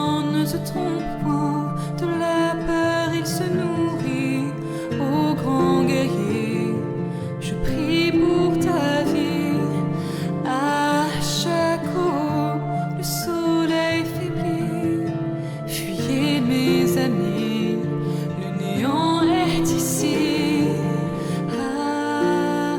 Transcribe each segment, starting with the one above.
gens ne se trompent point, de la peur il se nourrit. Ô grand guerrier, je prie pour ta vie. À chaque eau, le soleil faiblit. Fuyez mes amis, le néant est ici. Ah, ah,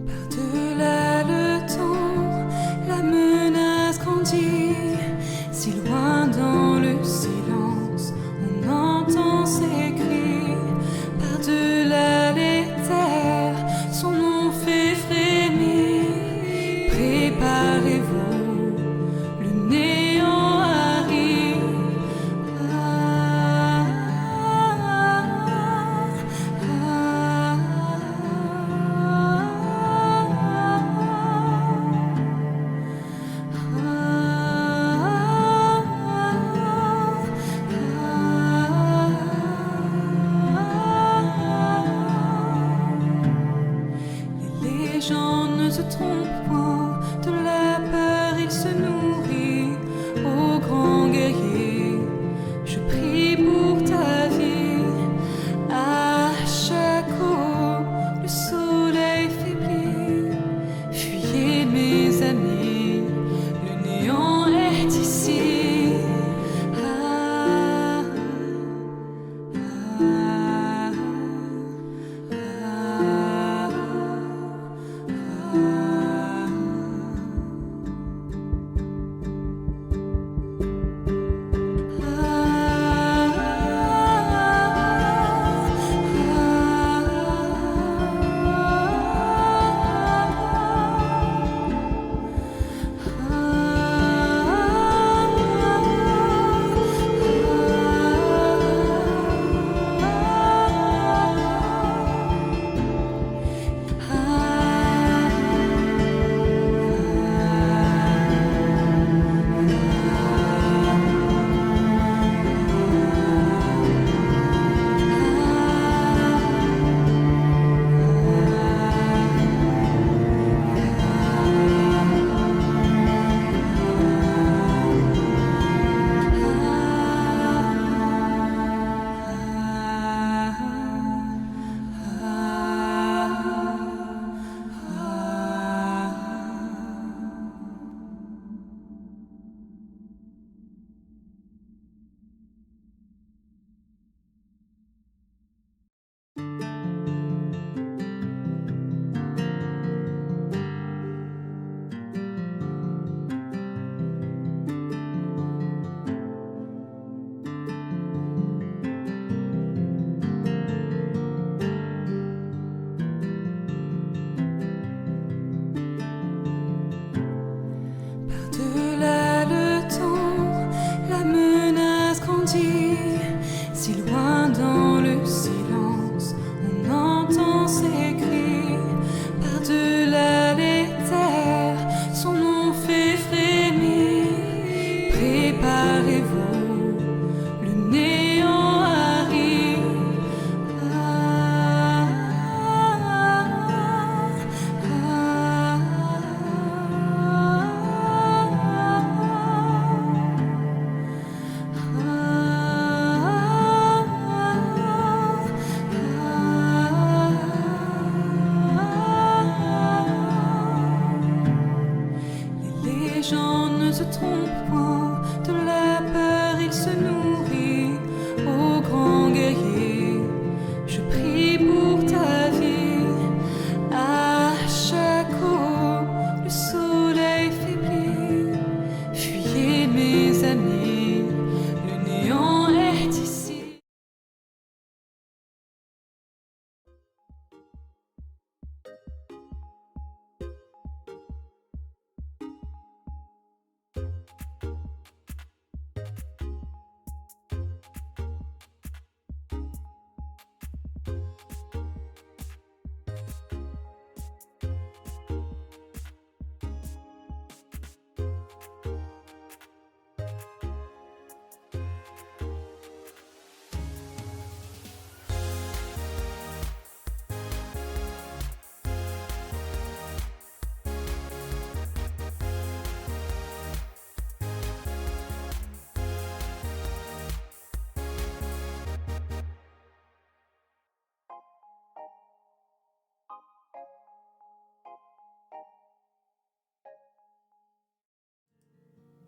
par-delà le temps, la menace grandit. Si loin dans le silence, on entend ses cris. Par-delà les terres, son nom fait frémir. Préparez-vous, le néant arrive. Ah, ah, ah, Les gens ne se trompent point, de la peur il se nourrit. Ô grand guerrier, je prie pour ta vie. À chaque eau, le soleil faiblit. Fuyez mes amis, le néant est ici. Ah, ah, ah, ah. sang s'écrit par-delà les terres, son nom fait frémir. Préparez-vous, le néant arrive. Les gens ne se trompent point, de la peur il se nourrit. Ô grand guerrier, je prie pour ta vie. À chaque eau, le soleil faiblit. Fuyez mes amis, le néant est ici.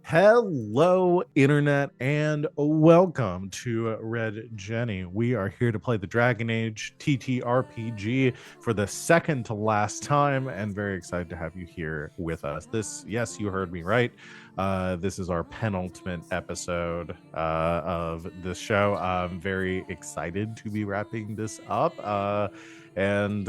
Hello, Internet, and welcome to Red Jenny. We are here to play the Dragon Age TTRPG for the second to last time, and very excited to have you here with us. Yes, you heard me right. This is our penultimate episode of this show. I'm very excited to be wrapping this up and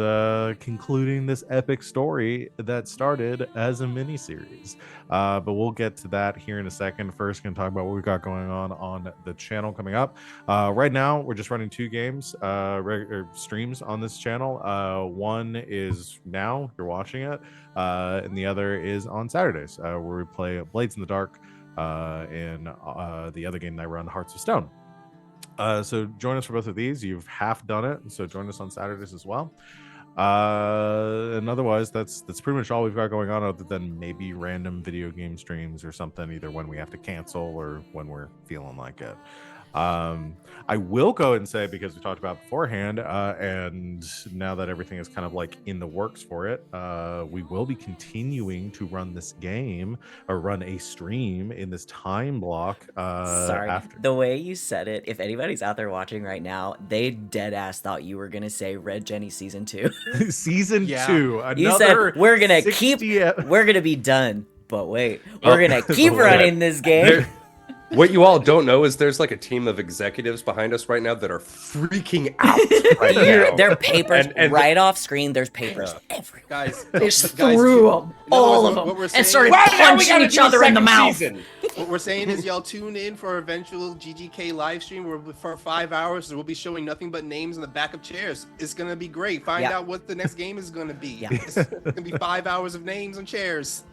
concluding this epic story that started as a mini-series. But we'll get to that here in a second. First, going to talk about what we got going on the channel coming up. Right now, we're just running two games, streams on this channel. One is now, you're watching it, and the other is on Saturdays, where we play Blades in the Dark, and the other game that I run, Hearts of Stone. So join us for both of these. You've half done it, so join us on Saturdays as well. And otherwise, that's pretty much all we've got going on, other than maybe random video game streams or something, either when we have to cancel or when we're feeling like it. I will go and say, because we talked about beforehand, and now that everything is kind of like in the works for it, we will be continuing to run this game or run a stream in this time block. Sorry, the way you said it, if anybody's out there watching right now, they dead ass thought you were gonna say Red Jenny season 2. Season 2. You said we're gonna we're gonna be done, but wait, we're gonna keep running this game. What you all don't know is there's like a team of executives behind us right now that are freaking out right now. There are papers right off screen. There's papers everywhere. Guys, they just threw them, all of them, and started punching each other in the mouth. What we're saying is, y'all tune in for eventual GGK live stream. Where for 5 hours, we'll be showing nothing but names in the back of chairs. It's gonna be great. Find out what the next game is gonna be. It's gonna be 5 hours of names and chairs.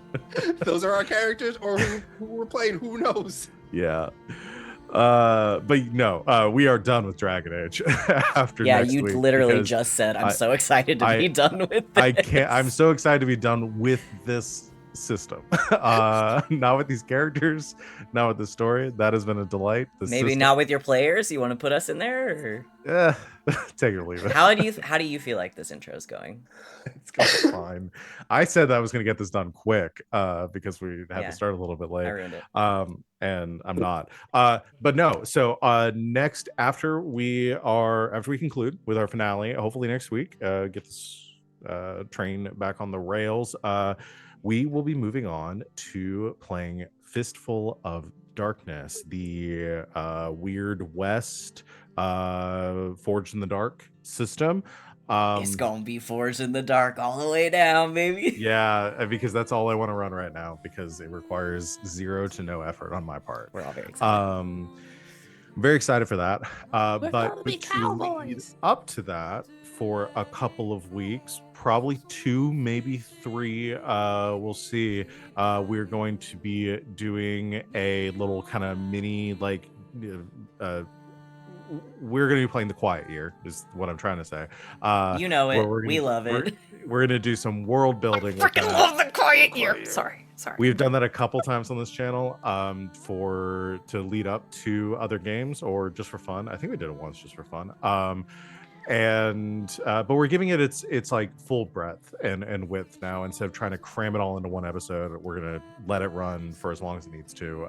Those are our characters, or who we're playing. Who knows? Yeah. But no, we are done with Dragon Age after next week. You literally just said, I'm so excited to be done with this. I'm so excited to be done with this system. Not with these characters, not with the story. That has been a delight. Maybe not with your players. You want to put us in there? Or? Take it or leave it. How do you feel like this intro is going? It's going fine. I said that I was going to get this done quick because we had to start a little bit late. I ruined it. And I'm not. But no. So next, after we conclude with our finale, hopefully next week, get this train back on the rails. We will be moving on to playing Fistful of Darkness, the Weird West Forged in the Dark system. It's gonna be Forged in the Dark all the way down, baby. Yeah, because that's all I want to run right now, because it requires zero to no effort on my part. We're all very excited. I'm very excited for that. We're But be cowboys. up to that, for a couple of weeks, probably 2, maybe 3. We'll see. We're going to be doing a little kind of mini, like, we're going to be playing The Quiet Year, is what I'm trying to say. You know it. We're We love it. We're going to do some world building. I freaking love The Quiet Year. Sorry. We've done that a couple times on this channel to lead up to other games or just for fun. I think we did it once just for fun. But we're giving it its like full breadth and width now. Instead of trying to cram it all into one episode, we're gonna let it run for as long as it needs to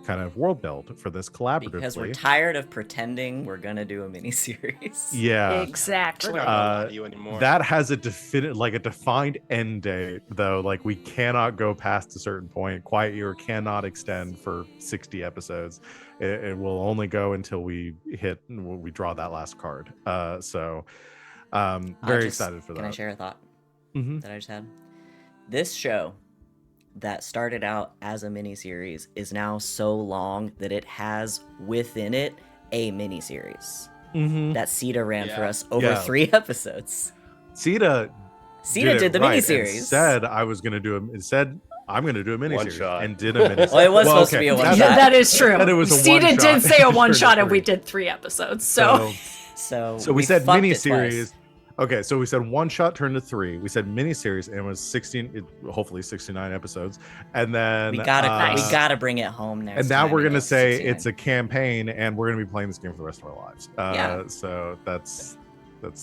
kind of world build for this collaboratively. Because we're tired of pretending we're gonna do a mini series. Yeah, Exactly. We're not gonna lie to you anymore. that has a defined end date though. Like, we cannot go past a certain point. Quiet Year cannot extend for 60 episodes. It will only go until we draw that last card. Very excited for that. Can I share a thought Mhm. that I just had? This show that started out as a miniseries is now so long that it has within it a miniseries that Sita ran for us over 3 episodes. Sita did the right, miniseries. and said I was going to do it. Said I'm going to do a One miniseries shot. and did a miniseries. Well, it was supposed to be a one Yeah, shot. that is true. Said it was a Sita one-shot. did say a one Turned shot, to and we 3. did 3 episodes. So So we said fucked it miniseries. twice. Okay, so we said one shot turned to 3. We said miniseries, and it was 16, hopefully 69 episodes, and then We gotta bring it home next. and now time we're and gonna get say 69. it's a campaign, and we're gonna be playing this game for the rest of our lives. Yeah. So that's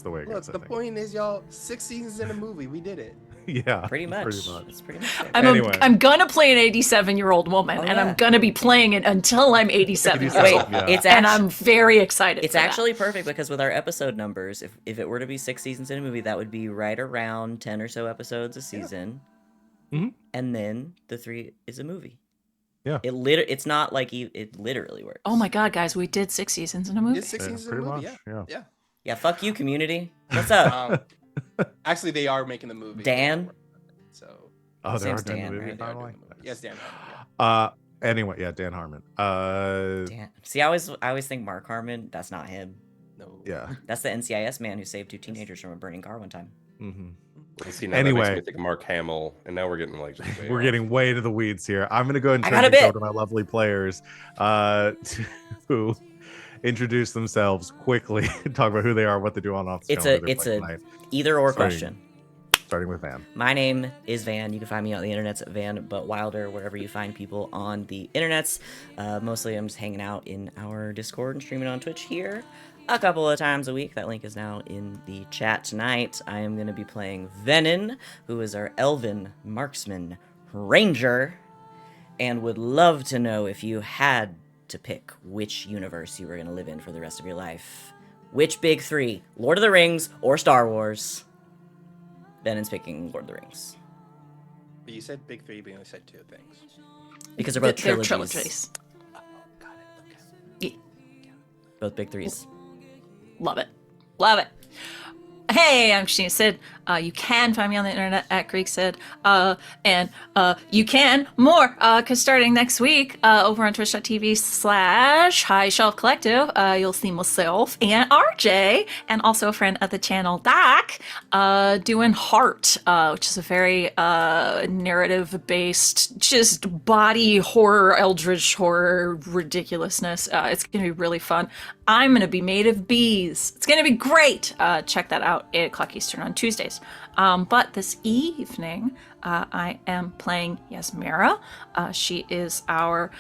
the way it Look, goes. I the think. point is, y'all, 6 seasons in a movie. We did it. Yeah, pretty much. It's pretty much it. Anyway. I'm gonna play an 87-year-old woman, Oh, and yeah. I'm gonna be playing it until I'm 87 years Wait, old. Yeah. it's And actually I'm very excited. it's for that. actually perfect because with our episode numbers, if it were to be 6 seasons in a movie, that would be right around 10 or so episodes a season, Mhm. and then the 3 is a movie. Yeah. It's not like it literally works. Oh my god, guys, we did 6 seasons in a movie. It's 6 seasons in a pretty movie. much. Yeah. Yeah. Yeah, fuck you, Community. What's up, Actually, they are making the movie. Dan? So. Oh, His they are name's doing Dan, the movie right? They are finally? doing the movie. Yes, Dan. Yeah. Anyway, yeah, Dan Harmon. Dan. See, I always think Mark Harmon. That's not him. No. Yeah. That's the NCIS man who saved 2 teenagers from a burning car one time. hmm See, now that makes Anyway. me think of Mark Hamill, and now we're getting like just way We're off. getting way to the weeds here. I'm going to go ahead and I turn got a things over bit. to my lovely players to introduce themselves quickly, talk about who they are, what they do on off the It's channel, a who they're it's playing a tonight. either or Sorry. question. Starting with Van. My name is Van. You can find me on the internets at Van But Wilder, wherever you find people on the internets. Mostly I'm just hanging out in our Discord and streaming on Twitch here a couple of times a week. That link is now in the chat tonight. I am going to be playing Venin, who is our elven marksman ranger, and would love to know if you had to pick which universe you were going to live in for the rest of your life. Which big 3, Lord of the Rings or Star Wars? Venin's picking Lord of the Rings. But you said big 3, but you only said 2 things. Because they're both They're trilogies. trilogies. Got it. Okay. Both big 3s. Love it. Love it. Hey, I'm Christina Sid. You can find me on the internet at Greek Sid. And you can more, because starting next week, over on twitch.tv/High Shelf Collective, you'll see myself and RJ, and also a friend of the channel, Doc, doing Heart, which is a very narrative-based, just body horror, eldritch horror ridiculousness. It's going to be really fun. I'm going to be made of bees. It's going to be great. Check that out, 8 o'clock Eastern on Tuesdays. But this evening, I am playing Yasmira. She is our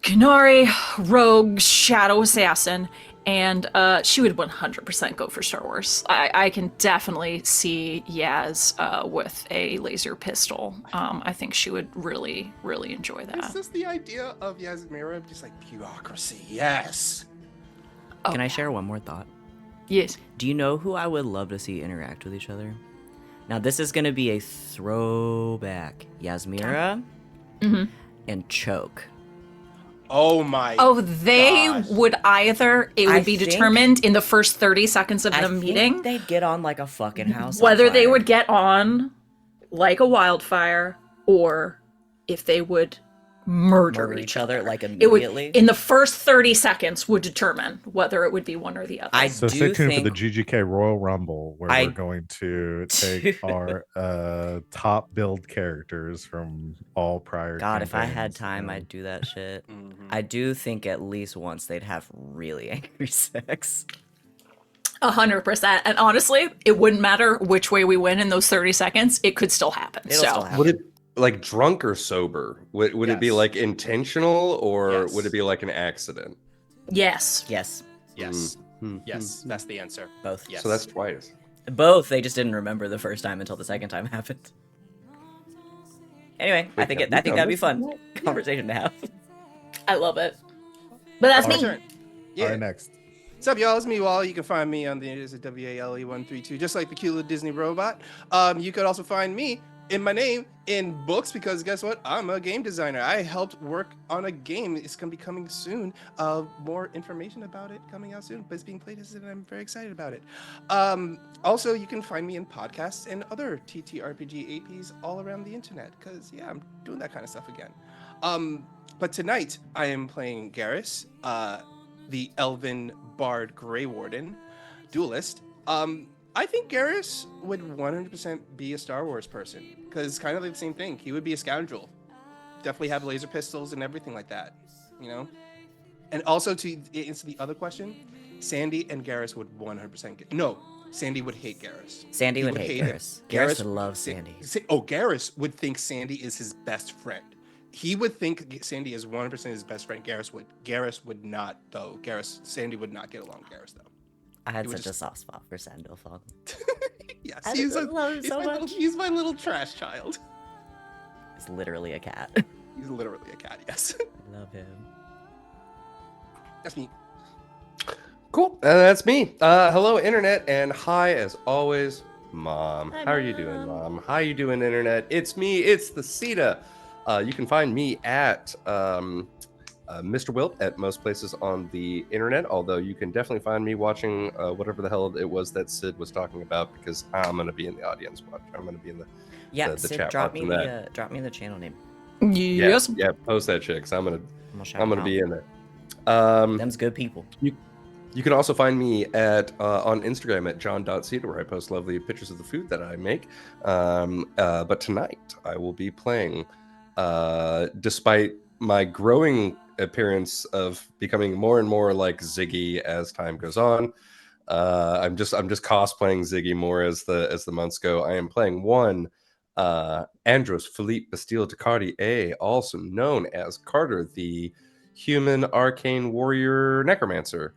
Qunari rogue shadow assassin, and she would 100% go for Star Wars. I can definitely see Yaz with a laser pistol. I think she would really, really enjoy Is that. this the idea of Yasmira? Just like bureaucracy. Yes. Can I share one more thought? Yes. Do you know who I would love to see interact with each other? Now, this is going to be a throwback. Yasmira and Choke. Oh my. Oh, they gosh. would either, it would I be think- determined in the first 30 seconds of I the think meeting they'd get on like a fucking house. on whether they fire. would get on like a wildfire or if they would murder Murder each other like It would, immediately. in the first 30 seconds, would determine whether it would be one or the other. I So do stay tuned for the think GGK Royal Rumble, where I we're going to take our top build characters from all prior. God, if I had campaigns time, and- I'd do that shit. Mhm. I do think at least once they'd have really angry sex. 100%. And honestly, it wouldn't matter which way we win in those 30 seconds. It could still happen. It'll so still happen. Would it like drunk or sober? Would it be Yes. like intentional, or Yes. would it be like an accident? yes. Yes, Yes. Mhm. Yes. That's the answer. both. Yes. So that's twice. Both. They just didn't remember the first time until the second time happened. Anyway, I think that'd be fun conversation to have. I love it. But that's My me. turn. Yeah. All right, next. What's up, y'all? It's me, Wally. You can find me on the internet at WALE132, just like the cute little Disney robot. You could also find me in my name in books, because guess what? I'm a game designer. I helped work on a game. It's going to be coming soon. More information about it coming out soon, but it's being played, and I'm very excited about it. Also, you can find me in podcasts and other TTRPG APs all around the internet, because, yeah, I'm doing that kind of stuff again. But tonight, I am playing Garrus, the Elven Bard Grey Warden duelist. I think Garrus would 100% be a Star Wars person, because it's kind of like the same thing. He would be a scoundrel. Definitely have laser pistols and everything like that, you know? And also, to answer the other question, Sandy and Garrus would 100% get... No, Sandy would hate Garrus. Sandy He would hate him. Garrus. Garrus would love Sandy. Garrus would think Sandy is his best friend. He would think Sandy is 100% his best friend. Garrus would not, though. Sandy would not get along with Garrus, though. I had He would such a just- soft spot for Sandalfog. Yes, I he's, love him so much. he's my little trash child. It's literally a cat. He's literally a cat, yes. I love him. That's me. Cool. That's me. Hello, internet, and hi as always, Mom. Hi, How are you doing, Mom? How you doing, internet? It's me. It's the Sita. You can find me at Mr. Wilt at most places on the internet, although you can definitely find me watching whatever the hell it was that Sid was talking about, because I'm going to be in the audience watch. I'm going to be in the Yeah, the Sid, chat drop me watching the channel name. Yes. yeah, post that shit, 'cause I'm gonna I'm gonna be in there. Them's good people. You can also find me at on Instagram at john.cedar, where I post lovely pictures of the food that I make. But tonight I will be playing, despite my growing appearance of becoming more and more like Ziggy as time goes on. I'm just cosplaying Ziggy more as the months go. I am playing one Andros Philippe Bastille Ducardi, also known as Carter, the human arcane warrior necromancer.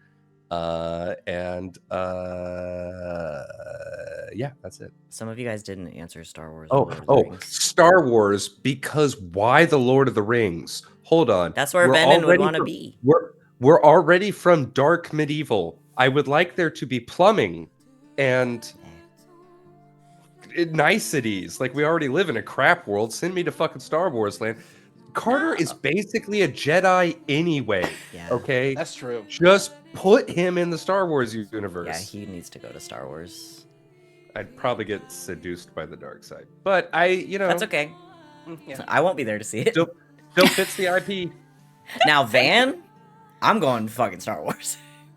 Yeah, that's it. Some of you guys didn't answer Star Wars. Oh, Lord of the Rings. Star Wars, because why the Lord of the Rings? Hold on. That's where We're Venom would already want to from- be. We're already from dark medieval. I would like there to be plumbing and niceties. Like, we already live in a crap world. Send me to fucking Star Wars land. Carter is basically a Jedi anyway. Yeah. Okay, That's true. just put him in the Star Wars universe. Yeah, he needs to go to Star Wars. I'd probably get seduced by the dark side, but That's okay. Yeah. I won't be there to see it. Still fits the IP. Now, Van, I'm going fucking Star Wars.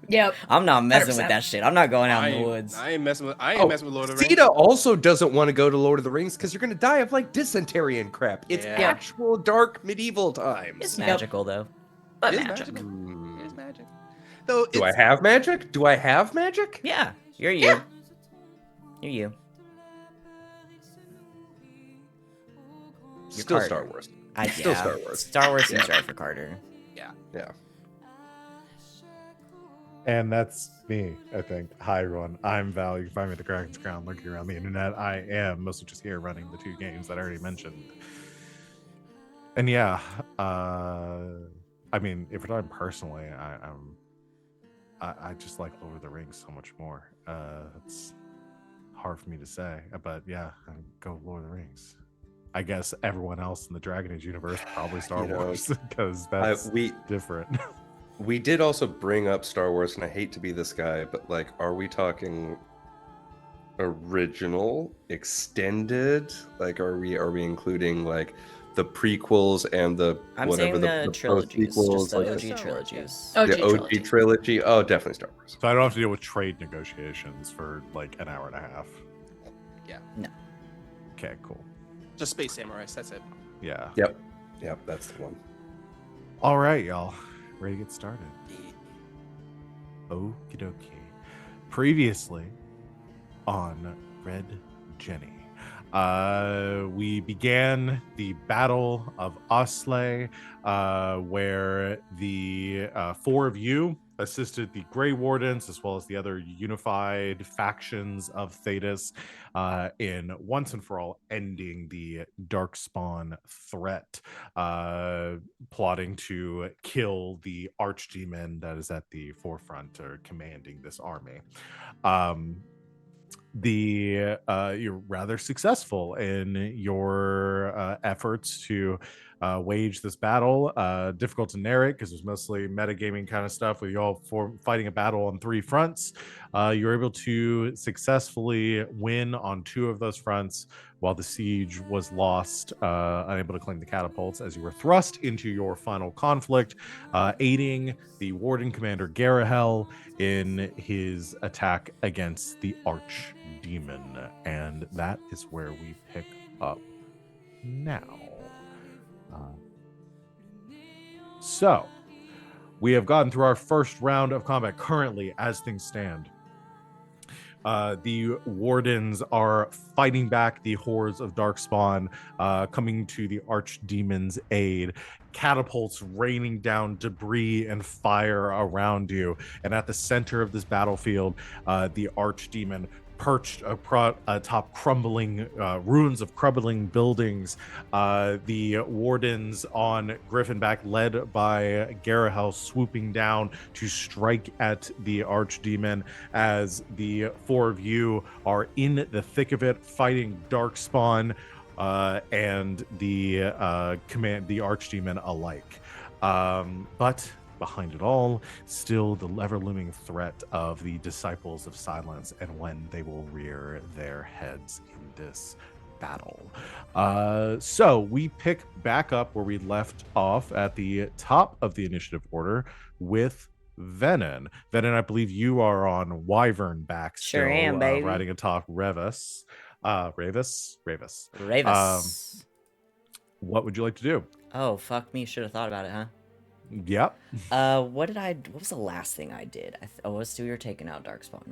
Yep. I'm not messing 100%. with that shit. I'm not going out in the woods. I ain't messing with Lord of the Rings. Sita also doesn't want to go to Lord of the Rings because you're going to die of like dysentery and crap. It's Yeah. actual dark medieval times. It's magical though. But It is magic. magical. Hmm. It is magic. Though Do I have magic? Do I have magic? Yeah, you're you. Yeah. You're you. Still Carter. Star Wars. I Still yeah. Star Wars. Star Wars seems Yeah. right for Carter. Yeah. And that's me, I think. Hi, everyone. I'm Val. You can find me at the Kraken's Crown, lurking around the internet. I am mostly just here running the two games that I already mentioned. And yeah, I mean, if we're talking personally, I just like Lord of the Rings so much more. It's hard for me to say, but yeah, I go Lord of the Rings. I guess everyone else in the Dragon Age universe probably Star Wars, because that's different. We did also bring up Star Wars, and I hate to be this guy, but like, are we talking original, extended? Like, are we including like the prequels and the I'm whatever saying the trilogies, post-sequels, just the like OG trilogies. OG the OG trilogy. trilogy. Oh, definitely Star Wars. So I don't have to deal with trade negotiations for like an hour and a half. Yeah. No. Okay, cool. Just Space Samurais. That's it. Yeah. Yep, that's the one. All right, y'all. Ready to get started? Okie dokie. Previously on Red Jenny, we began the Battle of Osley, where the 4 of you assisted the Grey Wardens as well as the other unified factions of Thetis in once and for all ending the Darkspawn threat, plotting to kill the archdemon that is at the forefront or commanding this army. You're rather successful in your efforts to wage this battle. Difficult to narrate because it's mostly metagaming kind of stuff with you all fighting a battle on 3 fronts. You're able to successfully win on 2 of those fronts, while the siege was lost, unable to claim the catapults as you were thrust into your final conflict, aiding the Warden Commander Garahel in his attack against the Archdemon. And that is where we pick up now. So, we have gotten through our first round of combat currently as things stand. The Wardens are fighting back the hordes of Darkspawn, coming to the Archdemon's aid. Catapults raining down debris and fire around you. And at the center of this battlefield, the Archdemon perched atop crumbling ruins of crumbling buildings. The Wardens on Griffinback, led by Garahel, swooping down to strike at the Archdemon, as the 4 of you are in the thick of it, fighting Darkspawn and the Archdemon alike. But behind it all, still the ever-looming threat of the Disciples of Silence and when they will rear their heads in this battle. So we pick back up where we left off at the top of the initiative order with Venom. Venom, I believe you are on Wyvern back still, Sure am, baby. riding atop Ravis. Ravis. What would you like to do? Oh, fuck me. Should have thought about it, huh? Yep. What was the last thing I did? We were taking out Darkspawn.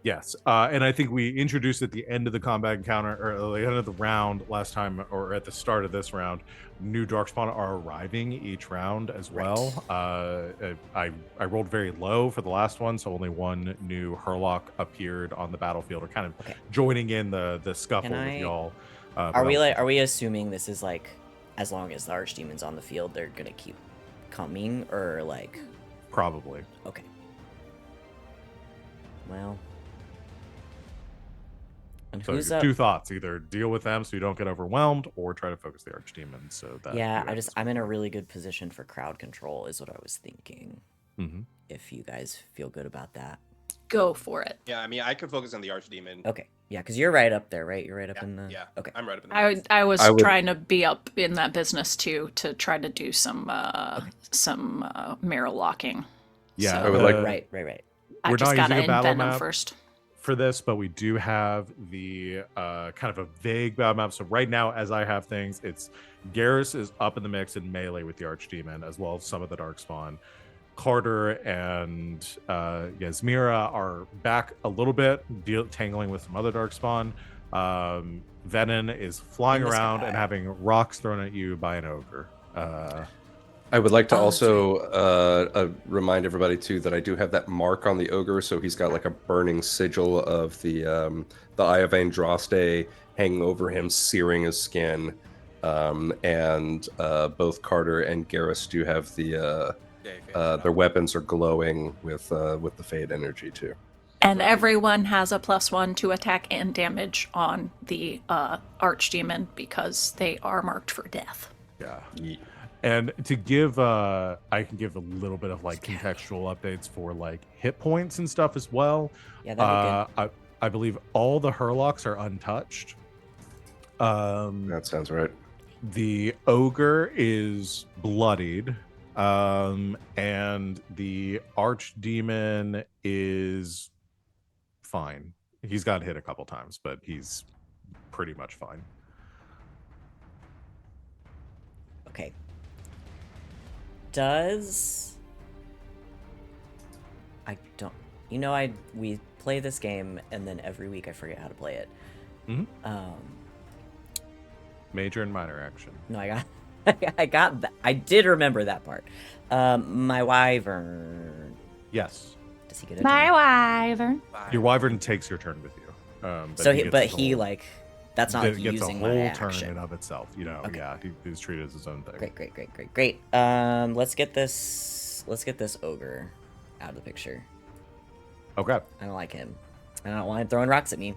Yes, and I think we introduced at the end of the combat encounter, or at the end of the round last time, or at the start of this round, new Darkspawn are arriving each round as well. I rolled very low for the last one, so only 1 new Hurlock appeared on the battlefield, or kind of joining in the scuffle with y'all. Are we assuming this is like, as long as the Archdemon's on the field, they're gonna keep coming, or like? Probably. Okay. Well. And So who's your up? 2 thoughts: either deal with them so you don't get overwhelmed, or try to focus the Archdemon. So that I'm in a really good position for crowd control, is what I was thinking. Mm-hmm. If you guys feel good about that. Go for it. Yeah, I mean, I can focus on the Archdemon. Okay. Yeah, because you're right up there, right? You're right up in the. Yeah. Okay. I'm right up in the. I was I would- trying to be up in that business too, to try to do some mirror locking. Yeah, So I would like- Right. I We're just not gotta using a battle invent them map first. for this, but we do have the kind of a vague battle map. So right now, as I have things, it's Garrus is up in the mix in melee with the Archdemon, as well as some of the Darkspawn. Carter and Yasmira are back a little bit, tangling with some other Darkspawn. Venom is flying In the around sky. and having rocks thrown at you by an ogre. I would like to Oh, also remind everybody too that I do have that mark on the ogre, so he's got like a burning sigil of the Eye of Andraste hanging over him, searing his skin. And both Carter and Garrus do have their weapons are glowing with the Fade energy too. And everyone has a +1 to attack and damage on the Archdemon because they are marked for death. Yeah. And to give, I can give a little bit of like contextual updates for like hit points and stuff as well. Yeah, that'd be good. I believe all the Hurlocks are untouched. That sounds right. The ogre is bloodied, and the archdemon is fine. He's got hit a couple times, but he's pretty much fine. Okay. I don't. We play this game, and then every week I forget how to play it. Major and minor action. No, I got that. I did remember that part. My wyvern. Yes. Does he get a My turn? wyvern. Your wyvern takes your turn with you. But So he he, gets the he whole- like, that's not like gets a using whole my turn in action. and of itself. Okay. Yeah, he's treated as his own thing. Great. Let's get this ogre out of the picture. Okay, I don't like him. I don't want him throwing rocks at me.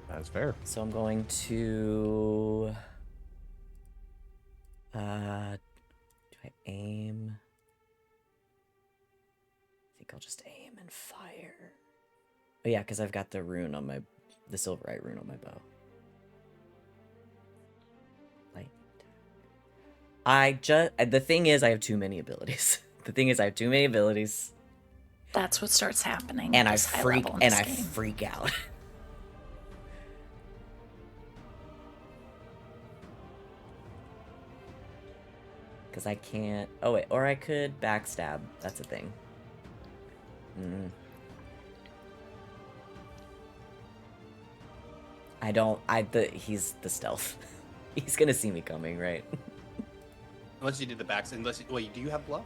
that's fair. So I'm going to. Do I aim? I think I'll just aim and fire. Oh yeah, because I've got the silverite rune on my bow. The thing is, I have too many abilities. That's what starts happening. And at I this high freak level in and this I game. freak out. Because I can't. Oh wait, or I could backstab. That's a thing. I don't. He's the stealth. He's gonna see me coming, right? Unless you did the backs. Wait, do you have bluff?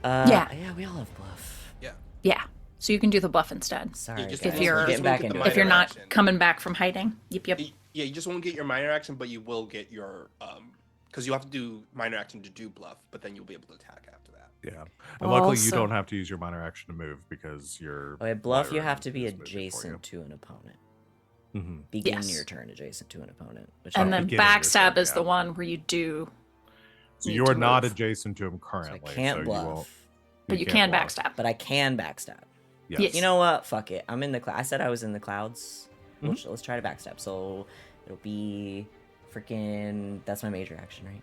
Yeah. Yeah, we all have bluff. Yeah. Yeah. So you can do the bluff instead. Sorry, just- guys. if you're- We're getting back into minor If you're it. not action. coming back from hiding. Yep. Yeah, you just won't get your minor action, but you will get your because you have to do minor action to do bluff, but then you'll be able to attack after that. Yeah, and luckily you Also- don't have to use your minor action to move because you're. Okay, bluff. You have to be adjacent to an opponent. Mm-hmm. Begin Yes. your turn adjacent to an opponent. Which And I- then beginning of your backstab turn, is the yeah. one where you do. So need you to are not move. adjacent to him so I currently. can't so you bluff. won't. But you can't can bluff. backstab. But I can backstab. Yes. Yes. You know what? Fuck it. I'm in the cloud. I said I was in the clouds. Mm-hmm. Let's try to backstab. So it'll be freaking. That's my major action, right?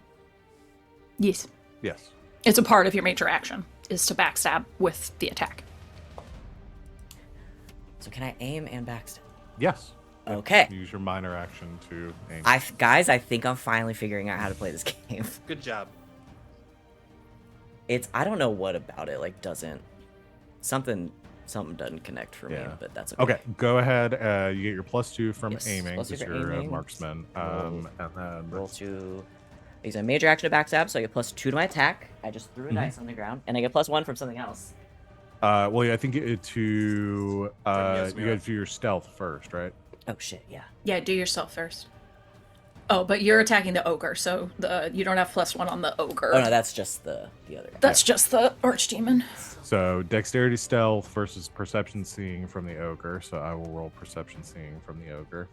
Yes. Yes. It's a part of your major action is to backstab with the attack. So can I aim and backstab? Yes. Okay. Use your minor action to aim. Guys, I think I'm finally figuring out how to play this game. Good job. I don't know what about it like doesn't something doesn't connect for me, Yeah. but that's okay. Okay, go ahead. You get your +2 from Yes, aiming +2 because for you're a aiming. marksman. Roll- And then Roll to use a major action to backstab, so I get +2 to my attack. I just threw a Mm-hmm. dice on the ground, and I get +1 from something else. well, yeah, I think you got to do your stealth first, right? Oh shit, yeah. Yeah, do yourself first. Oh, but you're attacking the ogre, so you don't have +1 on the ogre. Oh no, that's just the other guy. That's just the archdemon. So dexterity stealth versus perception seeing from the ogre. So I will roll perception seeing from the ogre.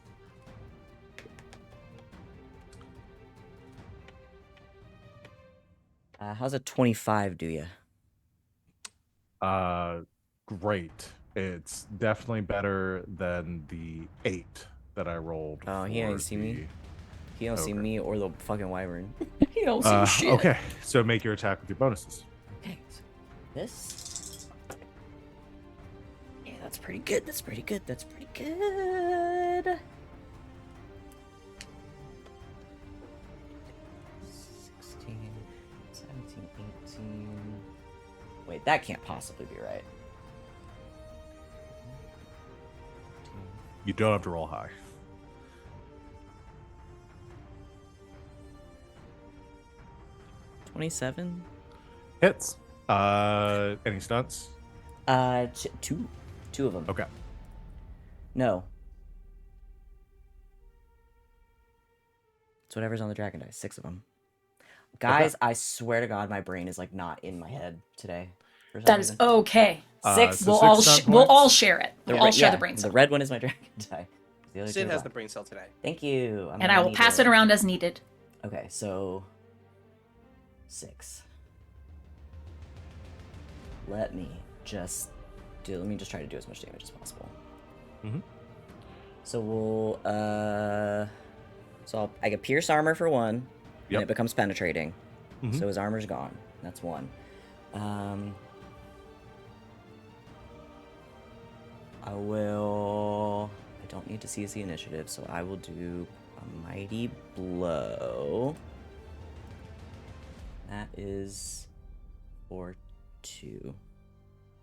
How's a 25 do you? Great. It's definitely better than the 8 that I rolled. Oh, he for ain't see me. the- He don't see Ogre. me or the fucking wyvern. You don't see shit. Okay, so make your attack with your bonuses. Okay, so this. Yeah, that's pretty good. That's pretty good. 16, 17, 18. Wait, that can't possibly be right. You don't have to roll high. 27? Hits. Any stunts? Two of them. Okay. No. It's whatever's on the dragon dice. 6 of them. Guys, I swear to God, my brain is like not in my head today. for some That is reason. okay. Six. So We'll six all stunt we'll points? all share it. We'll all share the brain The cell. red one is my dragon die. The other two Sid are has the black. brain cell today. Thank you. I'm And I gonna will need pass to- it around as needed. Okay, so 6. Let me just try to do as much damage as possible. Mhm. So we'll I get pierce armor for 1. and it becomes penetrating. Mhm. So his armor's gone. That's one. I don't need to see the initiative, so I will do a mighty blow. That is for 2.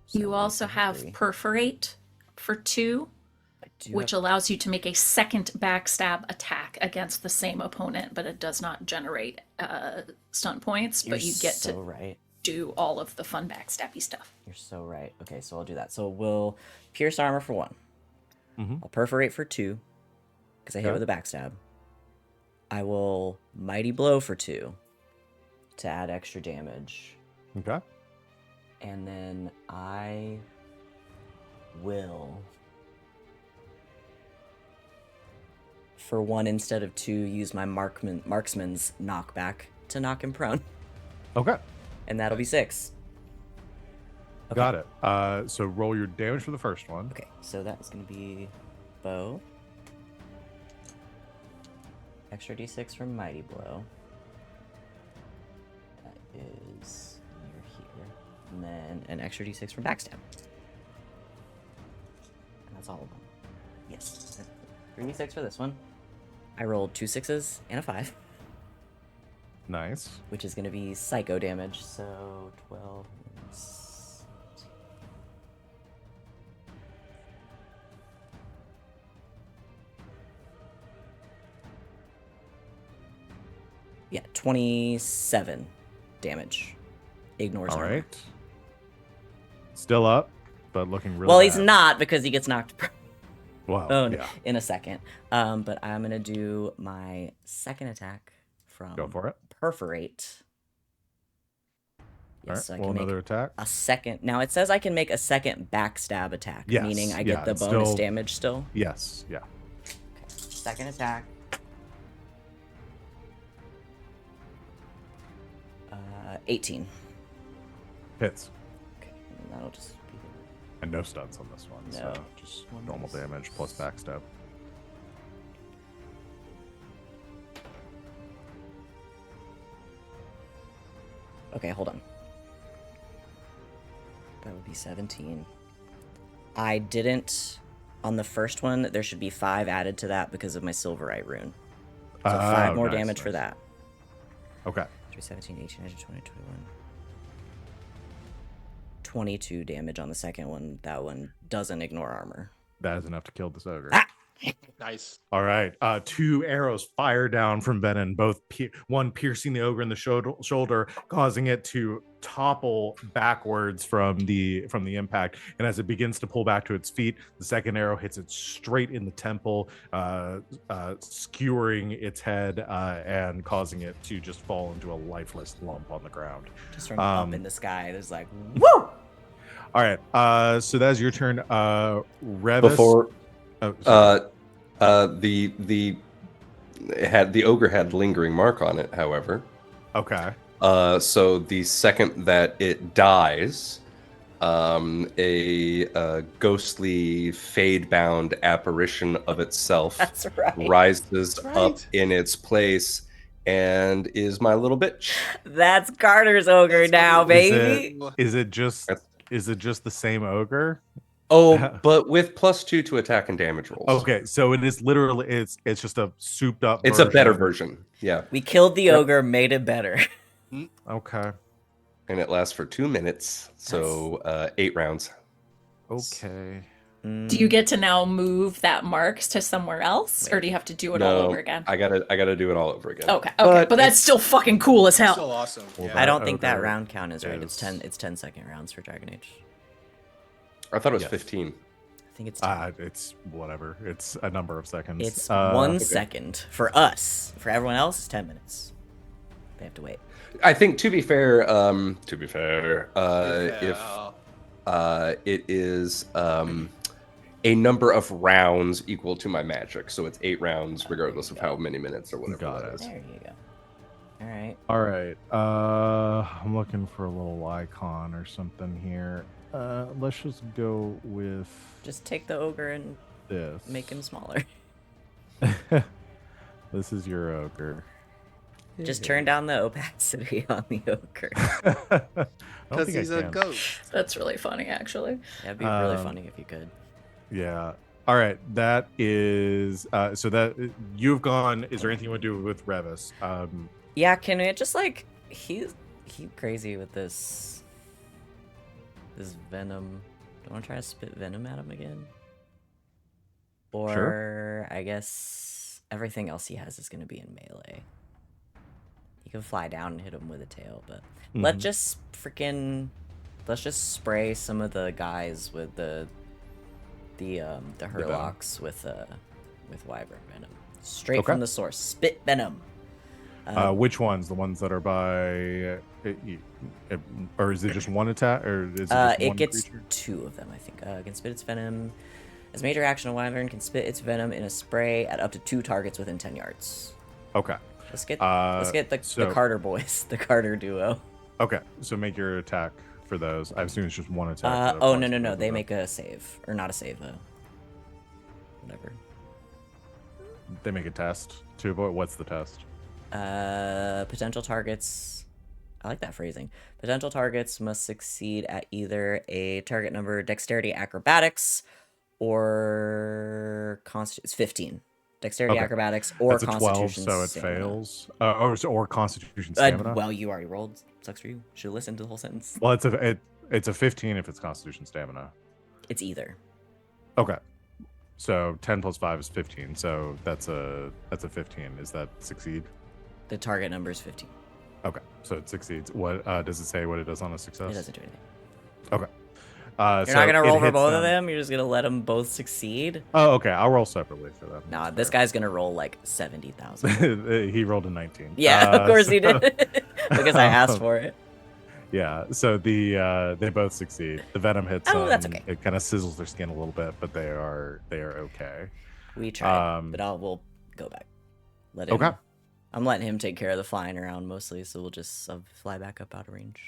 So You also have 3. perforate for 2, I do which have- allows you to make a second backstab attack against the same opponent, but it does not generate stun points. But You're you get so to right. do all of the fun backstabby stuff. You're so right. Okay, so I'll do that. So we'll pierce armor for 1. Mhm. I'll perforate for 2 because I hit Okay. with a backstab. I will mighty blow for 2 to add extra damage, Okay. and then I will, for 1 instead of 2, use my marksman's knockback to knock him prone, Okay. and that'll be 6. Okay. Got it. So roll your damage for the first one. Okay, so that's gonna be bow. Extra d6 from mighty blow. That is near here, and then an extra d6 from backstab. And that's all of them. Yes. 3d6 for this one. I rolled 2 6s and a 5, Nice. which is gonna be psycho damage. So 12. And 17. Yeah, 27 damage. Ignores All armor. right. Still up, but looking really Well, he's bad. not because he gets knocked Well, prone yeah. in a second. But I'm gonna do my second attack from Go for it. perforate. All right. Yes, so I Roll can make another attack. a second. Now it says I can make a second backstab attack, Yes, meaning I yeah, get the it's bonus still- damage still. Yes. Yeah. Okay. Second attack. 18. Hits. Okay, and that'll just be And no stunts on this one. no, So just one normal dice. damage plus backstab. Okay, hold on. That would be 17. I didn't. On the first one, there should be 5 added to that because of my Silverite rune. So 5 more nice, damage for nice. that. Okay. 17, 18, 19, 20, 21. 22 damage on the second one. That one doesn't ignore armor. That is enough to kill this ogre. Ah! Nice. All right. 2 arrows fire down from Venom, both one piercing the ogre in the shoulder, causing it to topple backwards from the impact. And as it begins to pull back to its feet, the second arrow hits it straight in the temple, skewering its head and causing it to just fall into a lifeless lump on the ground. Just from up Um, in the sky, there's like, woo! All right. So that's your turn. Revis. Before Oh, sorry. the ogre had lingering mark on it, however. Okay. So the second that it dies, a ghostly fade-bound apparition of itself That's right. rises That's up right. in its place and is my little bitch. That's Carter's ogre That's now, cool. baby. Is it just the same ogre? Oh, but with +2 to attack and damage rolls. Okay, so it is literally it's just a souped up. It's a better of- version. Yeah. We killed the Yep. ogre, made it better. Okay. And it lasts for 2 minutes. So 8 rounds. Okay. Do you get to now move that marks to somewhere else, or do you have to do it all over again? I gotta do it all over again. Okay, but that's it's- still fucking cool as hell. Still awesome. Well, Yeah. I don't think that ogre round count is right. It's is- 10. It's 10 second rounds for Dragon Age. I thought it was Yes. 15. I think it's 10. It's whatever. It's a number of seconds. It's 1 okay. second for us. For everyone else, it's 10 minutes. They have to wait. I think to be fair, if it is a number of rounds equal to my magic, so it's 8 rounds regardless of how many minutes or whatever Got that it. is. There you go. All right. All right. I'm looking for a little icon or something here. Let's just go with Just take the ogre and this. make him smaller. This is your ogre. Just turn down the opacity on the ogre. Because he's a ghost. That's really funny, actually. That'd be really funny if you could. Yeah. All right. That is so that you've gone. Is there anything you want to do with Revis? Yeah, can it just like he's crazy with this venom. Do I want to try to spit venom at him again? Or Sure. I guess everything else he has is going to be in melee. He can fly down and hit him with a tail, but let's just spray some of the guys with the Hurlocks with Wyvern venom. Straight from the source. Spit venom. Which ones? The ones that are by, or is it just one attack, or is it just it one gets creature? 2 of them, I think. Can spit its venom. As a major action, a Wyvern can spit its venom in a spray at up to 2 targets within 10 yards. Okay. Let's get the Carter boys, the Carter duo. Okay. So make your attack for those. I assume it's just one attack. Oh no, they make a save, or not a save though. Whatever. They make a test to avoid. What's the test? Potential targets. I like that phrasing. Potential targets must succeed at either a target number Dexterity Acrobatics or It's 15. Dexterity Acrobatics or That's a 12, Constitution so it Stamina. fails. Or Constitution Stamina. Well, you already rolled. Sucks for you. Should have listened to the whole sentence. Well, it's a 15 if it's Constitution Stamina. It's either. Okay. So 10 plus 5 is 15. So that's a 15. Is that succeed? The target number is 15. Okay. So it succeeds. What does it say? What it does on a success? It doesn't do anything. Okay. You're not gonna roll for both of them. You're just gonna let them both succeed. Oh, okay. I'll roll separately for them. Nah, this guy's gonna roll like 70,000. He rolled a 19. Yeah, of course he did. Because I asked for it. Yeah. So they both succeed. The venom hits them. That's okay. It kind of sizzles their skin a little bit, but they are okay. We tried, but we'll go back. Let him. Okay. I'm letting him take care of the flying around mostly, so we'll just fly back up out of range.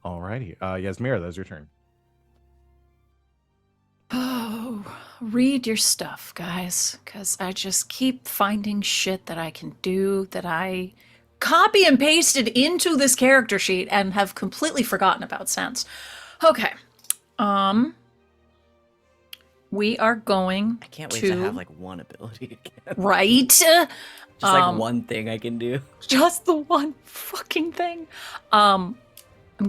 Alrighty. Yasmira, that's your turn. Oh, read your stuff, guys, because I just keep finding shit that I can do that I copy and pasted into this character sheet and have completely forgotten about since. Okay. We are going I can't wait to have like one ability again. right. Just like one thing I can do. Just the one fucking thing. I'm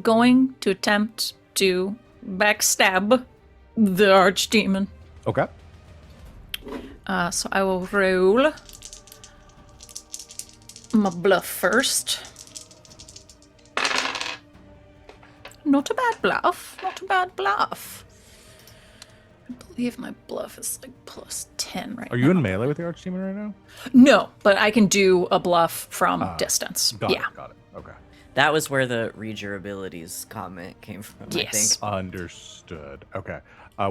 going to attempt to backstab the archdemon. Okay. So I will roll my bluff first. Not a bad bluff. Not a bad bluff. I believe my bluff is like plus 10 right now. Are you in melee with the archdemon right now? No, but I can do a bluff from distance. Got it. Okay. That was where the read your abilities comment came from, I Yes. think. Understood. Okay.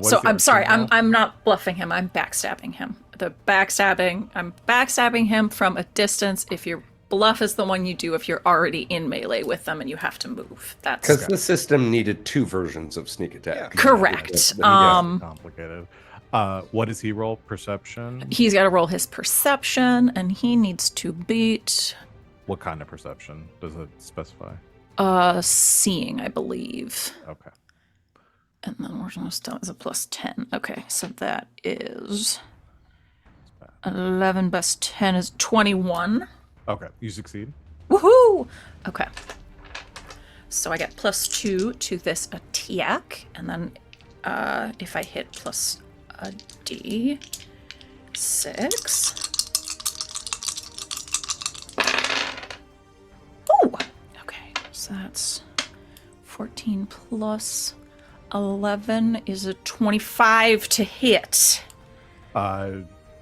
So I'm sorry, I'm not bluffing him, I'm backstabbing him. I'm backstabbing him from a distance. If your bluff is the one you do if you're already in melee with them and you have to move. That's Because the system needed 2 versions of sneak attack. correct. Complicated. What does he roll? Perception? He's got to roll his perception, and he needs to beat What kind of perception? Does it specify? seeing, I believe. Okay. And then we're going to start with a plus 10. Okay, so that is 11 plus 10 is 21. Okay. You succeed. Woohoo! Okay. So I get plus 2 to this attack, and then if I hit plus a d6. Oh! Okay, so that's 14 plus 11 is a 25 to hit.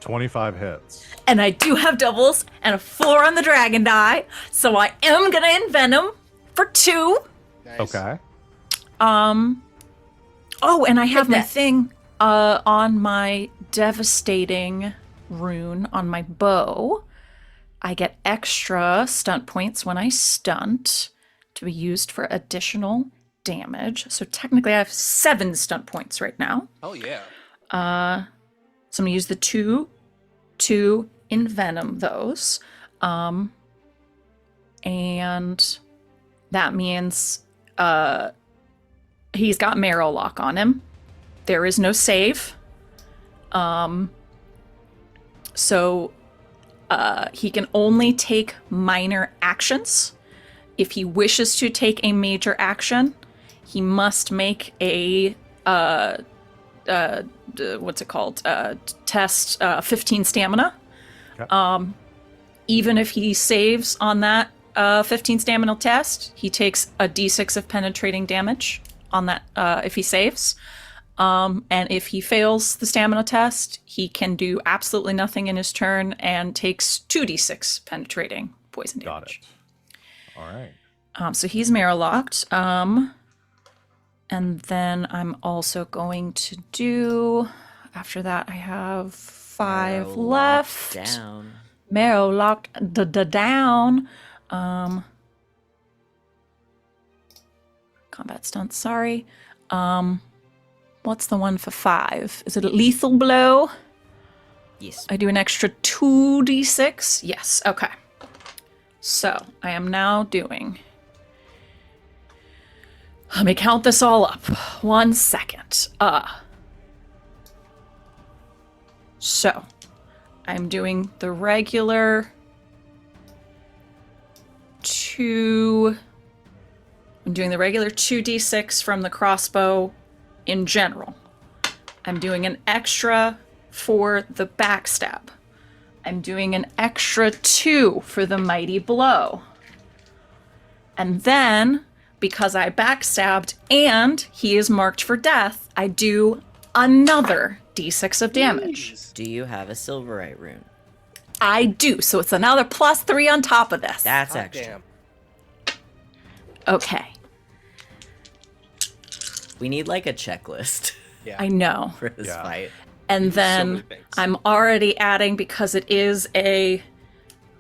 25 hits. And I do have doubles and a 4 on the dragon die, so I am gonna envenom for 2. Nice. Okay. Oh, and I have my thing on my devastating rune on my bow. I get extra stunt points when I stunt to be used for additional damage. So technically I have 7 stunt points right now. Oh yeah. So I'm gonna use the 2 to envenom those. and that means he's got Marrow Lock on him. There is no save. So he can only take minor actions. If he wishes to take a major action, he must make a what's it called? Test 15 stamina. Okay. Even if he saves on that 15 stamina test, he takes a d6 of penetrating damage on that if he saves. And if he fails the stamina test, he can do absolutely nothing in his turn and takes 2d6 penetrating poison damage. Got it. All right. So he's marrow locked. And then I'm also going to do, after that, I have 5 Marrow left. locked down. Marrow locked down. Combat stunts, sorry. What's the one for 5? Is it a lethal blow? Yes. I do an extra 2d6? Yes, okay. So, I am now doing... Let me count this all up. 1 second. So, I'm doing the regular 2d6 from the crossbow in general. I'm doing an extra for the backstab. I'm doing an extra 2 for the mighty blow. And then, because I backstabbed and he is marked for death, I do another d6 of damage. Jeez. Do you have a Silverite rune? I do, so it's another +3 on top of this. That's Hot extra. damn. Okay, We need like a checklist Yeah. I know. for this Yeah. fight. And So then many things. I'm already adding, because it is a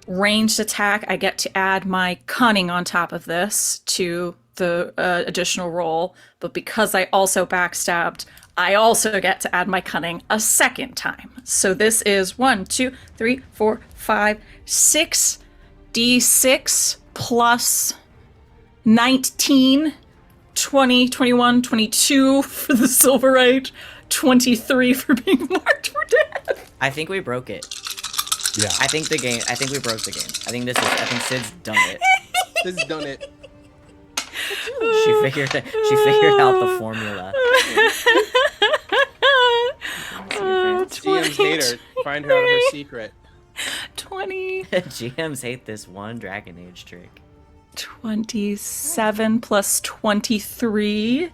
ranged attack, I get to add my cunning on top of this to the additional roll. But because I also backstabbed, I also get to add my cunning a second time. So this is 1, 2, 3, 4, 5, 6 d6 plus 19, 20, 21, 22 for the Silverite, 23 for being marked for death. I think we broke it. Yeah. I think we broke the game. I think Sid's done it. This has done it. She figured out the formula. GM's hate her. Find her out her secret. 20, GMs hate this one Dragon Age trick. 27 plus 23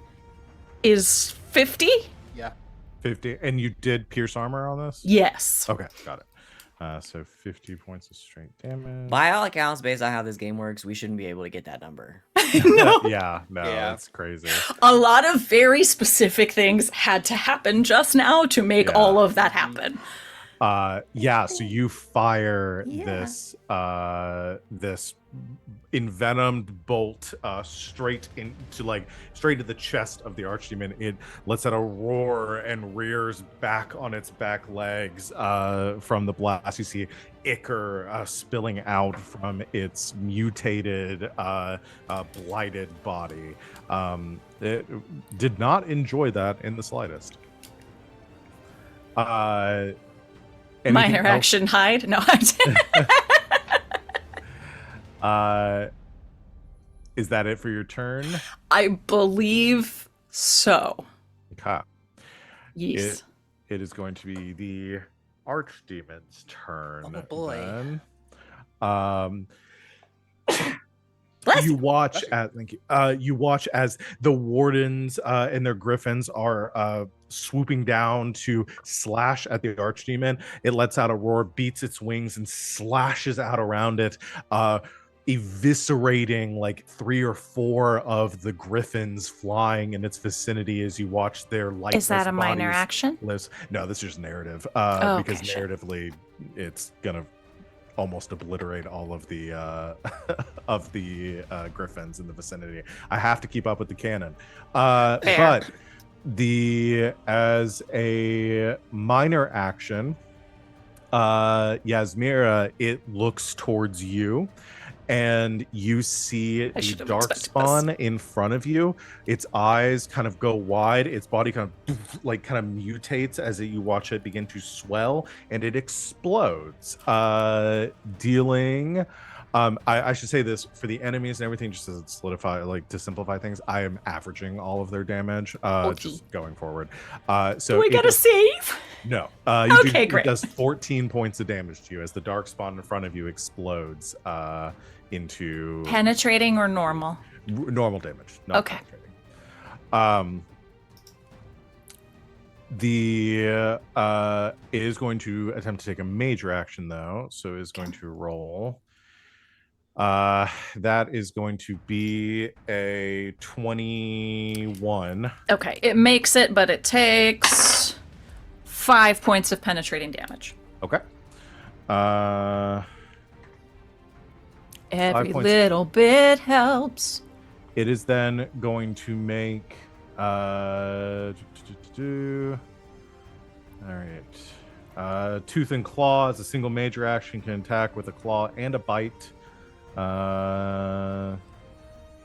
is 50? Yeah. 50. And you did pierce armor on this? Yes. Okay, got it. So 50 points of straight damage. By all accounts, based on how this game works, we shouldn't be able to get that number. No. Yeah, no, Yeah. that's crazy. A lot of very specific things had to happen just now to make Yeah. all of that happen. Yeah, so you fire Yeah. this envenomed bolt straight to the chest of the archdemon. It lets out a roar and rears back on its back legs from the blast. You see ichor spilling out from its mutated blighted body. It did not enjoy that in the slightest. Anything Minor else? action hide? No, Is that it for your turn? I believe so. Okay. Yes. It is going to be the archdemon's turn. Oh, boy. then. Bless You you. watch as you watch as the wardens and their griffins are swooping down to slash at the archdemon. It lets out a roar, beats its wings, and slashes out around it, eviscerating like 3 or 4 of the griffins flying in its vicinity as you watch their lifeless Is that a minor bodies action? lives. No, this is just narrative. Oh, Because okay, sure. narratively, it's gonna almost obliterate all of the griffins in the vicinity. I have to keep up with the canon. Fair. But as a minor action, Yasmira, it looks towards you and you see I the should have dark expected spawn in front of you. Its eyes kind of go wide, its body kind of mutates as you watch it begin to swell, and it explodes, dealing I should say this for the enemies and everything, just as to simplify things. I am averaging all of their damage, just going forward. So Do we get a save? no. Okay, great. It does 14 points of damage to you as the dark spawn in front of you explodes into Penetrating or normal? normal damage. Not Okay. penetrating. It is going to attempt to take a major action though, so it is going to roll. That is going to be a 21. Okay, it makes it, but it takes 5 points of penetrating damage. Okay. Every points. little bit helps. It is then going to make all right. Tooth and Claw as a single major action can attack with a claw and a bite.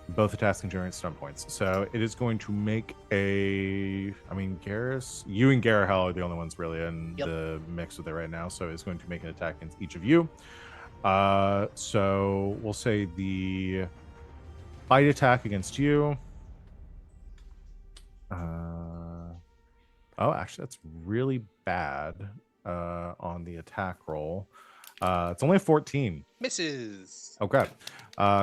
Both attacks can generate stun points. So it is going to make you and Garahel are the only ones really in the mix with it right now. So it's going to make an attack against each of you. So we'll say the bite attack against you. Actually, that's really bad on the attack roll. It's only a 14. Misses. Okay.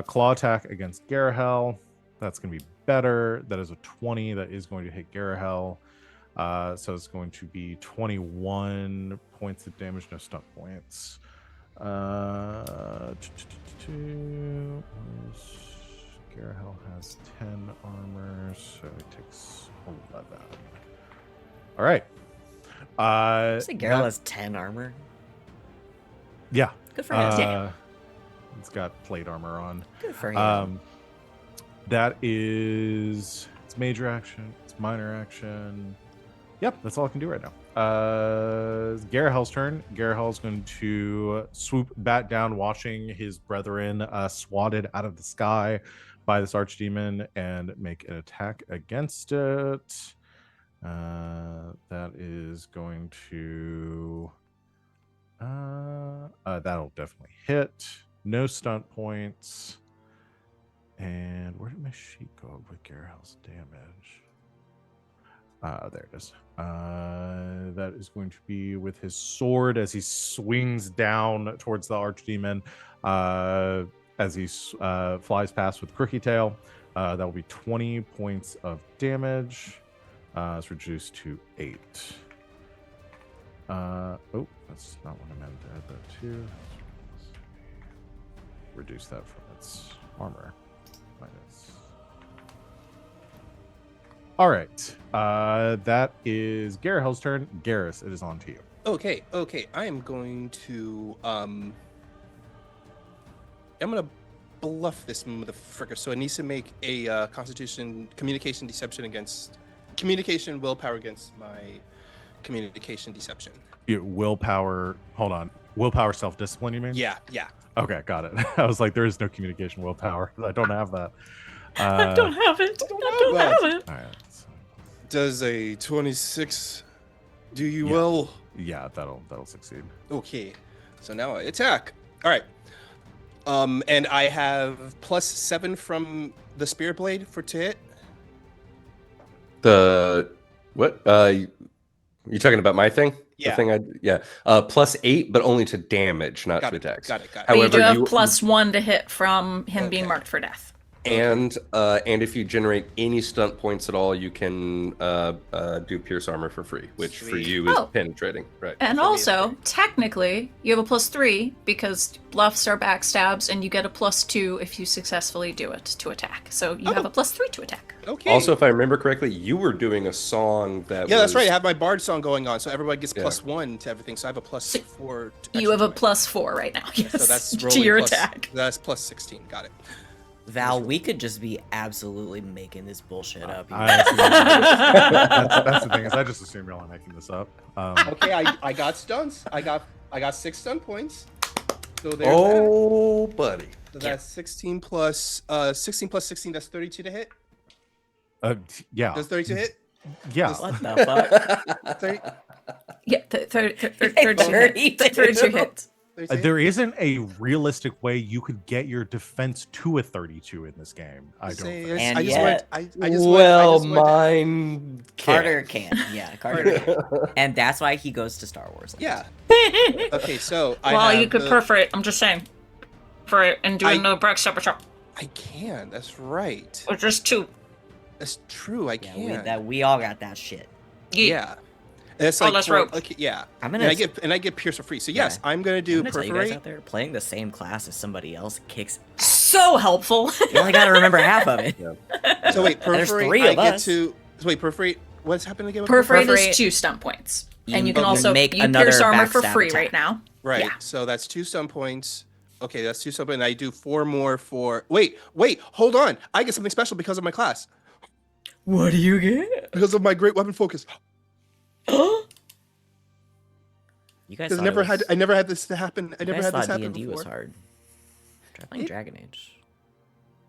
Claw attack against Garahel. That's going to be better. That is a 20. That is going to hit Garahel. So it's going to be 21 points of damage, no stun points. Garahel has 10 armor, so it takes 11. All right. Say Garahel has 10 armor. Yeah. Good for him. It's got plate armor on. Good for him. That is it's major action, it's minor action. Yep, that's all I can do right now. Garahel's turn. Garahel's going to swoop bat down, watching his brethren swatted out of the sky by this archdemon, and make an attack against it. That is going to that'll definitely hit. No stunt points. And where did my sheet go with Garahel's damage? There it is. That is going to be with his sword as he swings down towards the archdemon. As he flies past with Crooked Tail. That will be 20 points of damage. It's reduced to 8. That's not what I meant to add that to. Reduce that from its armor. Minus. All right. That is Garahel's turn. Garrus, it is on to you. Okay. I am going to I'm gonna bluff this motherfucker. So it needs to make a Constitution communication deception against communication willpower against my communication deception. Willpower. Hold on. Willpower self-discipline, you mean? Yeah. Okay, got it. I was like, there is no communication willpower. I don't have that. I don't have it. I don't have it. All right. So, Does a 26 do you well? yeah, that'll succeed. Okay. So now I attack. All right. And I have +7 from the Spirit Blade to hit. The what? You talking about my thing? Yeah. The thing +8, but only to damage, not to attacks. Got it. But you do have +1 to hit from him being marked for death. And if you generate any stunt points at all, you can do Pierce Armor for free, which for you is penetrating, right? And also, technically, you have a +3 because bluffs are backstabs, and you get a +2 if you successfully do it to attack. So you have a +3 to attack. Okay. Also, if I remember correctly, you were doing a song that that's right. I have my Bard song going on, so everybody gets +1 to everything. So I have a +4. You have a +4 right now. Yes. So that's to your attack. That's +16. Got it. Val, we could just be absolutely making this bullshit up. That's the thing is, I just assume you're only making this up. Okay, I got stuns. I got 6 stun points. So there's buddy. So that's 16 plus 16 plus 16. That's 32 to hit. Yeah. Does 32 hit? Yeah. What the fuck? 30, Yeah, 32 hits. 32 There isn't a realistic way you could get your defense to a 32 in this game. I don't Say, think. And I just yet- went. I just well, went, mine. Carter can. Yeah, Carter can. And that's why he goes to Star Wars. Yeah. Okay, so Well, you could perforate. I'm just saying. For it and do I- another backstab attack. I can. That's right. Or just 2. That's true. I Yeah, can. we all got that shit. Yeah. That's Oh, like let's for- rope. Okay, yeah. I'm And gonna. I get pierce for free. So yes, Yeah. I'm gonna do I'm gonna tell you guys perforate. out there, playing the same class as somebody else kicks. So helpful. You only gotta remember half of it. So wait, There's perforate. 3 I of get us. to. So wait, perforate. What's happening again? with Perforate Perforate. is 2 stun points. You And you can can also make you another pierce armor for backstab free attack. right now. Right. Yeah. So that's 2 stun points. Okay, that's 2 stun points. And I do 4 more for. Wait, hold on. I get something special because of my class. What do you get? Because of my great weapon focus. You guys Because thought I never had this to happen. I you never guys had this thought happen D&D before. was hard. Try playing It- Dragon Age.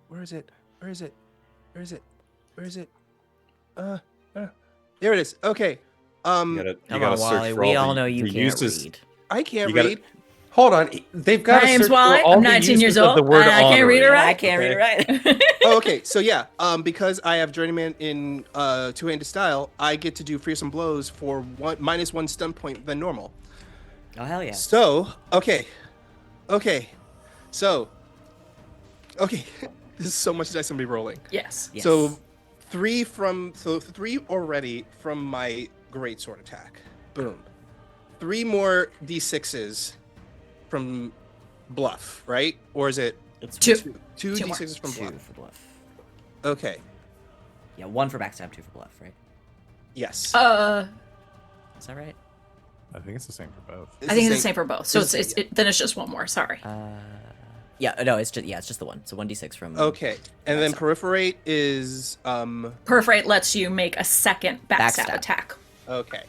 Where is it? Where is it? Where is it? Where is it? There it is. Okay. Come on, Wally. We all know you can't read. I can't You gotta- read. Hold on, they've got. My name's Wally. I'm 19 years old. The word and I can't read or honorary. I write. can't read Okay. it right. Oh, okay. So yeah, because I have Journeyman in two-handed style, I get to do fearsome blows for -1 stun point than normal. Oh hell yeah! So okay, so okay, this is so much dice I'm gonna be rolling. Yes. Yes. So 3 already from my great sword attack. Boom. 3 more d6s from bluff, right? Or is it it's 2. 2 Two more. d6s from 2 bluff? for bluff. Okay. Yeah, 1 for backstab, 2 for bluff, right? Yes. Is that right? I think it's the same for both. I think it's the same for both. So it's the it's same, then it's just 1 more. Sorry. Yeah, no, it's just the one. So 1d6 from. Okay, and then Backstab. perforate is Perforate lets you make a second backstab Backstab. attack, okay.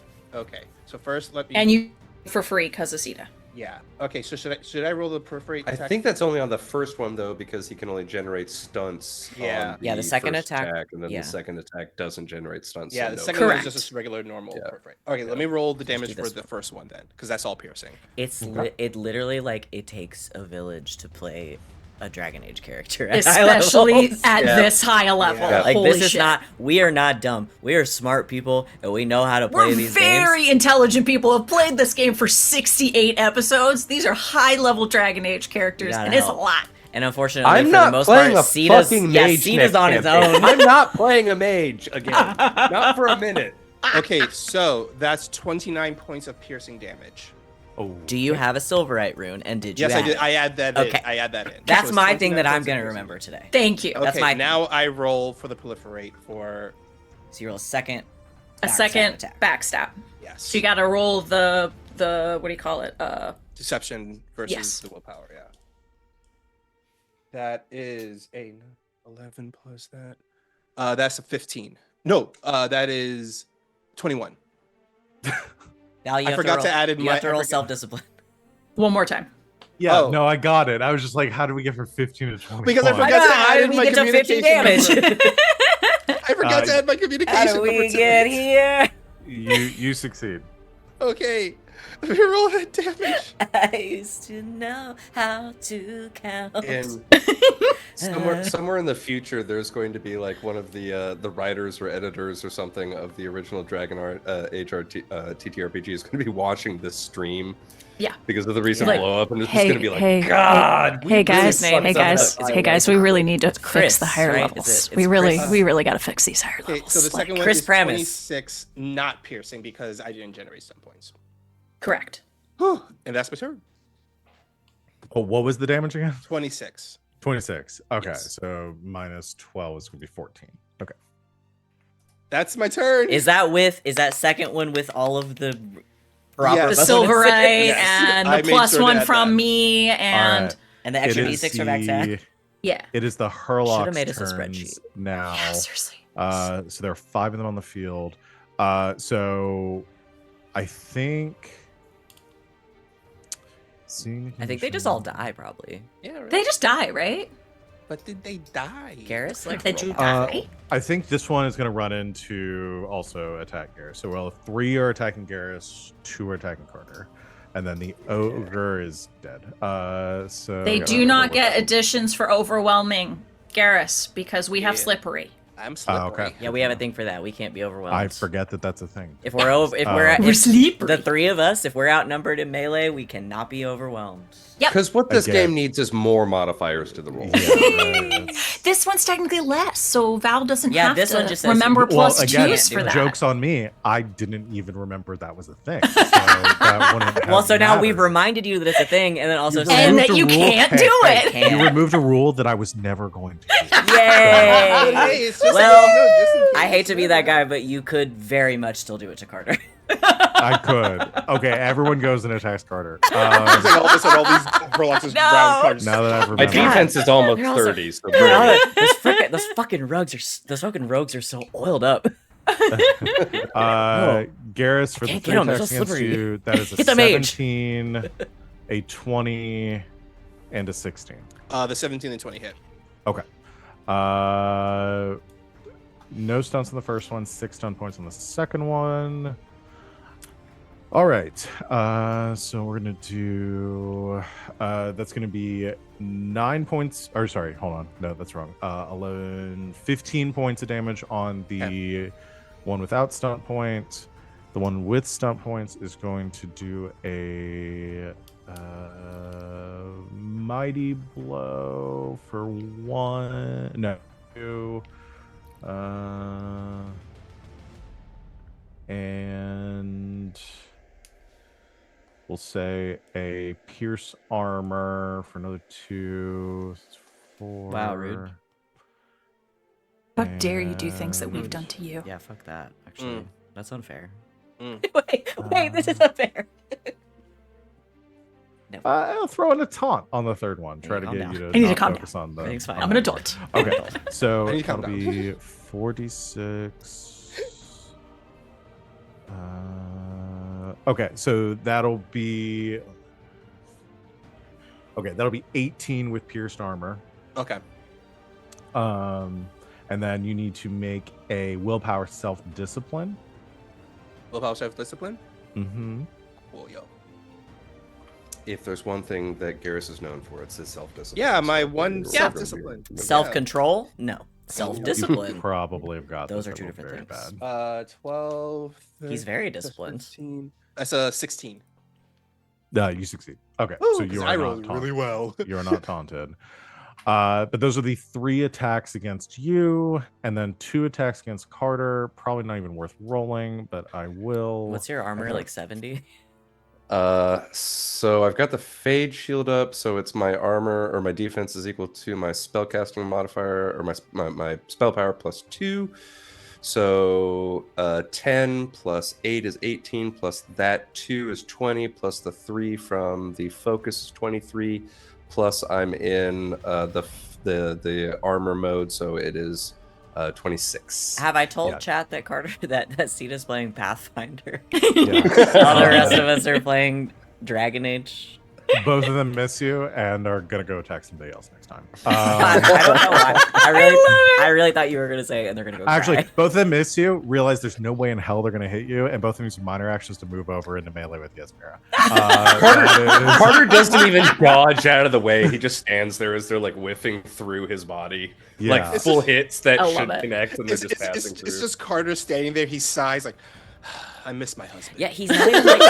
So first let me and you for free because of Zeta. yeah. Okay, so should I roll the perforate I attack? think that's only on the first one though, because he can only generate stunts. Yeah. on Yeah, the second first attack- and then yeah. the second attack doesn't generate stunts. yeah, so the no. second one Correct. is just a regular normal Yeah. perforate. Okay, let me roll the damage do for this the one. first one then, because that's all piercing. It's it literally like it takes a village to play a Dragon Age character, at high Especially levels. at Yeah. this high a level. Yeah. Like Holy this is shit. not. We are not dumb. We are smart people, and we know how to play We're these very games. intelligent people. Have played this game for 68 episodes. These are high level Dragon Age characters, Gotta and it's a help. lot. And unfortunately, I'm for not the most playing part, a Cena's, fucking yeah, mage. Cena's next on his campaign. own. I'm not playing a mage again. Not for a minute. Okay, so that's 29 points of piercing damage. Oh, Do you have a Silverite rune? And did you? Yes, I add did. it? I add that Okay. in. I add that in. That's So it's my thing 29 that I'm points of gonna piercing. remember today. Thank you. Okay, That's my- now I roll for the proliferate for So you roll a second. A backstab second attack. backstab. yes. So you got to roll the what do you call it? Deception versus Yes. the willpower, yeah. That is a 11 plus that. That's a 15. No, that is 21. Now you I have forgot roll, to add in You my- have to I roll forgot- self-discipline. One more time. yeah. Oh. No, I got it. I was just like, how do we get from 15 to 20? Because I I forgot know, to how add did in we my get to 50 communication damage? number. I forgot to add my communication How do number we to get it. here? You succeed. Okay. Let me roll that damage. I used to know how to count. And somewhere in the future, there's going to be like one of the writers or editors or something of the original Dragon Age TTRPG is going to be watching this stream. Yeah. Because of the recent Like, blow up, and it's hey, just going to be like, hey, God. we Hey really guys, name hey some of guys, the- hey guys, we really need to Chris, fix the higher right? levels. It's we really Chris. got to fix these higher Okay, levels. so the second one Chris is Pramis. 26, not piercing because I didn't generate stun points. Correct. Whew, and that's my turn. Oh, what was the damage again? 26. 26. Okay, Yes. so minus 12 is going to be 14. Okay. That's my turn. Is that second one with all of the proper Yes. The bonuses? Silverite Yes. and I the made plus sure to one add from that. me and All right. And the extra It is D6 for backstab. yeah. It is the Hurlock's Should've made us a turns spreadsheet. now. Yeah, seriously. So there are 5 of them on the field. So I think I think they just all die, probably. Yeah, right. They just die, right? But did they die? Garrus, like, Did you roll. die? I think this one is going to run into also attack Garrus. So well, 3 are attacking Garrus, 2 are attacking Carter, and then the ogre is dead. So They yeah, do not get additions for overwhelming Garrus because we have Yeah. slippery. I'm slippery. okay. Yeah, we have a thing for that. We can't be overwhelmed. I forget that that's a thing. If we're over, if we're We're slippery. the 3 of us, if we're outnumbered in melee, we cannot be overwhelmed. Yep. Because what this Again. game needs is more modifiers to the roll. Yeah, right, it's- This one's technically less, so Val doesn't Yeah, have this to one just says- remember plus well, again, twos for that. joke's on me. I didn't even remember that was a thing. So that wouldn't have Well, so now we've mattered. reminded you that it's a thing, and then also You've said, And removed that a you rule. can't Hey, do hey, it. Can't. You removed a rule that I was never going to use. But Yay! hey, it's just Well, just in I case. hate to be that guy, but you could very much still do it to Carter. I could. Okay, everyone goes and attacks Carter. It's like all of a sudden, all these Verlux's No. brown cards. Now that I've My remembered. defense is almost They're also- 30, so those fucking rogues are so oiled up. Garrus for the Can't 3 get 'em, they're attacks so against slippery. you. That is a Hit the mage. 17, a 20, and a 16. The 17 and 20 hit. Okay. No stunts on the first one, 6 stun points on the second one. All right. So we're gonna do. That's gonna be 9 points. Or sorry, hold on. No, that's wrong. 15 points of damage on the one without stunt points. The one with stunt points is going to do a mighty blow for 1. No, 2. And we'll say a pierce armor for another 2. 4. Wow, rude. How dare you do things that we've and- done to you? Yeah, fuck that. Actually, that's unfair. Wait, this is unfair. No, I'll throw in a taunt on the third one. Try to calm get down. you to I need to not calm focus on the. Everything's fine. I'm an adult. Okay, so I need to calm that'll down. be 46. Okay, so that'll be. Okay, that'll be 18 with pierced armor. Okay. And then you need to make a willpower self-discipline. Willpower self-discipline. Mm-hmm. Cool, yo. if there's one thing that Garrus is known for, it's his self-discipline. Yeah, my So one we're self-discipline. gonna be- Self-control? No. Self-discipline. Probably have got Those this. are two That look different very things. bad. 12. He's very disciplined. 15. That's a 16. You succeed. Okay, Ooh, so 'cause you I are not rolled really well. you are not taunted. But those are the 3 attacks against you, and then 2 attacks against Carter. Probably not even worth rolling, but I will. What's your armor, like 70? So I've got the Fade Shield up, so it's my armor or my defense is equal to my spellcasting modifier or my spell power plus 2. So 10 plus 8 is 18, plus that 2 is 20, plus the 3 from the focus is 23, plus I'm in the armor mode, so it is 26. Have I told Yeah. chat that Carter that Sita's playing Pathfinder? Yeah. All the rest of us are playing Dragon Age. Both of them miss you and are gonna go attack somebody else next time. I don't know why. I really thought you were gonna say, and they're gonna go. Actually, cry. both of them miss you. Realize there's no way in hell they're gonna hit you, and both of them use minor actions to move over into melee with Yasmira. Carter doesn't even dodge out of the way. He just stands there as they're like whiffing through his body. Yeah. Like full hits that I love should it. connect and they're It's, just it's, passing it's, through. it's just Carter standing there. He sighs like, I miss my husband. Yeah, he's not even like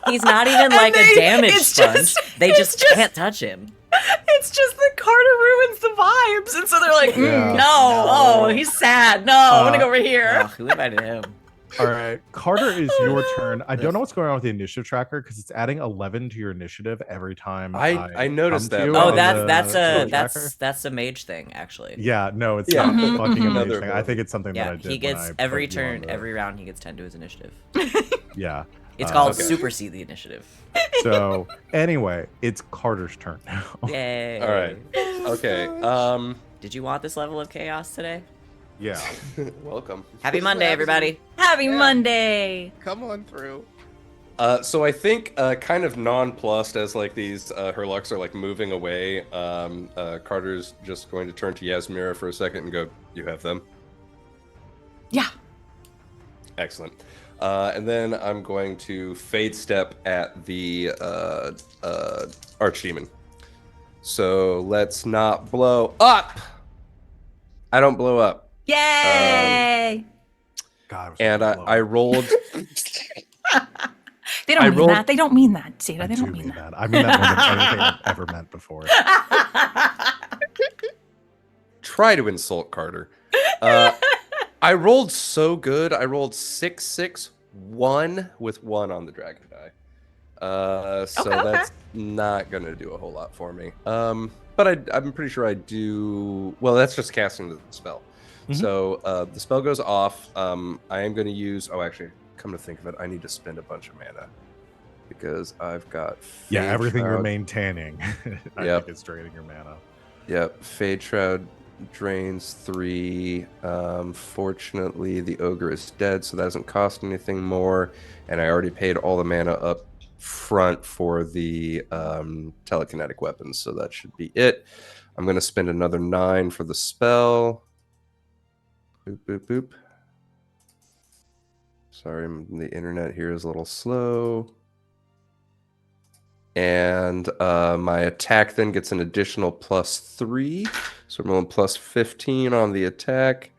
he's not even like a damage it's sponge. just- They it's just just- can't touch him. It's just that Carter ruins the vibes, and so they're like, Yeah. no, oh, he's sad. No, I want to go over Oh, here. who invited him? All right, Carter, is your turn. I don't know what's going on with the initiative tracker because it's adding 11 to your initiative every time. I noticed come to that. you Oh, on that's the a tracker. that's a mage thing actually. Yeah, no, it's Yeah. not Mhm, fucking mhm. amazing. Another I think it's something that I Yeah, did. he gets when I every put you on turn, the- every round he gets 10 to his initiative. Yeah. It's called okay. supersede the initiative. So anyway, it's Carter's turn now. Yay! All right. Okay. Did you want this level of chaos today? Yeah. Welcome. Happy Monday, everybody! Happy Yeah. Monday. Come on through. So I think kind of nonplussed as like these Herlux are like moving away. Carter's just going to turn to Yasmira for a second and go, "You have them." Yeah. Excellent. And then I'm going to fade step at the Archdemon. So let's not blow up. I don't blow up. Yay! God, And I rolled. They don't mean that. They don't mean that, Zeta. They do don't mean that. I mean that more than anything I've ever meant before. Try to insult Carter. I rolled so good. I rolled 6, 6, 1 with 1 on the dragon die. So that's not gonna do a whole lot for me. But I'm pretty sure I do. Well, that's just casting the spell. So the spell goes off. I am going to use. Oh, actually, come to think of it, I need to spend a bunch of mana because I've got. Everything you're Shroud. maintaining. I think it's draining your mana. Yep, Fade Shroud drains 3. Fortunately, the ogre is dead, so that doesn't cost anything more. And I already paid all the mana up front for the telekinetic weapons, so that should be it. I'm going to spend another 9 for the spell. Boop, boop, boop. Sorry, the internet here is a little slow. And my attack then gets an additional +3. So I'm going +15 on the attack.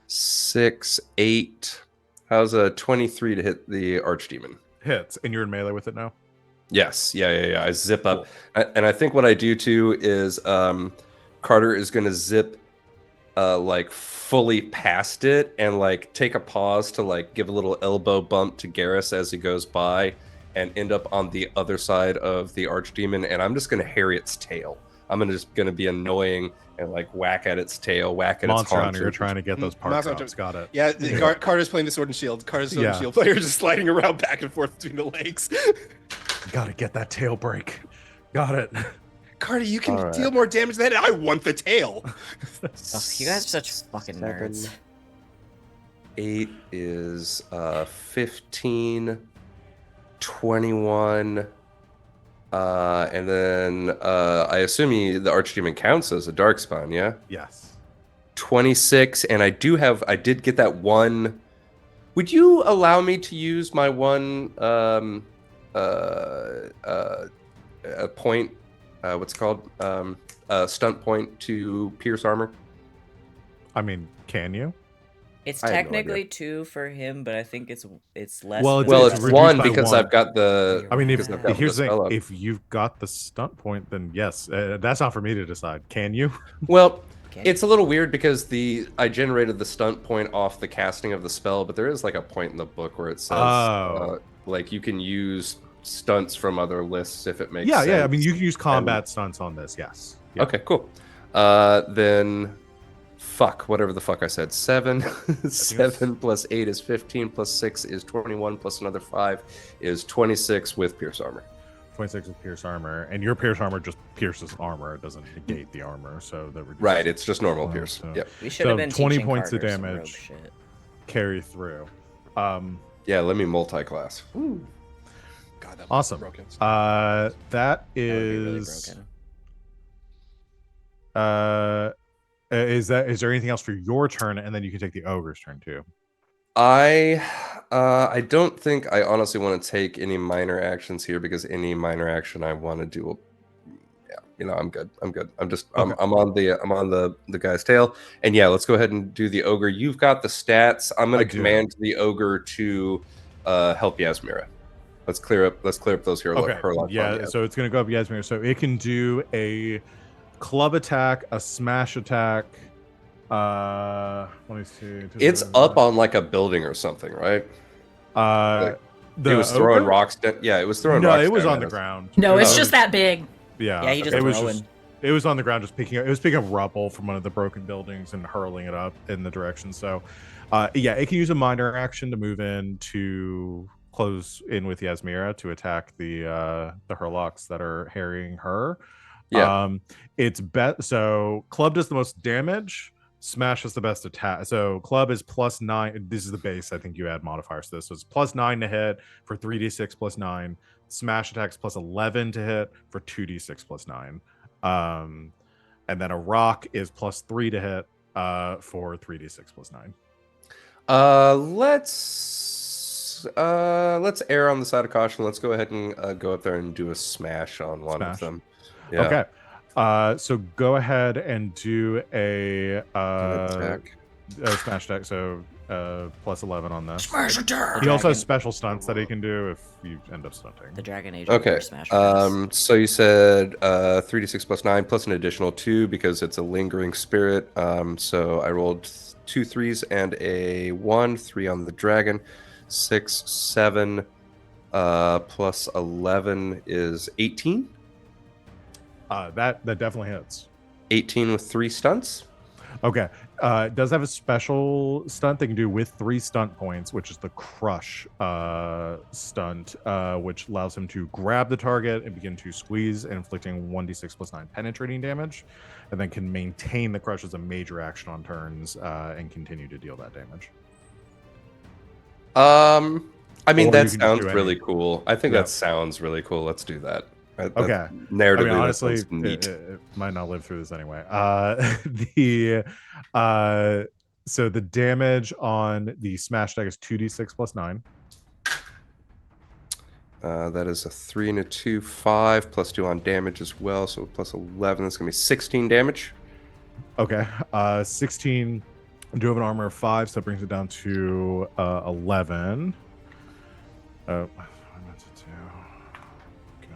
6, 8. How's a 23 to hit the Archdemon? Hits, and you're in melee with it now? Yes. Yeah. I zip up. And I think what I do too is Carter is going to zip like fully past it and like take a pause to like give a little elbow bump to Garrus as he goes by and end up on the other side of the Archdemon, and I'm just going to harry its tail. I'm just going to be annoying and like whack at its tail, whack at Monster its Hunter, you're haunches. trying to get those parts Monster off. Hunter. Got it. Yeah, Carter's playing the Sword and Shield. Carter's Sword and Shield player just sliding around back and forth between the legs. Gotta get that tail break. Got it. Carter, you can All right. deal more damage than that. I want the tail. Ugh, you guys are such fucking nerds. 8 is 15, 21, and then I assume the Archdemon counts as a Darkspawn, yeah? Yes. 26, and I did get that one. Would you allow me to use my one point, what's it called? Stunt point to pierce armor? I mean, can you? It's I have no technically idea. 2 for him, but I think it's less. Well, for Well, It's it's reduced 1 by because 1. I've got the. I mean, because I've got here's the spell thing: up. if you've got the stunt point, then yes, that's not for me to decide. Can you? Well, Okay. it's a little weird because I generated the stunt point off the casting of the spell, but there is like a point in the book where it says like you can use stunts from other lists if it makes sense. Yeah. I mean, you can use combat stunts on this. Yes. Yeah. Okay, cool. Then whatever the fuck I said. 7 7 plus 8 is 15 plus 6 is 21 plus another 5 is 26 with pierce armor. 26 with pierce armor, and your pierce armor just pierces armor. It doesn't negate the armor, so that reduces. Right, it's just normal Oh, pierce. so- Yep. We should have so been 20 teaching points of Carter some rogue damage. shit. Carry through. Yeah, let me multi-class. God, that Awesome. broken. That That would be really is. broken. Is there anything else for your turn, and then you can take the ogre's turn too? I don't think I honestly want to take any minor actions here because any minor action I want to do, I'm good. I'm on the guy's tail, and yeah, let's go ahead and do the ogre. You've got the stats. I'm going I to do. command the ogre to help Yasmira. Let's clear up those Herlock. Yeah, so it's gonna go up Yasmir. So it can do a club attack, a smash attack. Let me see. It's up on like a building or something, right? It It was throwing rocks. Yeah, it was throwing No, rocks. it was down on at the us. ground. No, it's It just was- that big. Yeah, Yeah, he just it was throwing. it was on the ground, just picking up. It was picking up rubble from one of the broken buildings and hurling it up in the direction. So, it can use a minor action to move in to close in with Yasmira to attack the Herlocks that are harrying her. Yeah. It's so club does the most damage. Smash is the best attack. So club is +9. This is the base. I think you add modifiers to this. So it's +9 to hit for 3d6 +9. Smash attacks +11 to hit for 2d6 +9. And then a rock is +3 to hit for 3d6 +9. Let's err on the side of caution. Let's go ahead and go up there and do a smash on one of them. Yeah. Okay. So go ahead and do a smash attack. So +11 on this. Smash attack. He also has special stunts that he can do if you end up stunting. The Dragon Age. Okay. Smash So you said 3d6 +9 plus an additional 2 because it's a lingering spirit. So I rolled 2 3s and a 1, 3 on the dragon, 6, 7 plus 11 is 18. That definitely hits. 18 with 3 stunts. Okay. It does have a special stunt they can do with 3 stunt points, which is the crush stunt, which allows him to grab the target and begin to squeeze, inflicting 1d6 +9 penetrating damage, and then can maintain the crush as a major action on turns and continue to deal that damage. I mean, Or that you can just sounds do really cool. I think Yeah. that sounds really cool. Let's do that. Okay. Narratively, Honestly, that sounds neat. it might not live through this anyway. So the damage on the smash attack is 2d6 +9. That is a 3 and a 2, 5 plus 2 on damage as well. So plus 11, that's gonna be 16 damage. Okay. 16. I do have an armor of 5, so that brings it down to 11. Oh, I meant to do go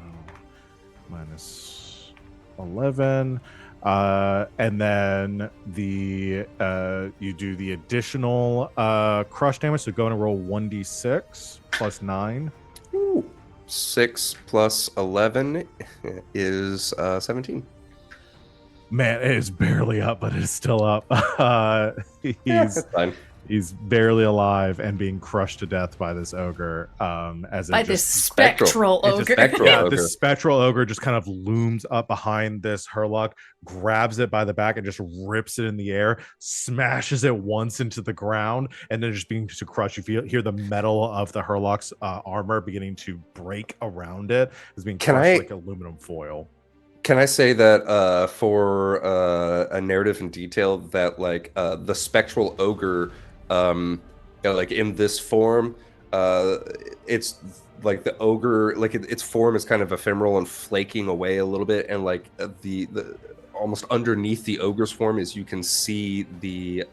minus 11. And then you do the additional crush damage. So go and roll 1d6 +9. Ooh. 6 plus 11 is 17. Man, it is barely up, but it's still up. That's fine. He's barely alive and being crushed to death by this ogre. As By it this just spectral It's a ogre. spectral yeah, ogre. this spectral ogre just kind of looms up behind this Herlock, grabs it by the back and just rips it in the air, smashes it once into the ground, and then just being to crush. You hear the metal of the Herlock's armor beginning to break around it. It's being crushed like aluminum foil. Can I say that for a narrative in detail that like the spectral ogre, like in this form, it's like the ogre, like its form is kind of ephemeral and flaking away a little bit, and like the almost underneath the ogre's form is you can see the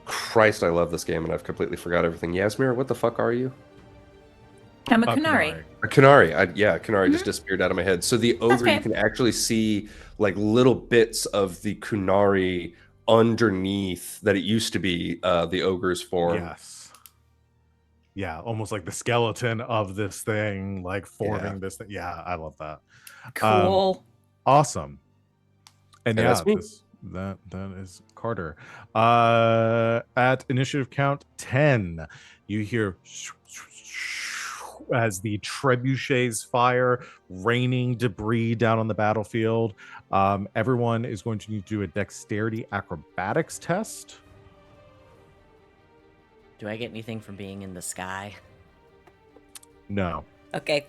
Christ, I love this game and I've completely forgot everything. Yasmir, what the fuck are you? I'm a Kunari. Kunari. Kunari just disappeared out of my head. So the ogre, okay. you can actually see like little bits of the Kunari underneath that it used to be the ogre's form. Yes. Yeah, almost like the skeleton of this thing, like forming this thing. Yeah, I love that. Cool. Awesome. And yeah, that's me. that is Carter. At initiative count 10, you hear as the trebuchets fire, raining debris down on the battlefield. Everyone is going to need to do a dexterity acrobatics test. Do I get anything from being in the sky? No. Okay.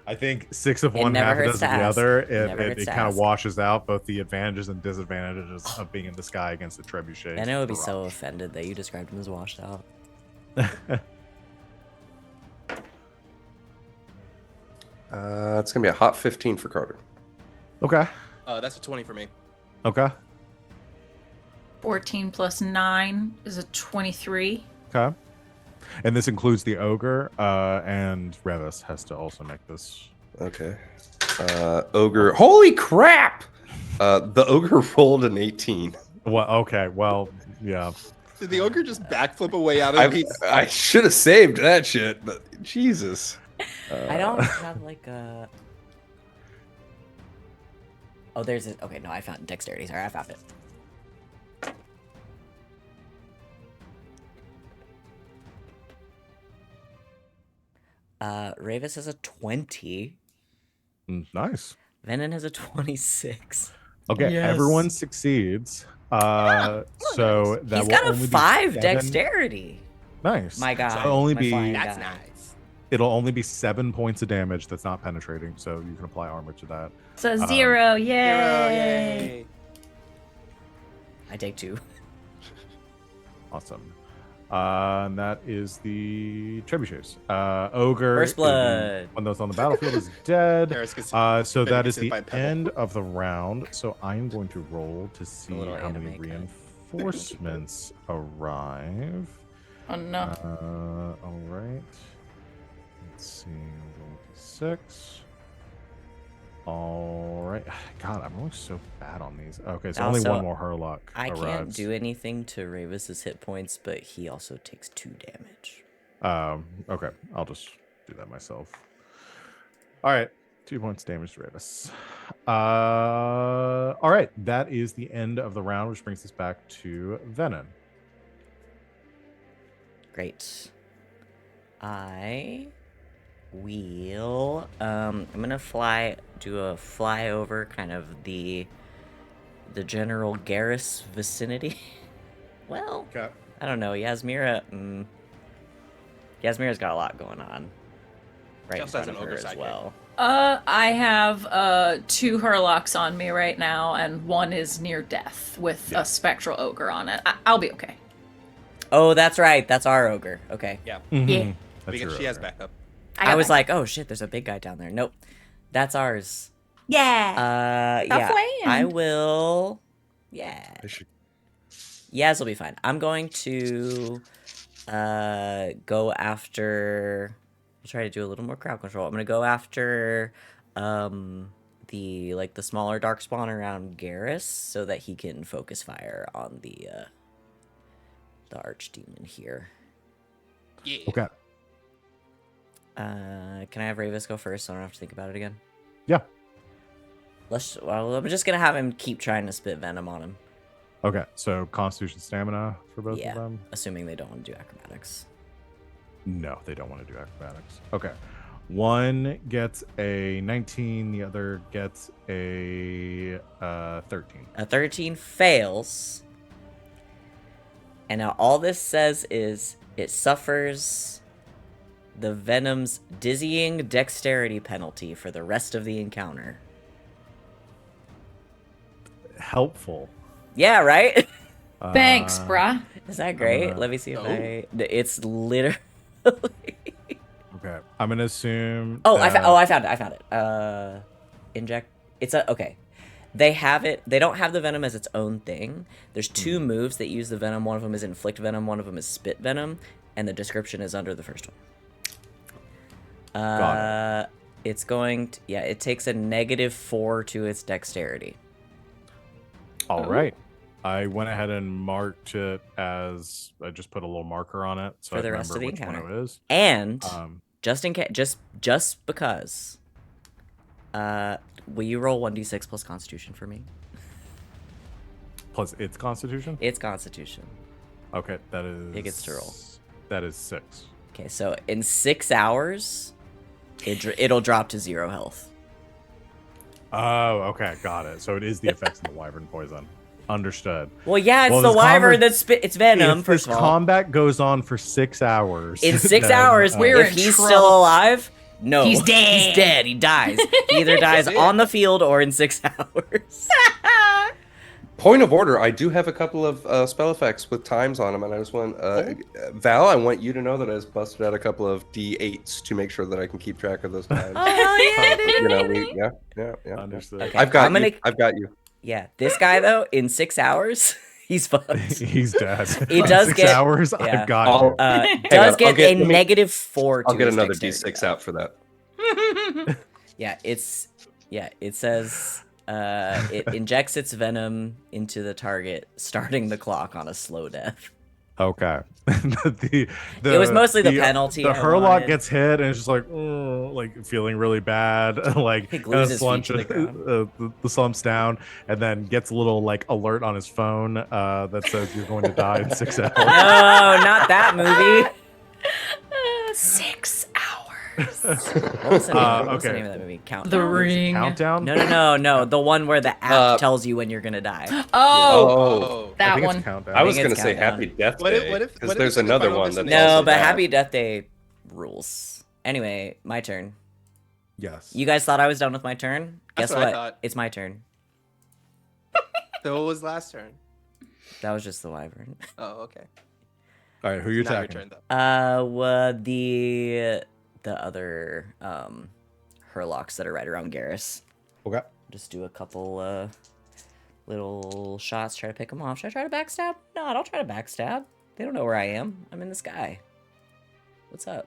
I think 6 of It one, never half a hurts dozen to of the ask. other. Never It hurts to kind of ask. washes out both the advantages and disadvantages of being in the sky against the trebuchets. And I would be so barrage. offended that you described him as washed out. It's gonna be a hot 15 for Carter. Okay. That's a 20 for me. Okay. 14 plus 9 is a 23. Okay. And this includes the ogre, and Revis has to also make this. Okay. Ogre. Holy crap! The ogre rolled an 18. Well, okay. Well, yeah. Did the ogre just backflip away out of these? I should have saved that shit, but Jesus. I don't have like a. Oh, there's a. Okay, no, I found dexterity. Sorry, I found it. Ravis has a 20. Nice. Venom has a 26. Okay, Yes. everyone succeeds. So that He's will got a only be 5 7. dexterity. Nice. My God. So it'll only my be flying That's guy. nice. it'll only be 7 points of damage that's not penetrating, so you can apply armor to that. So 0, yay! Hero, yay. I take 2. Awesome. And that is the trebuchets. Ogre. First is the blood. one that's on the battlefield is dead. Paris gets- So Betty that gets is hit the by a pebble. end of the round. So I'm going to roll to see little how many anime cut. reinforcements arrive. Oh no. All right. Let's see. Roll d6. All right. God, I'm really so bad on these. Okay, so only Also, one more Hurlock I arrives. can't do anything to Ravis's hit points, but he also takes 2 damage. Okay, I'll just do that myself. All right, 2 points damage to Ravis. All right, that is the end of the round, which brings us back to Venom. Great. I will I'm gonna do a flyover kind of the general Garrus vicinity. Well, Okay. I don't know. Yasmira's got a lot going on right She in also has front of an her ogre as sidekick. well. I have 2 Hurlocks on me right now, and one is near death with Yeah. a spectral ogre on it. I'll be okay. Oh, that's right. That's our ogre. Okay. Yeah, Yeah. That's because your she has ogre. backup. I was like, oh shit, there's a big guy down there. Nope. That's ours. yeah. Yeah. land. I will. Yeah. I should- Yaz will be fine. I'm going to go after. I'll try to do a little more crowd control. I'm gonna go after the smaller darkspawn around Garrus so that he can focus fire on the archdemon here. Yeah. Okay. Can I have Ravis go first so I don't have to think about it again? Yeah. I'm just gonna have him keep trying to spit venom on him, Okay. So Constitution stamina for both Yeah. of them. assuming they don't want to do acrobatics. No, they don't want to do acrobatics. Okay. One gets a 19, the other gets a 13. A 13 fails. And now all this says is it suffers the Venom's dizzying dexterity penalty for the rest of the encounter. Helpful. Yeah, right? Thanks, Uh, bruh. Is that great? gonna- Let me see if Oh. It's literally... Okay. I'm gonna assume. Oh, that- I found it. Inject. It's a okay. They have it. They don't have the venom as its own thing. There's 2 moves that use the venom. One of them is inflict venom. One of them is spit venom, and the description is under the first one. Got It's going to, yeah. It takes a -4 to its dexterity. All right. I went ahead and marked it as I just put a little marker on it so For I the rest remember of the which one encounter. it is. And Um, just in case, just because, will you roll 1d6 plus Constitution for me? plus its Constitution. It's Constitution. Okay, that is. It gets to roll. That is 6. Okay, so in 6 hours, it'll drop to 0 health. Oh, okay, got it. So it is the effects of the wyvern poison. Understood. Well, yeah, it's Well, the this wyvern conver- that's it's venom. If First this of all, combat goes on for 6 hours, in 6 then, hours, We're if in he's trouble. still alive, no, He's dead. He's dead. He dies. He either dies That's it. on the field or in 6 hours. Point of order, I do have a couple of spell effects with times on them, and I just want Val, I want you to know that I just busted out a couple of D8s to make sure that I can keep track of those times. You know, yeah. Understood. Okay. I've got I'm gonna- you. I've got you. Yeah, this guy though, in 6 hours, he's fucked. He's dead. He In does 6 get- hours. yeah. I've got I'll- you. Does on, get I'll get- a let me- -4 to I'll get his another dexterity, D6 though. out for that. Yeah, it says it injects its venom into the target, starting the clock on a slow death. Okay. It was mostly the penalty The I Hurlock wanted. gets hit and it's just like feeling really bad. Like He glues his feet to the the slumps down and then gets a little like alert on his phone that says you're going to die in 6 hours. No, not that movie. 6 hours. What was the name, what was the Okay. name of that movie? Countdown. The Ring. Countdown. No. The one where the app tells you when you're gonna die. Oh, I that think one. it's Countdown. I was think gonna it's say Countdown. Happy Death What if- Day what if- because what if there's it's the another Final one that's Destination? No, also but that. Happy Death Day rules. Anyway, my turn. Yes. You guys thought I was done with my turn? That's Guess what I what? thought. It's my turn. So what was last turn? That was just the wyvern. Oh, okay. All right. Who are you Now your attacking? turn, though. The other Herlocks that are right around Garrus. Okay. Just do a couple little shots, try to pick them off. Should I try to backstab? No, I don't try to backstab. They don't know where I am. I'm in the sky. What's up?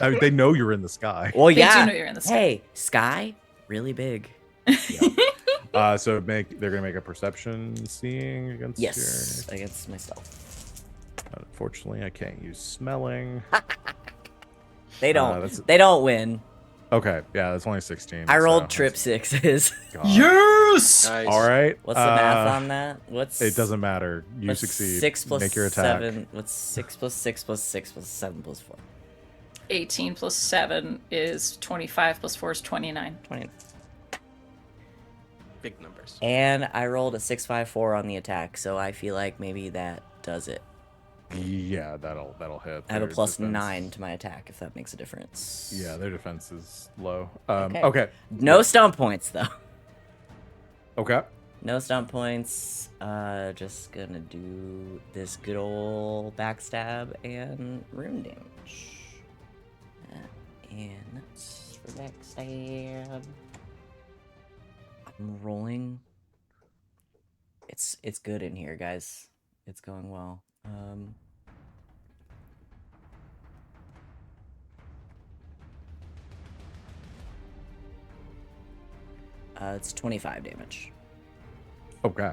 I mean, they know you're in the sky. Well, They do yeah. know you're in the sky. Hey, sky, really big. So they're gonna make a perception seeing against Yes, against myself. your. Unfortunately, I can't use smelling. They don't. that's- They don't win. Okay, yeah, that's only 16. I rolled so trip sixes. God. Yes. Nice. All right. What's the math on that? What's It doesn't matter. You what's succeed. 6 plus Make your attack. 7. What's 6 plus 6 plus 6 plus 7 plus 4? 18 plus 7 is 25 plus 4 is 29. 20. Big numbers. And I rolled a 654 on the attack, so I feel like maybe that does it. Yeah, that'll hit. I have a Their plus defense- 9 to my attack, if that makes a difference. Yeah, their defense is low. Okay. Okay. No stump points, though. Okay. No stump points. Just gonna do this good old backstab and rune damage. And that's for backstab. I'm rolling. It's good in here, guys. It's going well. It's 25 damage. Okay.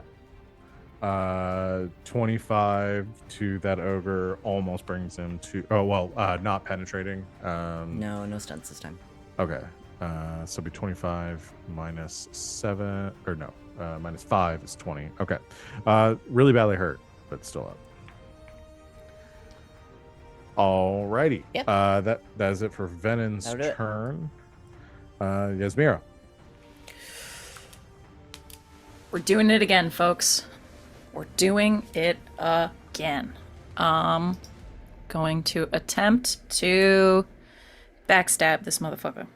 25 to that ogre almost brings him to. Oh well, not penetrating. No stunts this time. Okay. So it'd be 25 minus 7, or no, minus 5 is 20. Okay. Really badly hurt, but still up. Alrighty. Yep. That is it for Venon's That'll do it. turn. Yasmira. We're doing it again, folks. We're doing it again. Going to attempt to backstab this motherfucker.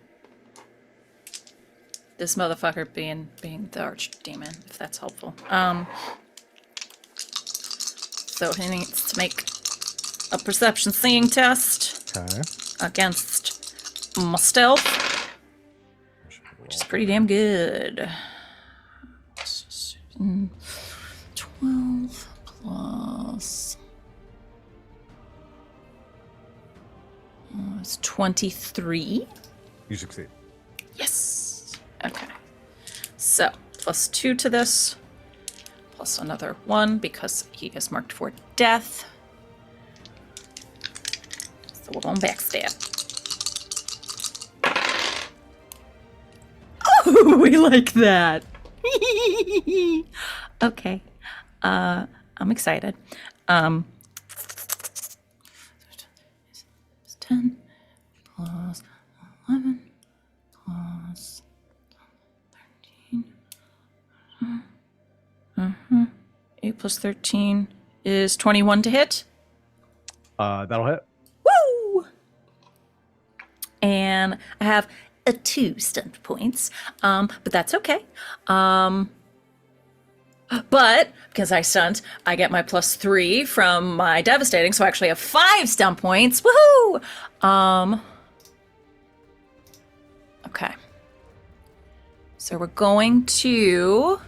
This motherfucker being the archdemon, if that's helpful. So he needs to make a perception seeing test Okay. against my stealth, which is pretty damn good. 12 plus. It's 23. You succeed. Yes. Okay. So, plus 2 to this, plus another 1 because he is marked for death. So we're going backstab. Oh, we like that. Okay. I'm excited. 10 plus 11 plus 13. 8 plus 13 is 21 to hit. That'll hit. Woo! And I have a 2 stunt points. But that's okay. But because I stunt, I get my plus 3 from my devastating, so I actually have 5 stunt points. Woohoo! Okay. So we're going to,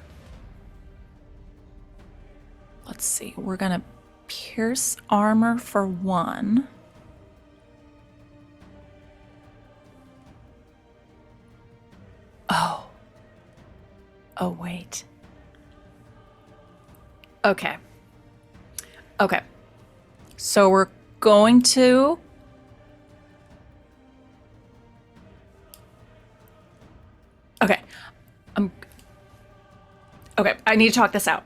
let's see, we're gonna pierce armor for 1. Oh, wait. Okay. Okay. So we're going to... Okay. Okay, I need to talk this out.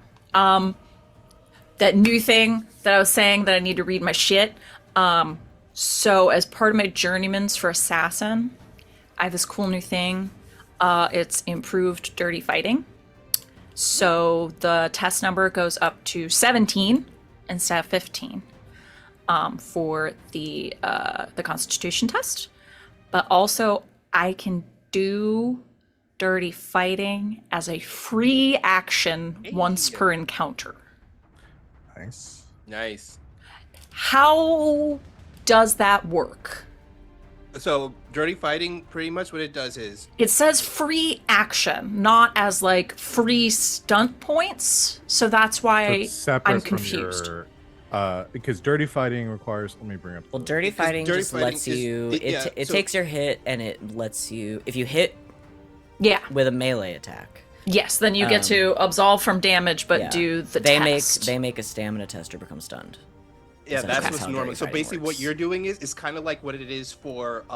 That new thing that I was saying that I need to read my shit. So as part of my journeymans for assassin, I have this cool new thing. It's improved dirty fighting. So the test number goes up to 17 instead of 15 for the Constitution test. But also, I can do dirty fighting as a free action once per encounter. Nice. Nice. How does that work? So dirty fighting, pretty much what it does is It says free action, not as like free stunt points. So that's So why it's separate I'm from confused. your, because dirty fighting requires. Let me bring up. Well, dirty Because fighting dirty just fighting lets is- you. yeah, It so- takes your hit and it lets you. If you hit Yeah. with a melee attack, Yes. Then you get to absolve from damage, but yeah, do the they test. make a stamina tester become stunned. Yeah, Essentially, that's that's what's how normal. dirty So fighting basically, what works. you're doing is kind of like what it is for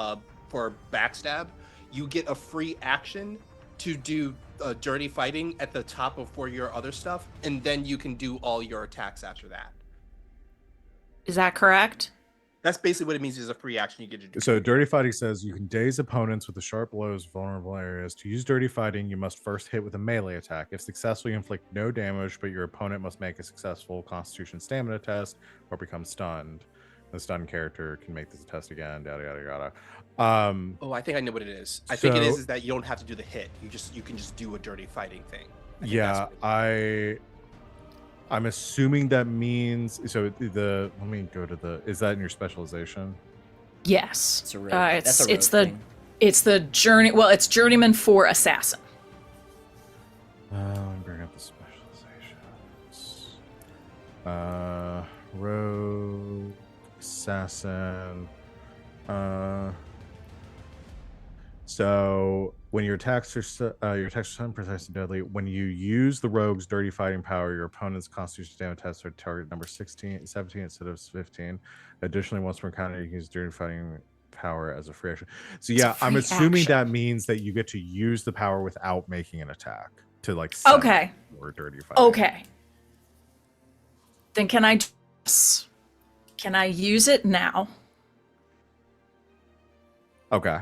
backstab. You get a free action to do dirty fighting at the top of for your other stuff, and then you can do all your attacks after that. Is that correct? That's basically what it means. Is a free action you get to do. So dirty fighting says you can daze opponents with the sharp blows vulnerable areas. To use dirty fighting, you must first hit with a melee attack. If successful, you inflict no damage, but your opponent must make a successful Constitution stamina test or become stunned. The stunned character can make this test again. Yada yada yada. Oh, I think I know what it is. I think it So- is that you don't have to do the hit. You can just do a dirty fighting thing. I think Yeah, that's what it I'm assuming that means so. The let me go to the. Is that in your specialization? Yes. It's a rogue. It's That's a it's rogue the thing. it's the journey. Well, it's journeyman for assassin. Let me bring up the specializations. Rogue, assassin. So when your attacks are sudden, precise, and deadly, when you use the rogue's dirty fighting power, your opponent's Constitution stamina tests are target number 17 instead of 15. Additionally, once per encounter, you can use dirty fighting power as a free action. So yeah, I'm free assuming action. that means that you get to use the power without making an attack to like send Okay. or dirty fighting. Okay. Then can I use it now? Okay.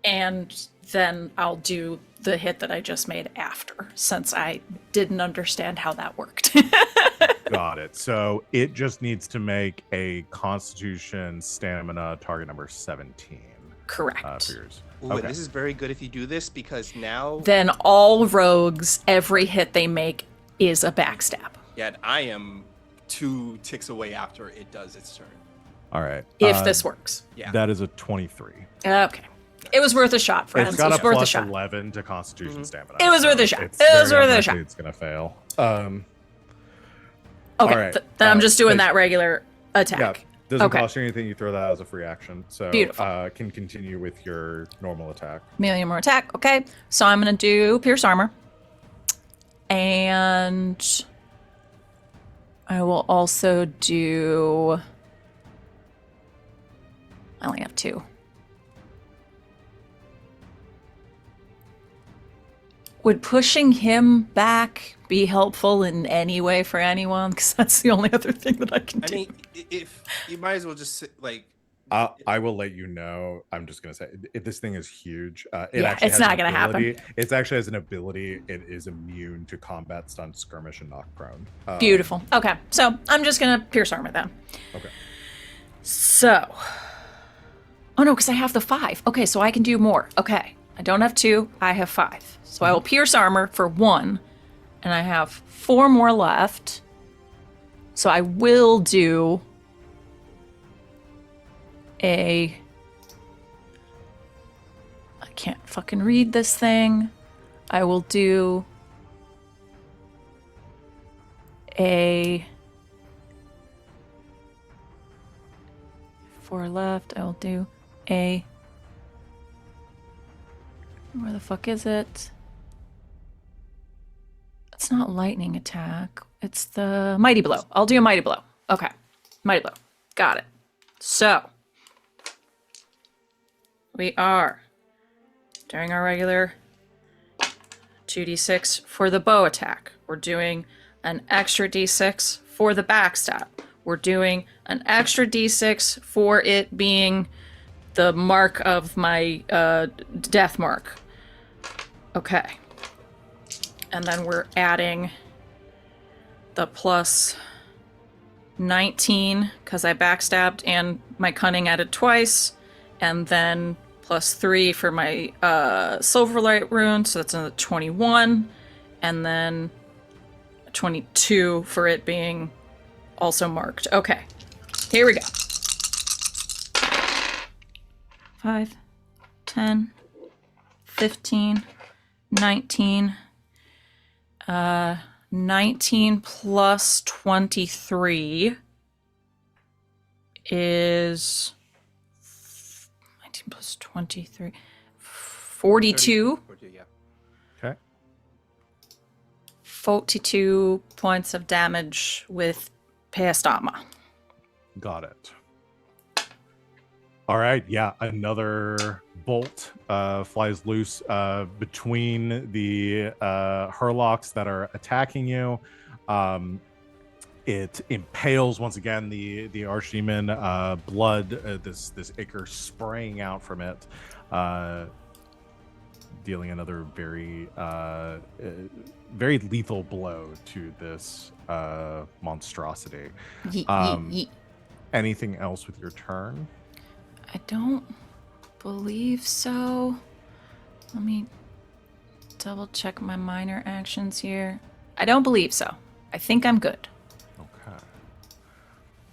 And then I'll do the hit that I just made after, since I didn't understand how that worked. Got it. So it just needs to make a Constitution stamina target number 17 Correct. for yours. Ooh, and this is very good if you do this because now, Then all rogues, every hit they make is a backstab. yeah, and I am 2 ticks away after it does its turn. All right. If this works. Yeah. That is a 23. Okay. It was worth a shot, friends. It's got it a was worth a plus shot. 11 to Constitution stamina. It was so worth a shot. it's It was very worth a unlikely shot. It's going to fail. Okay. all right. Then I'm just doing but- that regular attack. Yeah. Doesn't Okay. cost you anything. You throw that as a free action. So Beautiful. can continue with your normal attack. Million more attack. Okay. So I'm going to do Pierce Armor. And I will also do. I only have 2. Would pushing him back be helpful in any way for anyone? Because that's the only other thing that I can I do. mean, if you might as well just sit, like, I will let you know. I'm just gonna say this thing is huge. It Yeah, actually it's has not an gonna happen. ability- It actually has an ability. It is immune to combat, stunt, skirmish, and knock prone. Beautiful. Okay, so I'm just gonna Pierce Armor then. Okay. So, oh no, because I have the 5. Okay, so I can do more. Okay, I don't have 2. I have 5. So I will Pierce Armor for 1, and I have 4 more left. So I will do I can't fucking read this thing. I will do a 4 left. I will do a. Where the fuck is it? It's not lightning attack. It's the mighty blow. I'll do a mighty blow. Okay. Mighty blow. Got it. So we are doing our regular 2d6 for the bow attack. We're doing an extra d6 for the backstab. we're doing an extra d6 for it being the mark of my death mark. Okay. And then we're adding the plus 19 because I backstabbed and my cunning added twice, and then plus 3 for my Silverlight rune, so that's another 21, and then 22 for it being also marked. Okay, here we go. 5, 10, 15, 19, 19 plus 23 is 19 plus 23, 42. 42, yeah. Okay. 42 points of damage with Peastama. Got it. All right. Yeah. Another bolt flies loose between the Hurlocks that are attacking you. It impales once again the Archdemon. Blood, this ichor spraying out from it, dealing another very very lethal blow to this monstrosity. Anything else with your turn? I don't believe so. Let me double check my minor actions here. I don't believe so. I think I'm good.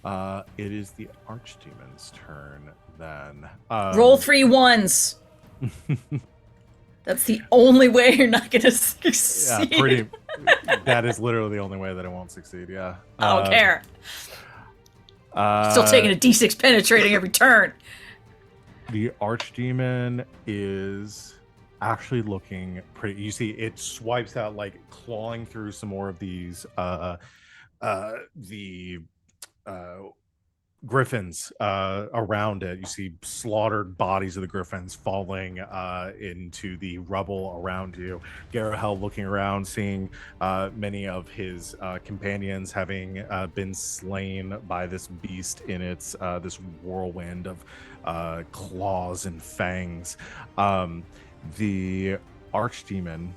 Okay. It is the Archdemon's turn then. Roll 3 1s. That's the only way you're not gonna succeed. Yeah, pretty. That is literally the only way that it won't succeed. Yeah. I don't care. Still taking a d6 penetrating every turn. The Archdemon is actually looking pretty. You see, it swipes out, like clawing through some more of these griffins around it. You see slaughtered bodies of the griffins falling into the rubble around you. Garahel looking around, seeing many of his companions having been slain by this beast in its this whirlwind of claws and fangs. The Archdemon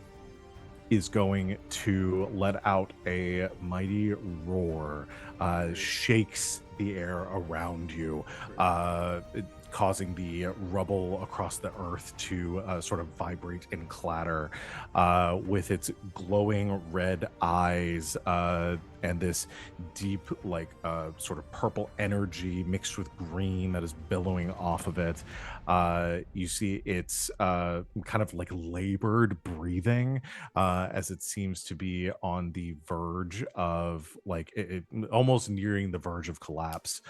is going to let out a mighty roar, shakes the air around you, causing the rubble across the earth to sort of vibrate and clatter, with its glowing red eyes and this deep, like sort of purple energy mixed with green that is billowing off of it. You see it's kind of like labored breathing, as it seems to be on the verge of like it almost nearing the verge of collapse.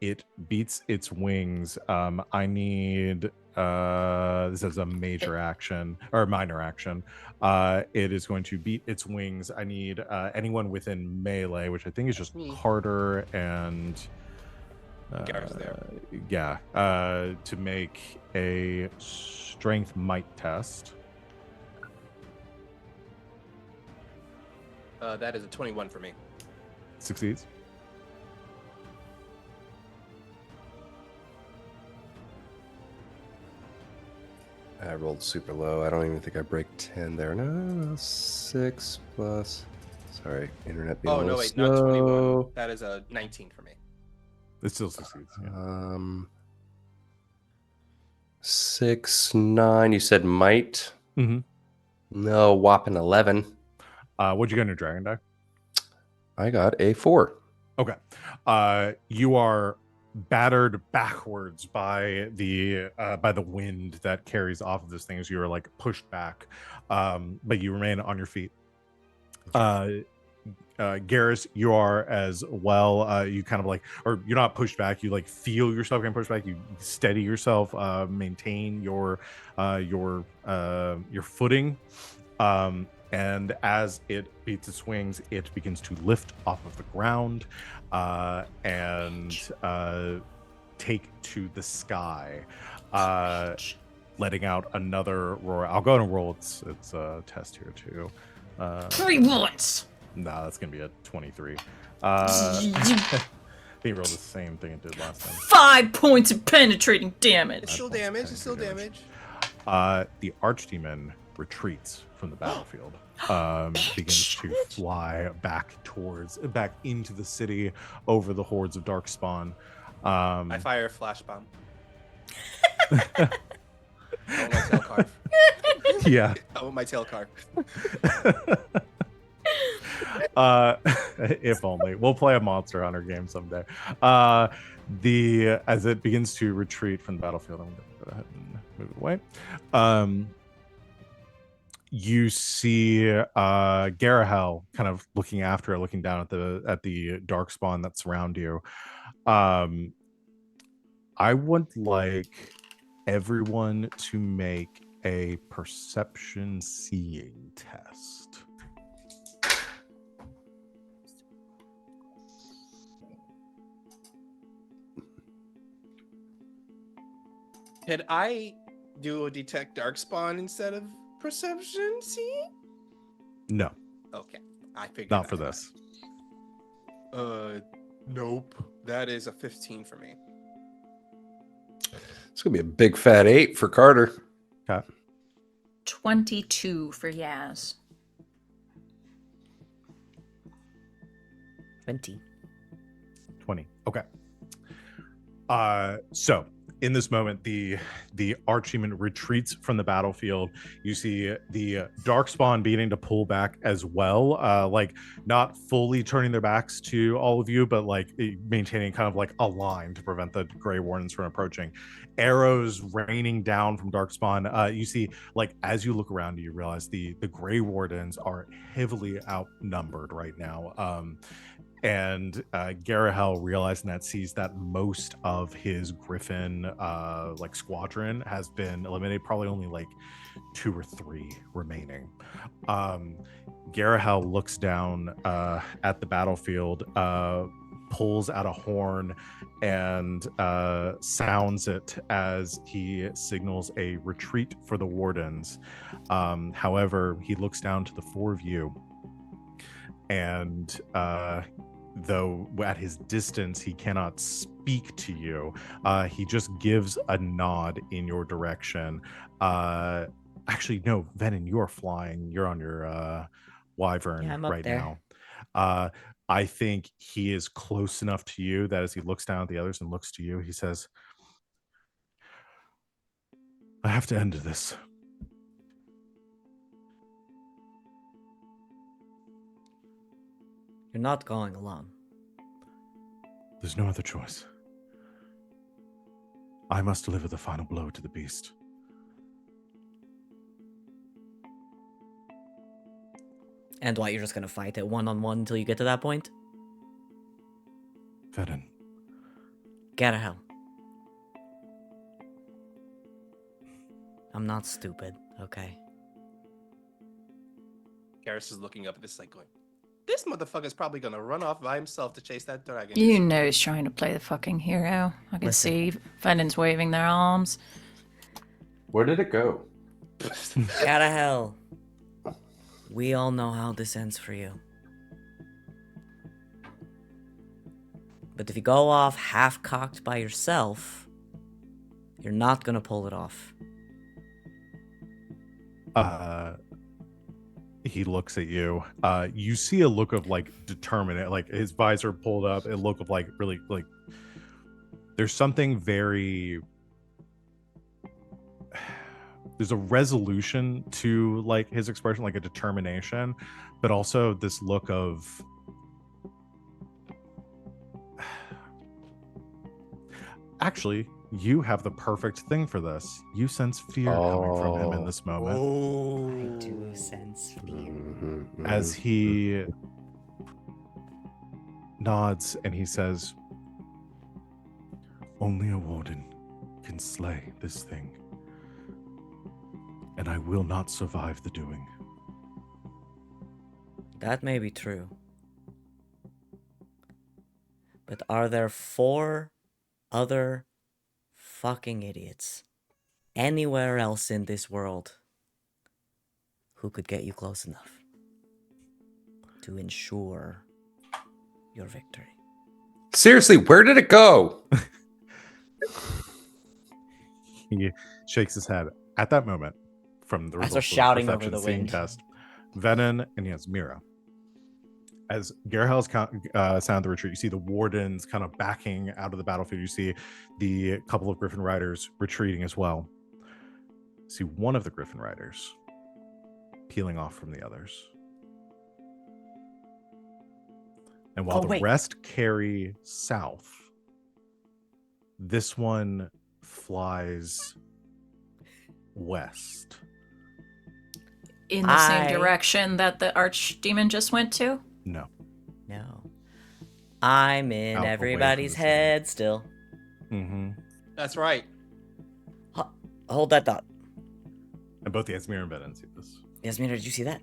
It beats its wings. I need this is a major action or minor action. It is going to beat its wings. I need anyone within melee, which I think is just Carter and Garrett's there. Yeah, to make a strength might test. That is a 21 for me. Succeeds. I rolled super low. I don't even think I break 10 there. No, 6 plus. Sorry, internet being a Oh, no, little wait, slow. not 21. That is a 19 for me. It still succeeds. Yeah. 6, 9. You said might? Mm-hmm. No, whopping 11. What'd you get in your dragon die? I got a 4. Okay. You are battered backwards by the wind that carries off of this thing as you are like pushed back, but you remain on your feet. Garrus, you are as well. You kind of like, or you're not pushed back. You like feel yourself getting pushed back. You steady yourself, maintain your footing. And as it beats its wings, it begins to lift off of the ground and take to the sky, letting out another roar. I'll go ahead and roll its test here too. 3 1s. Nah, that's gonna be a 23. He rolled the same thing it did last time. 5 points of penetrating It's damage. still damage. It's still damage. The archdemon retreats from the battlefield. Begins to fly back into the city over the hordes of Darkspawn. I fire a flash bomb. I want my tail carve. Yeah. I want my tail carve. If only. We'll play a Monster Hunter game someday. As it begins to retreat from the battlefield, I'm gonna go ahead and move it away. You see Garahel kind of looking after it, looking down at the Darkspawn that surround you. I would like everyone to make a perception seeing test. Could I do a detect darkspawn instead of perception? See? No, Okay, I figured. not for that this. out. Nope. That is a 15 for me. It's gonna be a big fat 8 for Carter. Okay. 22 for Yaz. 20. 20. Okay. So in this moment, the archdemon retreats from the battlefield. You see the Darkspawn beginning to pull back as well, like not fully turning their backs to all of you, but like maintaining kind of like a line to prevent the Grey Wardens from approaching. Arrows raining down from Darkspawn. You see, like as you look around, you realize the Grey Wardens are heavily outnumbered right now. And Garahel, realizing that, sees that most of his Griffin like squadron has been eliminated, probably only like 2 or 3 remaining. Garahel looks down at the battlefield, pulls out a horn and sounds it as he signals a retreat for the Wardens. However, he looks down to the 4 of you, and though at his distance he cannot speak to you, he just gives a nod in your direction. Actually, no, Venom, you're flying. You're on your wyvern Yeah, I'm up right there. now. I think he is close enough to you that as he looks down at the others and looks to you, he says, I have to end this. You're not going alone. There's no other choice. I must deliver the final blow to the beast. And what, you're just gonna fight it one-on-one until you get to that point? Vedin, Get a hell. I'm not stupid, okay? Garrus is looking up at this like going, this motherfucker's probably gonna run off by himself to chase that dragon. You know he's trying to play the fucking hero. I can Listen. see Fenton's waving their arms. Where did it go? Get a hell. We all know how this ends for you. But if you go off half-cocked by yourself, you're not gonna pull it off. He looks at you. You see a look of like determinate, like his visor pulled up, a look of like really like there's something very, there's a resolution to like his expression, like a determination, but also this look of actually, you have the perfect thing for this. You sense fear coming from him in this moment. I do sense fear. Mhm, As mhm. he nods and he says, only a warden can slay this thing, and I will not survive the doing. That may be true. But are there 4 other fucking idiots anywhere else in this world who could get you close enough? to ensure your victory. Seriously, where did it go? He shakes his head. At that moment, from the I results start of shouting the over perception the seeing wind. test, Venom and Yasmira. As Garahel's sound the retreat, you see the wardens kind of backing out of the battlefield. You see the couple of Griffin Riders retreating as well. You see one of the Griffin Riders peeling off from the others. And while Oh, the wait. rest carry south, this one flies west. In the same I- direction that the archdemon just went to? No. No. I'm in Out away from everybody's the city. head still. Mm-hmm. That's right. Hold that thought. And both Yasmir and Venom see this. Yasmina, did you see that?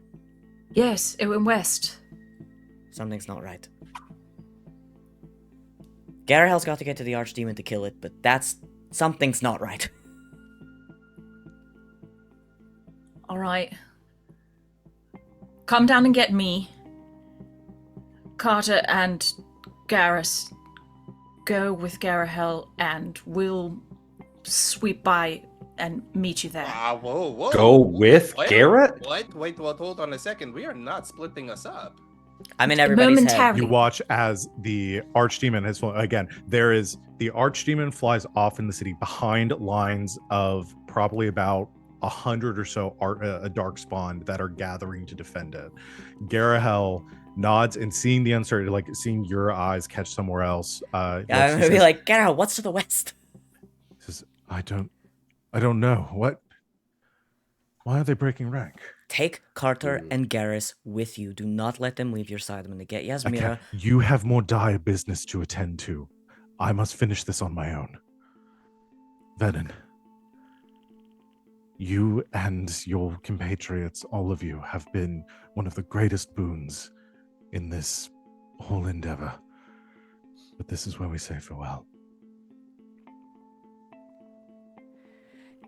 Yes, it went west. Something's not right. Garahel's got to get to the archdemon to kill it, but something's not right. All right. Come down and get me. Carter and Garrus go with Garahel and we'll sweep by and meet you there. Whoa. Go with Wait, Garrett? What? Wait, hold on a second. We are not splitting us up. I'm in everybody's head. Momentarily. You watch as the archdemon has flown. Again, there is the archdemon flies off in the city behind lines of probably about 100 or so dark spawn that are gathering to defend it. Garahel nods and seeing the uncertainty, like seeing your eyes catch somewhere else. I'm gonna be like, Garahel, what's to the west? Says, I don't know. What? Why are they breaking rank? Take Carter and Garrus with you. Do not let them leave your side. I'm gonna get I Yasmira. can't. You have more dire business to attend to. I must finish this on my own. Venom, you and your compatriots, all of you, have been one of the greatest boons in this whole endeavor. But this is where we say farewell.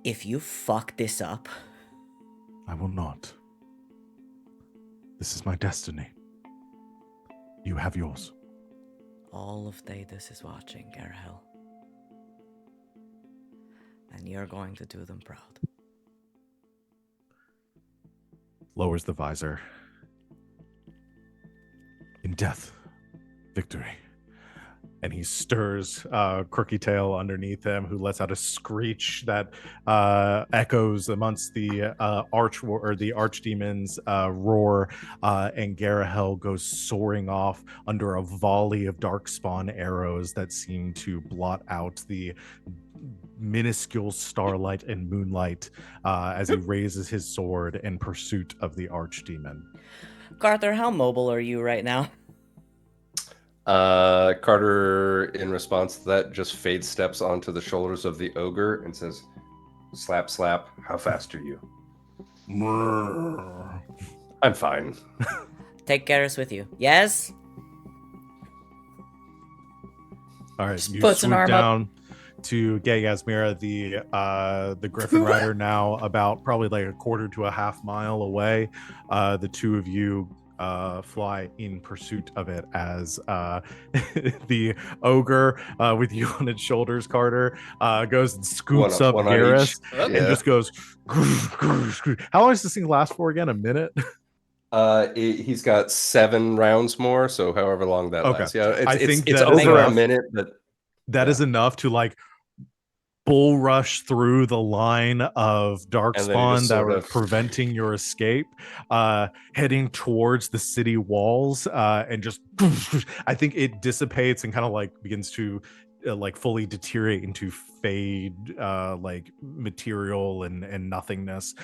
If you fuck this up, I will not. This is my destiny. You have yours. all of Thedas is watching, Garahel. And you're going to do them proud. Lowers the visor. In death, victory. And he stirs Crooked Tail underneath him, who lets out a screech that echoes amongst the the archdemon's roar, and Garahel goes soaring off under a volley of darkspawn arrows that seem to blot out the minuscule starlight and moonlight as he raises his sword in pursuit of the archdemon. Carter, how mobile are you right now? Carter, in response to that, just fade steps onto the shoulders of the ogre and says, "Slap, slap. How fast are you?" I'm fine. Take Garrus with you. Yes? All right, Just you puts an swoop arm up. down to get Yasmira, the Griffin Rider, now about probably like a quarter to a half mile away. The two of you fly in pursuit of it as the ogre with you on its shoulders, Carter, goes and scoops up one on Garrus each. and Yeah. just goes. How long does this thing last for again? A minute? He's got 7 rounds more, so however long that Okay. lasts. Yeah, I it's think it's that is over a enough. minute, but That is enough to like bull rush through the line of And then you darkspawn just that sort were of- preventing your escape, heading towards the city walls, and just I think it dissipates and kind of like begins to like fully deteriorate into fade like material and nothingness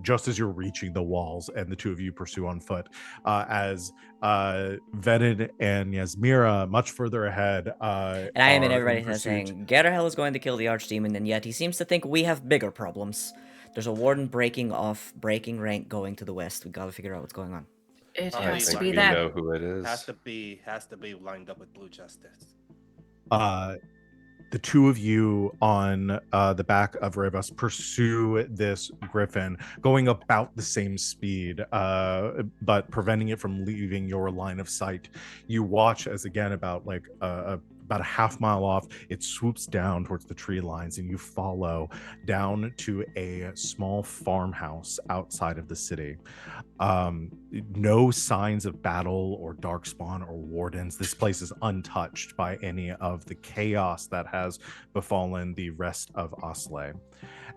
just as you're reaching the walls, and the two of you pursue on foot as Venom and Yasmira much further ahead And I am in are everybody's head pursuit. saying, Garahel is going to kill the archdemon, and yet he seems to think we have bigger problems. There's a warden breaking rank going to the west. We gotta figure out what's going on. It I has to think be we that. know who it is. Has to be lined up with Blue Justice. The two of you on the back of Rivas pursue this griffin, going about the same speed, but preventing it from leaving your line of sight. You watch as, again, about a half mile off, it swoops down towards the tree lines, and you follow down to a small farmhouse outside of the city. No signs of battle or darkspawn or wardens. This place is untouched by any of the chaos that has befallen the rest of Osley.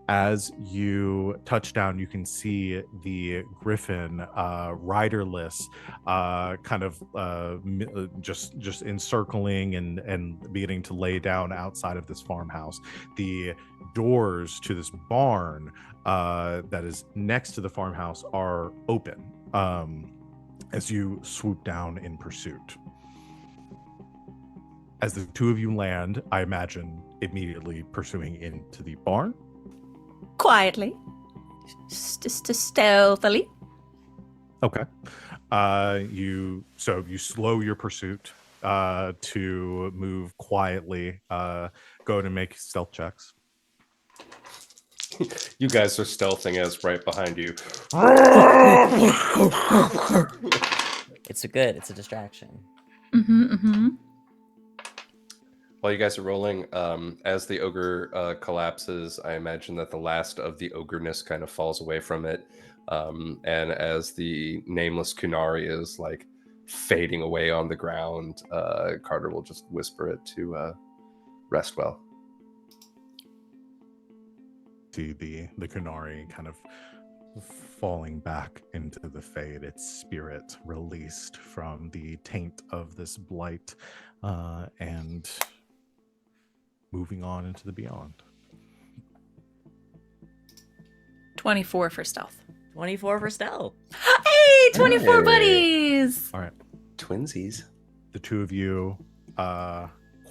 As you touch down, you can see the griffin, riderless, just encircling and beginning to lay down outside of this farmhouse. The doors to this barn that is next to the farmhouse are open as you swoop down in pursuit. As the two of you land, I imagine immediately pursuing into the barn. Quietly. Just stealthily. Okay. You slow your pursuit to move quietly. Go to make stealth checks. You guys are stealthing as right behind you. It's a distraction. While you guys are rolling, as the ogre collapses, I imagine that the last of the ogreness kind of falls away from it. And as the nameless Kunari is like fading away on the ground, Carter will just whisper it to rest well. See the Kunari kind of falling back into the fade, its spirit released from the taint of this blight, and moving on into the beyond. 24 for stealth. 24 for stealth. Hey, 24 Hey. buddies! All right. Twinsies. The two of you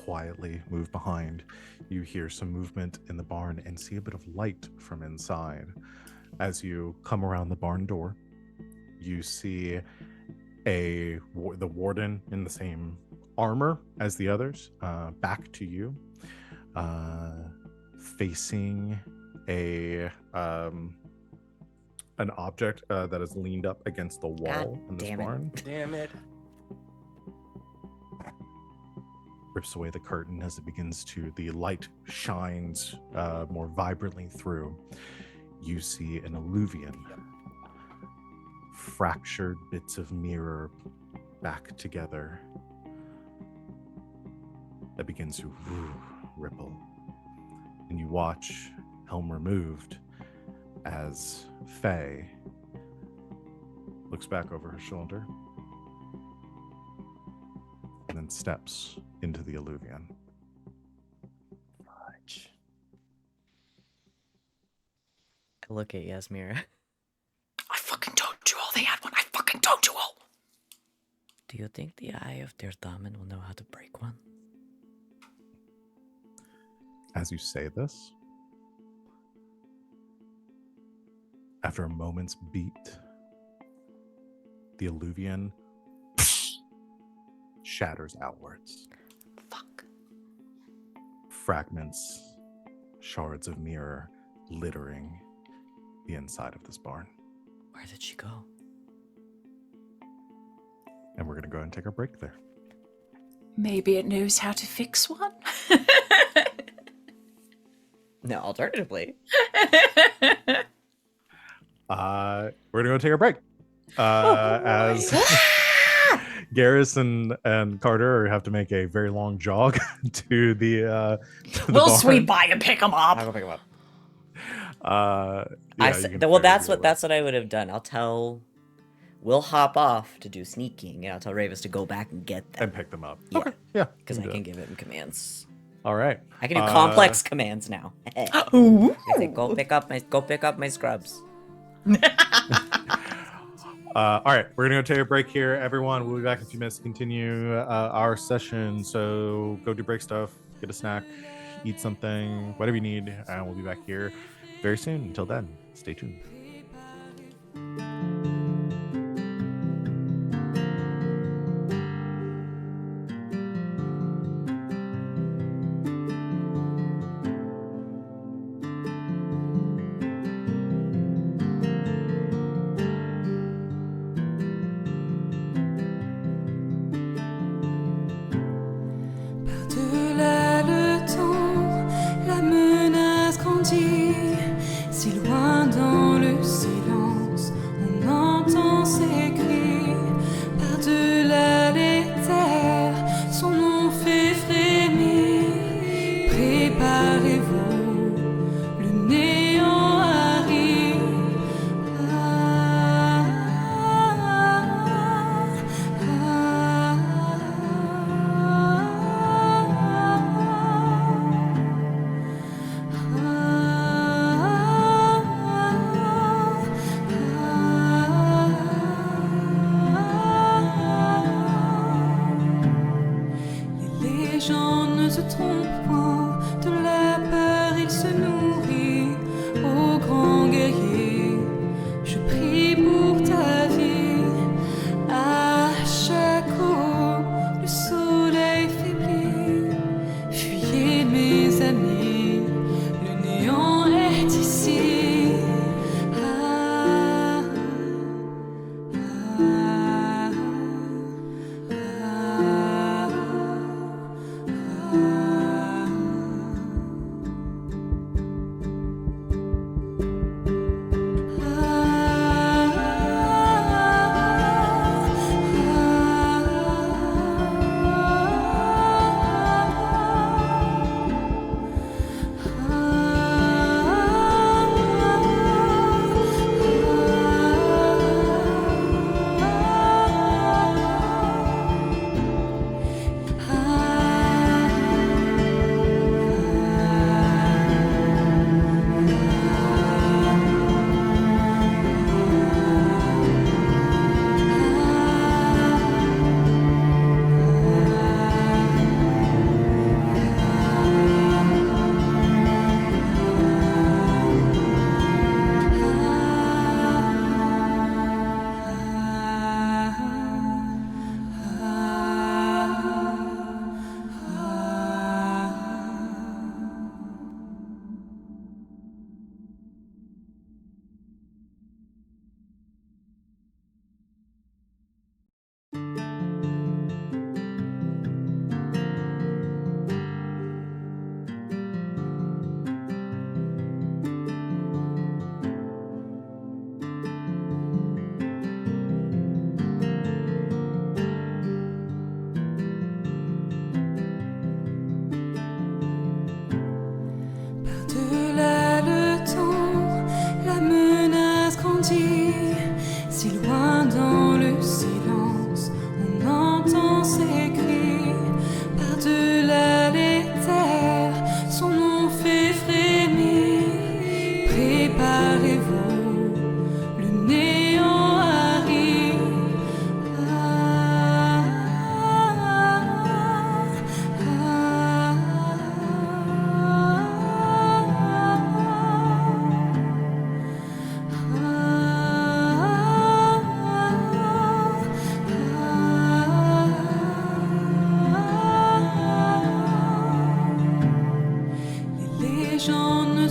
quietly move behind. You hear some movement in the barn and see a bit of light from inside. As you come around the barn door, you see the warden in the same armor as the others, back to you, facing an object that is leaned up against the wall in this damn it. barn. Damn it. Rips away the curtain as it begins to, the light shines more vibrantly through. You see an alluvian, fractured bits of mirror back together that begins to ripple. And you watch helm removed as Faye looks back over her shoulder and then steps into the alluvian. Fudge. I look at Yasmira. I fucking told you all they had one. I fucking told you all. Do you think the Eye of Dirthamen will know how to break one? As you say this, after a moment's beat, the alluvian shatters outwards. Fuck. Fragments, shards of mirror littering the inside of this barn. Where did she go? And we're going to go ahead and take our break there. Maybe it knows how to fix one. No, alternatively. We're going to go take our break. As Garrus and Carter have to make a very long jog to the We'll barn. sweep by and pick them up. I'll go pick him up. Yeah, you can figure That's it out. what I would have done. We'll hop off to do sneaking, and I'll tell Ravis to go back and get them. And pick them up. Yeah. Okay, yeah. Because we I do can that. give him commands. All right. I can do complex commands now. Ooh. I say, go pick up my scrubs. All right, we're gonna go take a break here, everyone. We'll be back in a few minutes to continue our session. So go do break stuff, get a snack, eat something, whatever you need, and we'll be back here very soon. Until then, stay tuned.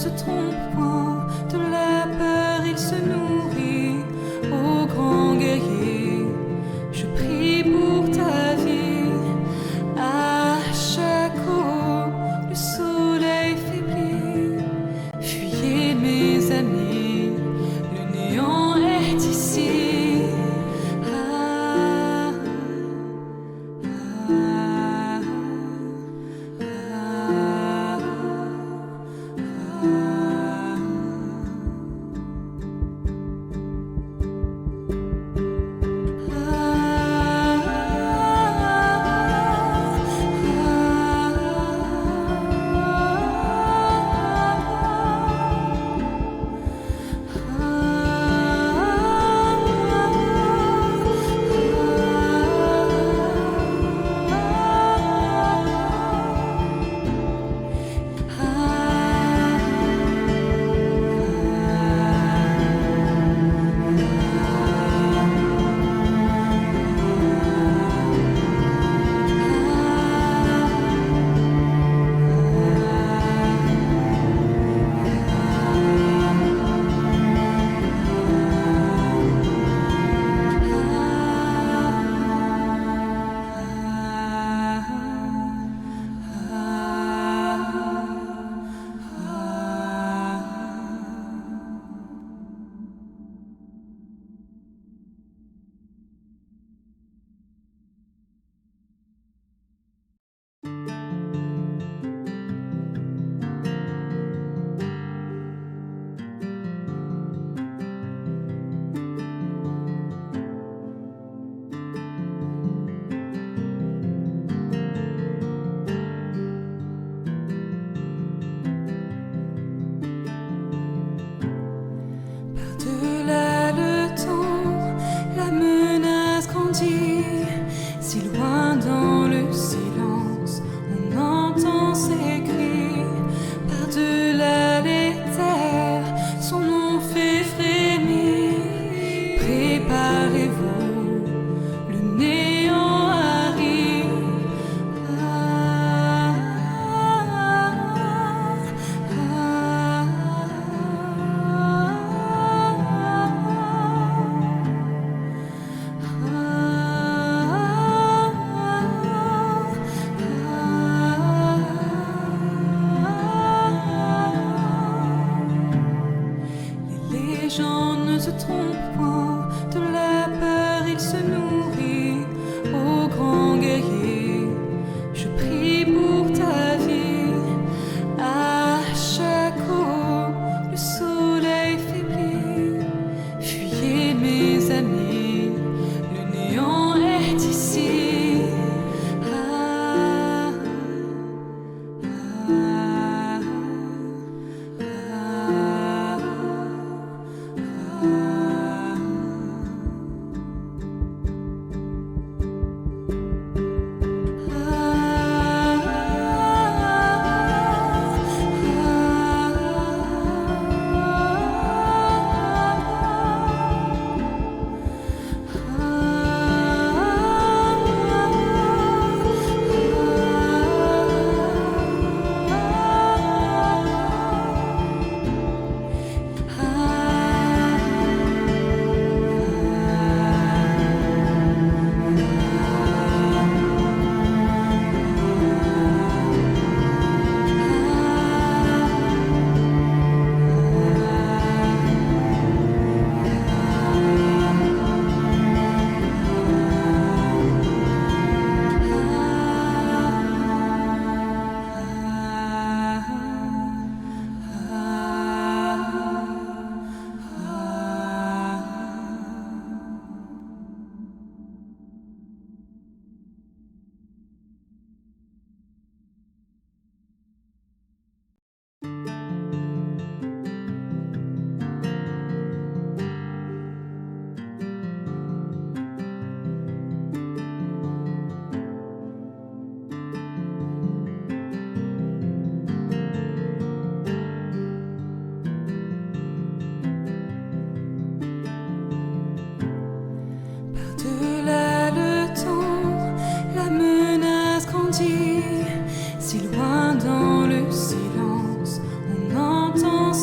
se trompe point, de la peur il se nourrit. Ô grand guerrier, je prie pour ta vie. À chaque eau, le soleil faiblit. Fuyez mes amis, le néant est ici. Ah, ah, Par-delà le temps, la menace grandit. Si loin dans le silence, on entend ses cris. Par-delà les terres, son nom fait frémir. Préparez-vous, le néant arrive. Ah, les gens ne se trompent point, de la peur il se nourrit. Ô grand guerrier, je prie pour ta vie. À chaque eau, le soleil faiblit. Fuyez mes amis, le néant est ici. Ah, ah, ah, ah.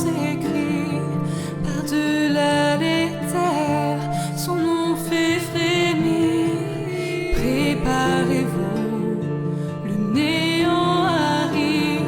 s'écrie par-delà les terres, son nom fait frémir. Préparez-vous, le néant arrive.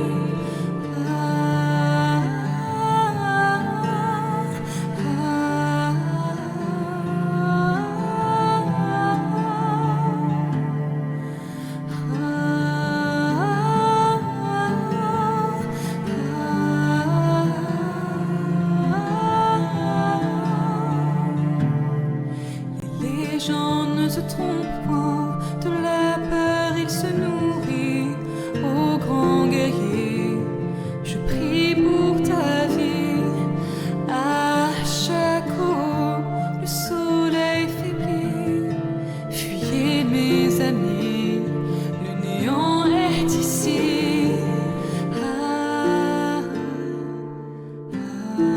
Les gens ne se trompent point, de la peur il se nourrit. Ô grand guerrier, je prie pour ta vie. À chaque eau, le soleil faiblit. Fuyez mes amis, le néant est ici. Ah, ah,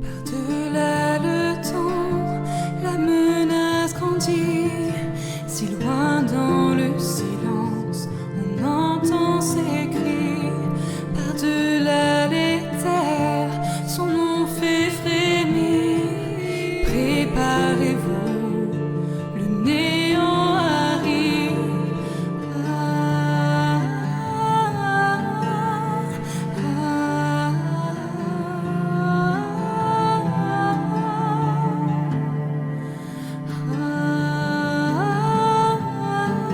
Par-delà le temps, la menace grandit. Si loin dans le silence, on entend ses cris. Par-delà les terres, son nom fait frémir. Préparez-vous, le néant arrive. Ah, ah, ah, ah.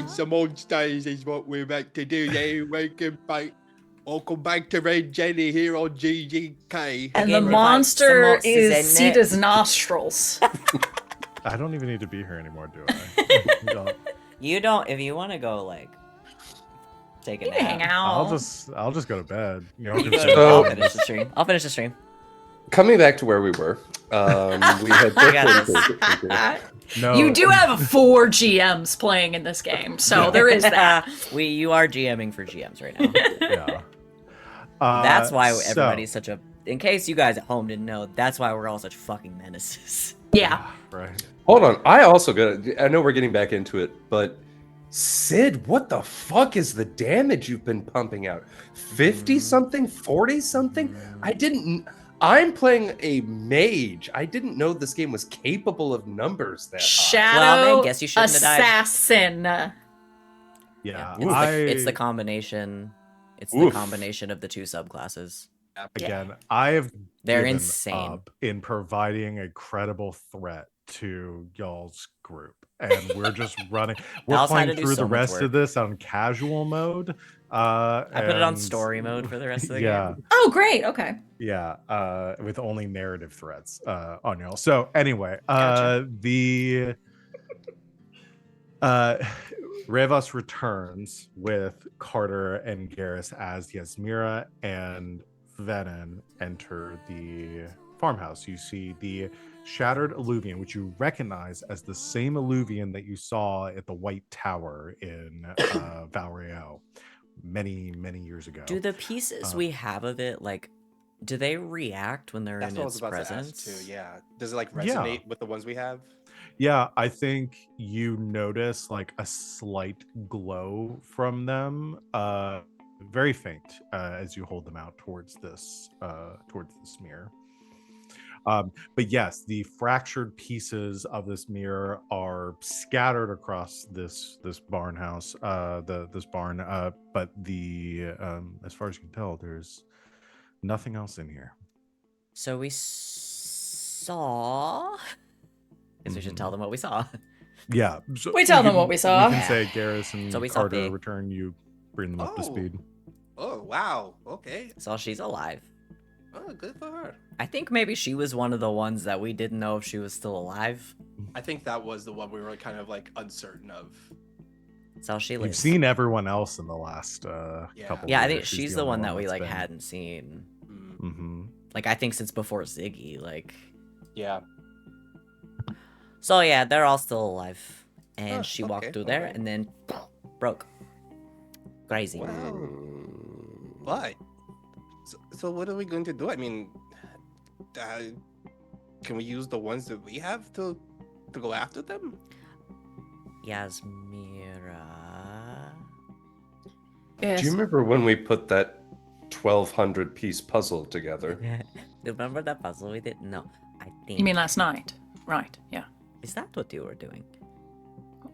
It's the monsters is what we're about to do. Yeah, welcome back to Red Jenny here on GGK. And Again, the we find monster some monsters in is it. Sita's nostrils. I don't even need to be here anymore, do I? No. You don't. If you want to go like take a You nap, can hang out. I'll just go to bed. You know, You just go to sit bed. I'll So- finish the stream. I'll finish the stream. Coming back to where we were, we had got no. You do have 4 GMs playing in this game, so there is that. You are GMing for GMs right now. Yeah. That's why so- everybody's such a. In case you guys at home didn't know, that's why we're all such fucking menaces. Yeah. Right. Hold on, I also got. I know we're getting back into it, but Sid, what the fuck is the damage you've been pumping out? 50 something, 40 something? I didn't. I'm playing a mage. I didn't know this game was capable of numbers that high. Shadow Well, man, guess you shouldn't have died. Assassin. Yeah. It's the combination. It's the Oof. combination of the 2 subclasses. Again, I have They're given insane. up in providing a credible threat to y'all's group, and we're just running. We're Alice had playing to do through so the much rest work. of this on casual mode. I put it on and- story mode for the rest of the yeah, game. Oh, great. Okay. yeah, with only narrative threats on y'all. So anyway, Gotcha. the Revos returns with Carter and Garrus as Yasmira and Venom enter the farmhouse. You see the shattered alluvian, which you recognize as the same alluvian that you saw at the White Tower in Valrio many years ago. Do the pieces Uh, we have of it like? Do they react when they're That's in what I was its about presence? to ask too. Yeah. Does it like Yeah. resonate with the ones we have? Yeah, I think you notice like a slight glow from them, very faint, as you hold them out towards this mirror. But yes, the fractured pieces of this mirror are scattered across this barn house, this barn. But the as far as you can tell, there's nothing else in here. So we saw. Guess we should tell them what we saw. Yeah, so We tell them what we saw. We can say Garrus and So we saw Carter Big. return. You bring them up to Oh. speed. Oh wow. Okay. So she's alive. Oh, good for her. I think maybe she was one of the ones that we didn't know if she was still alive. I think that was the one we were kind of like uncertain of. So she You've lives. seen everyone else in the last Yeah. couple. Yeah, I of think years. she's the one that we that's like been- hadn't seen. Mm, Mhm. Like I think since before Ziggy. Like yeah. so yeah, they're all still alive. And Oh, she walked okay, through there alright. and then broke. Crazy. Wow. But so what are we going to do? I mean, can we use the ones that we have to go after them? Yasmira. Yes. Do you remember when we put that 1,200 piece puzzle together? Remember that puzzle we did? No, I think. You mean last night? Right. Yeah. Is that what you were doing?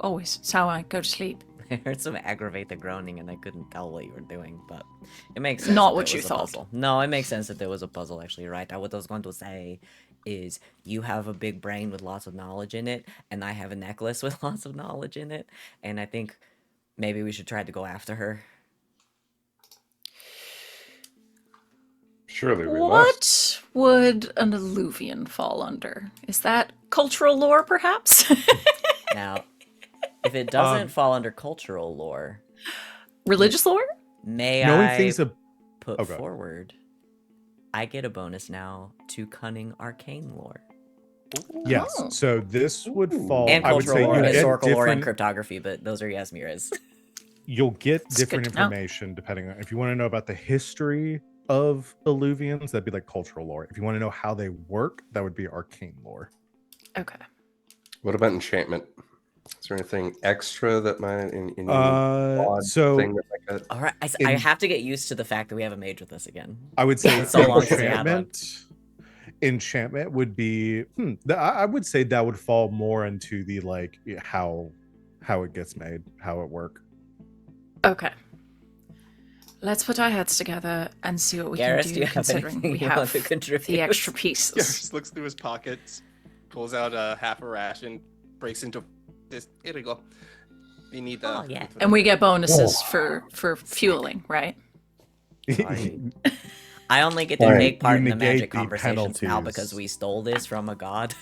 Always. It's how I go to sleep. I heard some aggravated groaning and I couldn't tell what you were doing, but it makes sense. Not that what there you was a thought. puzzle. No, it makes sense that there was a puzzle actually, right? What I was going to say is you have a big brain with lots of knowledge in it, and I have a necklace with lots of knowledge in it, and I think maybe we should try to go after her. Surely we must. What would an alluvian fall under? Is that cultural lore, perhaps? Now, if it doesn't fall under cultural lore, Religious lore? may Knowing I things of put Okay. forward, I get a bonus now to cunning arcane lore. yes. Oh. So this would fall. And I would cultural say lore, you get historical lore, and different. cryptography, but those are Yasmira's. You'll get It's different good to know. information depending on if you want to know about the history of alluvians. That'd be like cultural lore. If you want to know how they work, that would be arcane lore. Okay. What about enchantment? Is there anything extra that might in your odd So thing that might get? All right, I In- have to get used to the fact that we have a mage with us again. I would say So long since we had one. enchantment would be I would say that would fall more into the like how it gets made, how it work. Okay. Let's put our heads together and see what we Garrus, can do do, you have considering anything we you want have to contribute? the extra pieces. Garrus looks through his pockets, pulls out a half a ration, breaks into this. Here we go. We need Oh, yeah. And we get bonuses for fueling, right? I only get to Right, take part you in the negate magic the conversations now penalties. because we stole this from a god.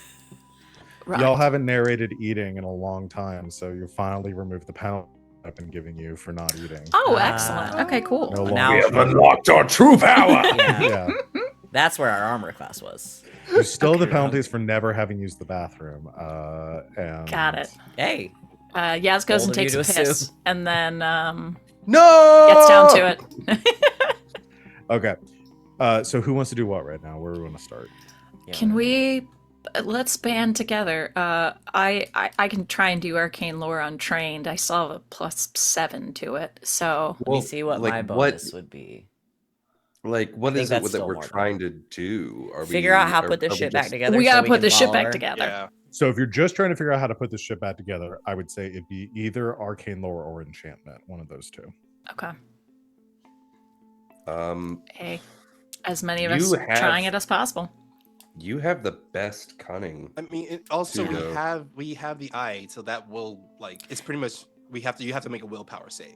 Right. Y'all haven't narrated eating in a long time, so you finally removed the penalty I've been giving you for not eating. Oh, excellent. Okay, cool. No Now- longer. We have unlocked our true power. Yeah, Yeah. that's where our armor class was. You still have the Okay. penalties for never having used the bathroom. And Got it. Hey, Yaz goes Bold and of you takes a to piss, assume. and then No. gets down to it. Okay. So who wants to do what right now? Where do we want to start? yeah. Can we let's band together? I can try and do arcane lore untrained. I still have a +7 to it, so Let me see what like, my bonus would be. Like, what think is it that's that still we're more than trying to do? Are Figure we, out how to are- put this are we shit back just- together. we so gotta we put can this shit follow back her. together. Yeah. So if you're just trying to figure out how to put this shit back together, I would say it'd be either arcane lore or enchantment, one of those two. Okay. Hey, as many of us You have- trying it as possible. You have the best cunning. I mean, also Pseudo. we have the eye, so that will it's pretty much you have to make a willpower save.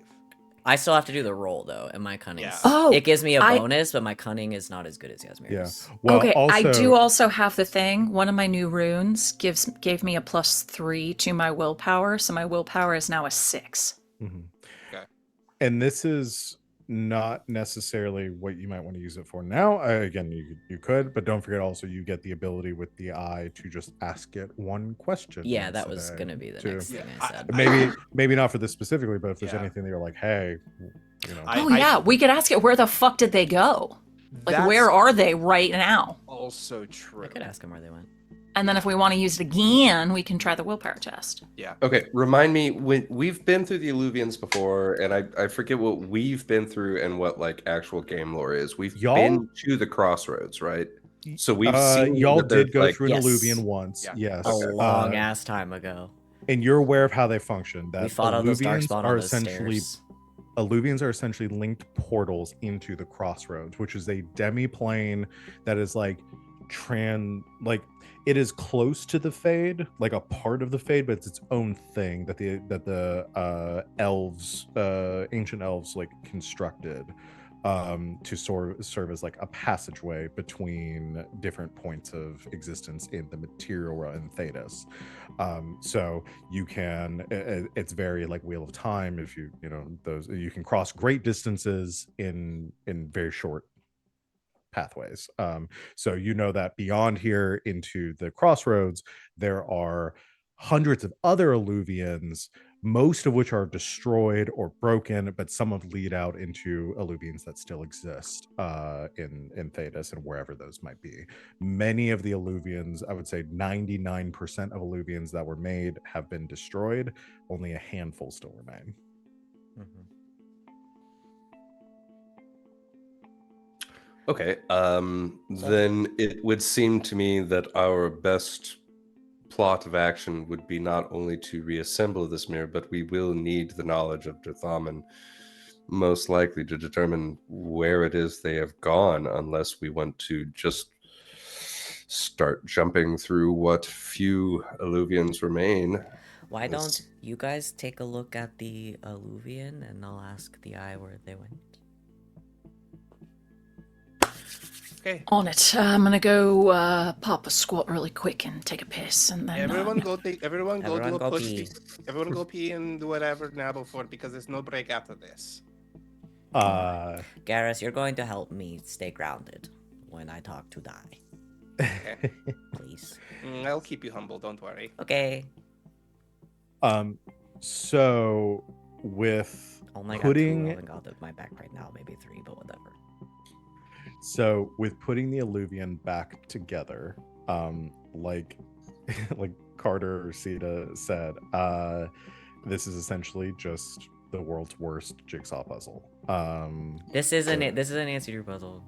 I still have to do the roll though, and my cunning. Yeah. Oh, it gives me a I- bonus, but my cunning is not as good as Yasmir's. Yeah. Well, okay, also, I do also have the thing. One of my new runes gave me a +3 to my willpower, so my willpower is now a 6. Mhm. Okay. And this is not necessarily what you might want to use it for now. Again, you could, but don't forget also you get the ability with the eye to just ask it one question. Yeah, once that a was day gonna be the to- next thing Yeah, I said. Maybe not for this specifically, but if there's Yeah. anything that you're like, hey, you know, Oh yeah, we could ask it where the fuck did they go? Like That's where are they right now? also true. I could ask him where they went. And then if we want to use it again, we can try the willpower test. Yeah. Okay, remind me, when we've been through the Illuvians before, and I forget what we've been through and what like actual game lore is. We've Y'all- been to the crossroads, right? So we've seen y'all that there's, did go like- through an Yes. Illuvian once, Yeah. yes, A long ass time ago. and you're aware of how they function. That We fought on those Illuvians darkspawn are on those essentially stairs. Illuvians are essentially linked portals into the crossroads, which is a demi-plane that is like it is close to the Fade, like a part of the Fade, but it's its own thing that the elves, ancient elves, like constructed to serve as like a passageway between different points of existence in the material realm in Thedas. So you can, it's very like Wheel of Time. If you know those, you can cross great distances in very short pathways. So you know that beyond here into the crossroads, there are hundreds of other Illuvians, most of which are destroyed or broken, but some of lead out into Illuvians that still exist in Thedas and wherever those might be. Many of the Illuvians, I would say 99% of Illuvians that were made have been destroyed. Only a handful still remain. Mhm. Okay, then it would seem to me that our best plot of action would be not only to reassemble this mirror, but we will need the knowledge of Drathaman, most likely to determine where it is they have gone, unless we want to just start jumping through what few Illuvians remain. Why This- don't you guys take a look at the Illuvian and I'll ask the eye where they went? Okay. On it. I'm gonna go pop a squat really quick and take a piss, and then Everyone go do Everyone a go push. pee. Everyone go pee and do whatever now before because there's no break after this. Garrus, you're going to help me stay grounded when I talk to die, Okay. please. I'll keep you humble. Don't worry. Okay. So with Only got putting 2 Elven God at my back right now, maybe 3, but whatever. So with putting the Illuvian back together, like like Carter or Sita said, this is essentially just the world's worst jigsaw puzzle. This isn't so- it. This is an answer to your puzzle.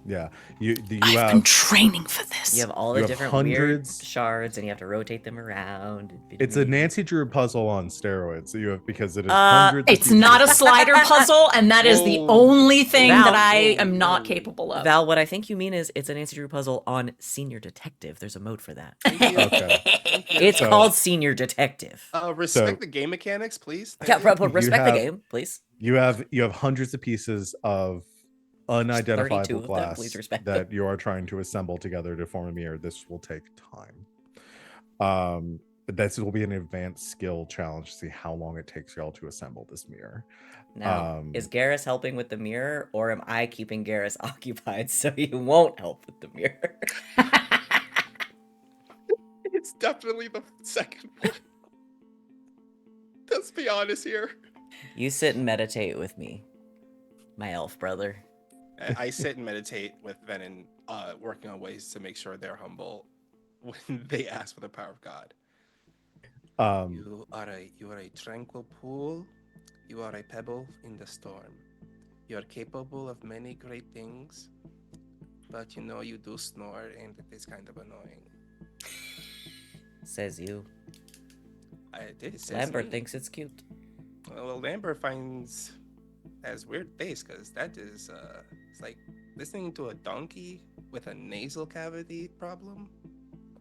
Yeah, you I've have been training for this. You have all You the have different hundreds- weird shards, and you have to rotate them around. it's a Nancy Drew puzzle on steroids. So you have because it is Uh, hundreds. of It's not a pieces. slider puzzle, and that is the Whoa. only thing Val, that I whoa, am not whoa. capable of. Val, what I think you mean is it's a Nancy Drew puzzle on Senior Detective. There's a mode for that. Okay. It's So- called Senior Detective. Respect So- the game mechanics, please. Yeah, Thank you. respect the have- game, please. You have hundreds of pieces of 32 unidentifiable of them, glass please respect that you are trying to assemble together to form a mirror. This will take time. But this will be an advanced skill challenge to see how long it takes y'all to assemble this mirror. Now, is Garrus helping with the mirror, or am I keeping Garrus occupied so he won't help with the mirror? It's definitely the second one. Let's be honest here. You sit and meditate with me, my elf brother. I sit and meditate with Venom, working on ways to make sure they're humble when they ask for the power of God. You are a tranquil pool. You are a pebble in the storm. You are capable of many great things, but you do snore, and it is kind of annoying. Says you. It says Lambert me. thinks it's cute. Well, Lambert has weird taste because that is it's like listening to a donkey with a nasal cavity problem.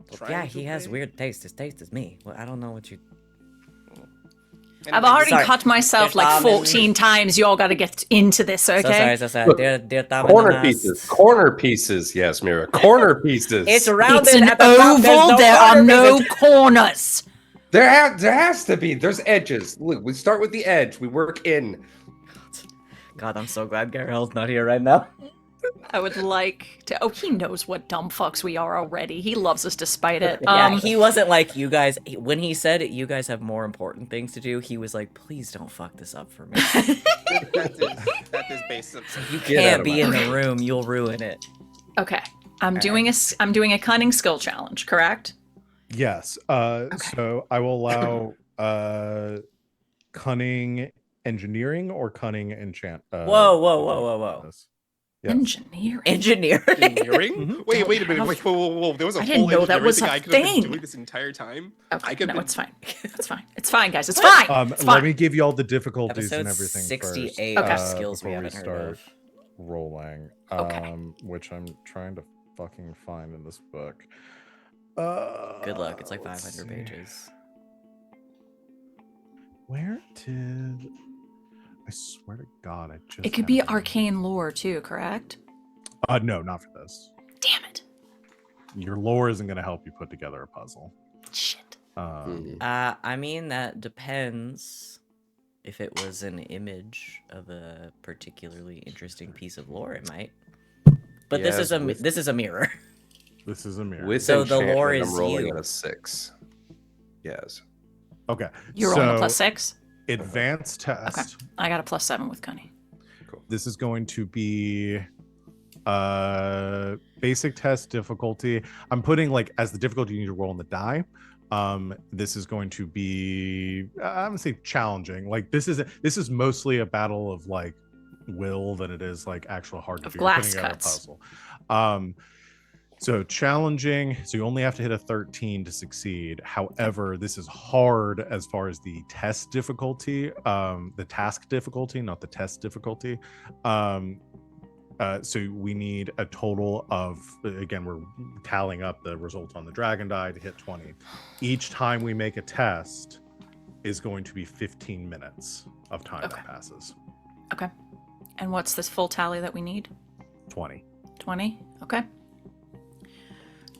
Well, Trying yeah, to he has play. weird taste. His taste is me. Well, I don't know what you. I've Anyway, already Sorry. cut myself There's like almonds. 14 times. You all got to get into this, okay? So sorry. Look, Dear Tom Corner Ananas. pieces. Corner pieces. Yes, Mira. Corner pieces. It's rounded It's an at the top. There's oval. no There are corner no pieces. corners. There has to be. There's edges. Look, we start with the edge. We work in. God, I'm so glad Garel's not here right now. I would like to. Oh, he knows what dumb fucks we are already. He loves us despite it. Yeah, he wasn't like you guys. When he said you guys have more important things to do, he was like, please don't fuck this up for me. that is based on You Get out can't of be my in the room. You'll ruin it. Okay, I'm doing a cunning skill challenge. Correct? Yes. So I will allow cunning engineering or cunning enchant. Whoa. this. Yes. Engineering. Engineering. engineering. Mhm. Wait a minute. have- Wait, whoa. There was a I whole didn't know that engineering was thing a I could have been thing. doing this entire time. Okay, I could no, be- it's fine. It's fine. It's fine, guys. It's fine. It's fine. Let me give you all the difficulties Episode and everything 68 first, of skills we before haven't heard start of. rolling. Okay. Which I'm trying to fucking find in this book. Good luck. It's like let's 500 see. pages. Where did I swear to God I just It could had be it. arcane lore too, correct? No, not for this. Damn it. Your lore isn't going to help you put together a puzzle. Shit. I mean, that depends. If it was an image of a particularly interesting piece of lore, it might. But this Yes, is a with- this is a mirror. This is a mirror. With So the enchantment, lore I'm is rolling you. at a 6. Yes. Okay. You're rolling a +6. Advanced test. I got a +7 with cunning. This is going to be basic test difficulty. I'm putting like as the difficulty you need to roll on the die. This is going to be I'm gonna say challenging. Like this is mostly a battle of like will than it is like actual hard to Of do. glass Putting together a cuts. puzzle. So challenging. So you only have to hit a 13 to succeed. However, this is hard as far as the test difficulty, the task difficulty, not the test difficulty. So we need a total of, again, we're tallying up the result on the dragon die to hit 20. Each time we make a test is going to be 15 minutes of time Okay. that passes. Okay. And what's this full tally that we need? 20. 20? Okay.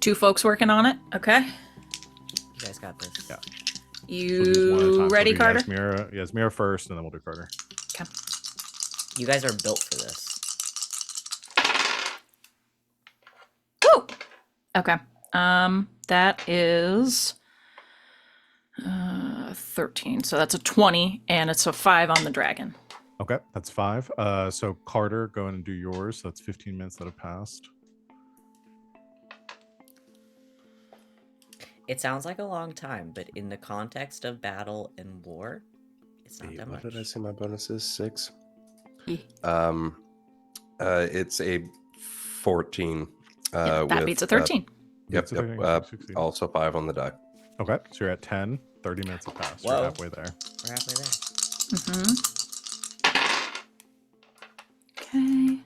2 folks working on it. Okay. You guys got this. Yeah. So we'll do one at a You time. So ready, we'll do Carter? Yasmira first, and then we'll do Carter. Okay. You guys are built for this. Woo! Okay. That is 13. So that's a 20, and it's a 5 on the dragon. Okay, that's 5. So Carter, go in and do yours. That's 15 minutes that have passed. It sounds like a long time, but in the context of battle and war, it's not that What much. did I say my bonus is? 6. Yeah. It's a 14. Yeah, that with, beats a 13. Yep. Beats a 13, yep. 16. Also 5 on the die. Okay, so you're at 10. 30 minutes have passed. Whoa. You're halfway there. We're halfway there. Mm-hmm. Okay.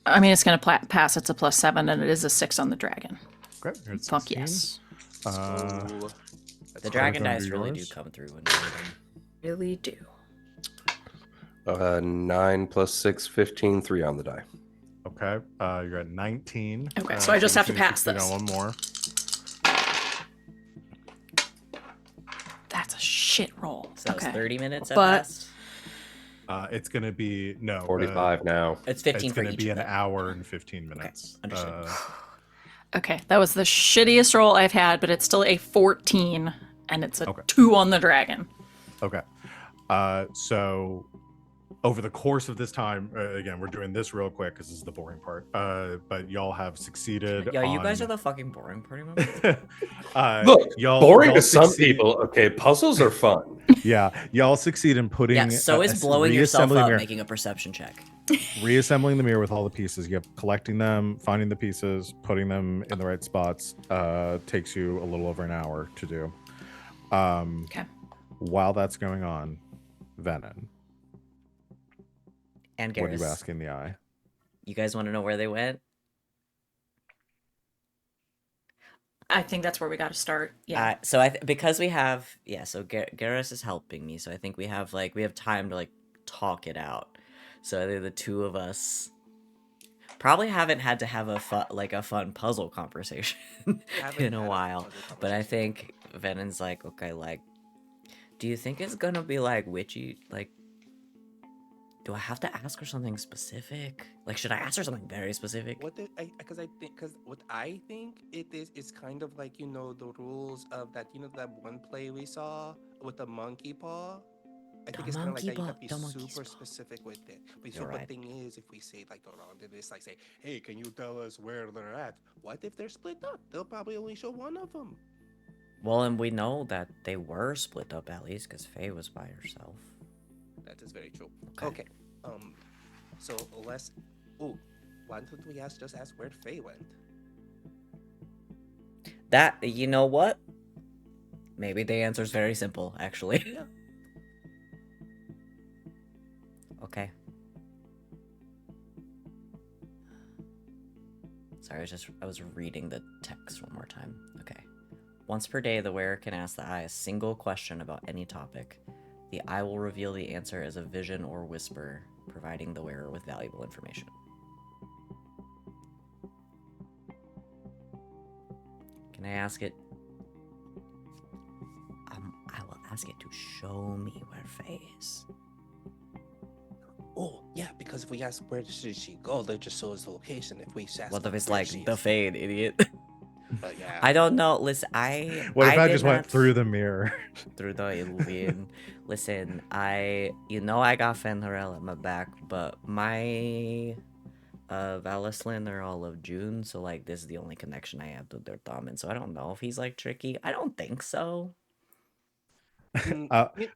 I mean, it's going to pass. It's a +7, and it is a 6 on the dragon. Okay, you're at 16. Fuck yes. So, The dragon under dice really do yours. come through when you need them. Really do. 9 plus 6, 15, 3 on the die. Okay, you're at 19. Okay, so I just have to you need pass succeed this. on one more. That's a shit roll. So that's Okay. 30 minutes at But- best. It's going to be, no. 45 now. It's 15 It's for going to each. be of an them. hour and 15 minutes. understood. Okay, that was the shittiest roll I've had, but it's still a 14, and it's a Okay. 2 on the dragon. Okay. So over the course of this time, again, we're doing this real quick because this is the boring part. But y'all have succeeded. Yeah, you guys on- are the fucking boring party members. Look, y'all, boring y'all to some succeed- people. Okay, puzzles are fun. Yeah, y'all succeed in putting. Yeah, so is blowing yourself reassembling the up mirror- making a perception check. reassembling the mirror with all the pieces. You have collecting them, finding the pieces, putting them in the right spots. Takes you a little over an hour to do. Okay. While that's going on, Venom, And what are you Garrus, asking the eye? you guys want to know where they went? I think that's where we got to start. Yeah. So because we have so Garrus is helping me, so I think we have time to like talk it out. So I think the two of us probably haven't had to have a fun puzzle conversation in a while. But I think Venon's like, okay, like, do you think it's gonna be like witchy? Like, do I have to ask her something specific? Like, should I ask her something very specific? Because what I think it is kind of like, the rules of that, that one play we saw with the monkey paw. I think it's kind of like that. You have to be super specific with it. But You're right. the thing is, if we say like around it, it's like say, hey, can you tell us where they're at? What if they're split up? They'll probably only show one of them. Well, and we know that they were split up at least because Faye was by herself. That is very true. Okay. Okay. So let's. Ooh, why don't we just ask where Faye went? That, you know what? Maybe the answer is very simple, actually. Yeah. Okay. Sorry, I was reading the text one more time. Okay. Once per day, the wearer can ask the eye a single question about any topic. The eye will reveal the answer as a vision or whisper, providing the wearer with valuable information. Can I ask it? I will ask it to show me where Faye is. Oh, yeah, because if we ask where should she go, they'll just show us the location. If we ask What if it's where like she the is. Fade idiot? But yeah. I don't know. Listen, What if I did just went not- through the mirror? through the illusion? Listen, I got Fenrirel at my back, but my Valislin are all of June, so like this is the only connection I have to their thumb, and so I don't know if he's like tricky. I don't think so. Mm,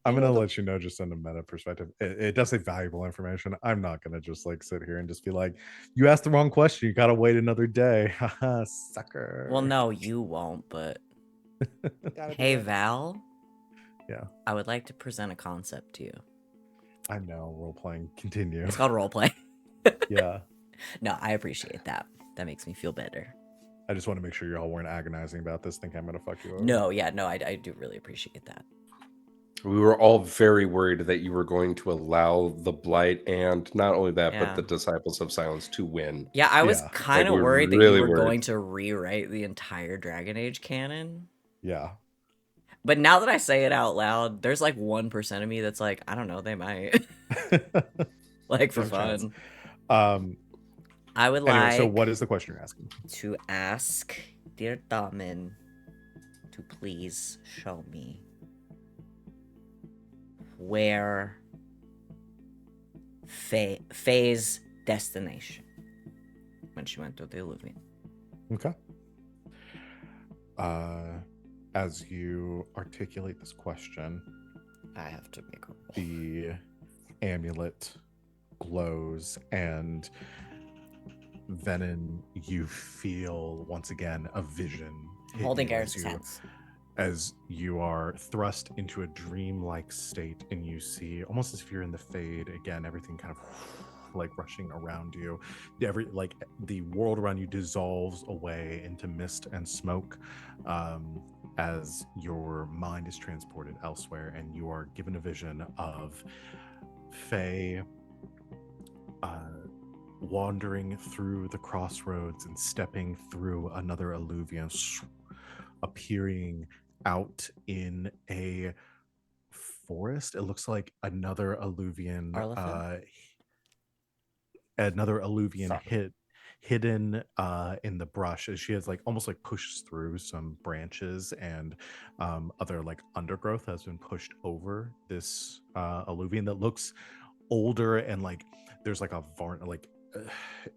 I'm gonna let you know just in a meta perspective. It does say valuable information. I'm not gonna just like sit here and just be like, you asked the wrong question. You gotta wait another day. Haha, sucker. Well, no, you won't. But gotta hey, do that. Val. Yeah. I would like to present a concept to you. I know role playing. Continue. It's called roleplay. Yeah. No, I appreciate that. That makes me feel better. I just want to make sure y'all weren't agonizing about this. Think I'm gonna fuck you over. No, yeah, no, I do really appreciate that. We were all very worried that you were going to allow the Blight and not only that, Yeah. but the Disciples of Silence to win. Yeah, I was Yeah. kind of Like, we're worried that really you were worried. going to rewrite the entire Dragon Age canon. Yeah. But now that I say it out loud, there's like 1% of me that's like, I don't know, they might. Like, for No chance. fun. I would Anyway, like so what is the question you're asking? to ask dear Damen to please show me where Faye's destination when she went to the Illuvian. Okay. As you articulate this question, I have to make a roll. the amulet glows, and Venom, you feel once again a vision hit Holding you Garrus' hands. as you are thrust into a dreamlike state, and you see, almost as if you're in the Fade again, everything kind of like rushing around you. Like the world around you dissolves away into mist and smoke, as your mind is transported elsewhere, and you are given a vision of Faye wandering through the crossroads and stepping through another alluvium, appearing out in a forest. It looks like another alluvian, hidden in the brush, as she has like almost like pushed through some branches, and other like undergrowth has been pushed over this alluvian that looks older, and like there's like a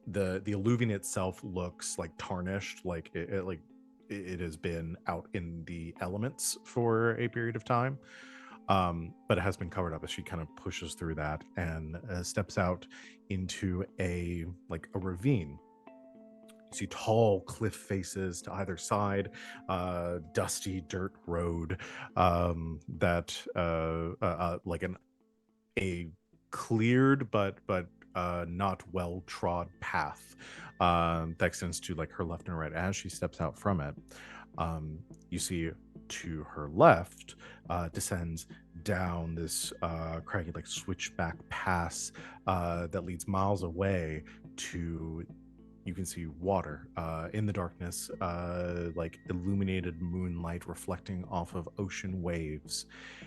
the alluvian itself looks like tarnished, like it has been out in the elements for a period of time, but it has been covered up as she kind of pushes through that and steps out into a ravine. You see tall cliff faces to either side, dusty dirt road, that like a cleared but not well trod path that extends to like her left and right. As she steps out from it, you see to her left descends down this craggy like switchback pass that leads miles away to, you can see water in the darkness, like illuminated moonlight reflecting off of ocean waves.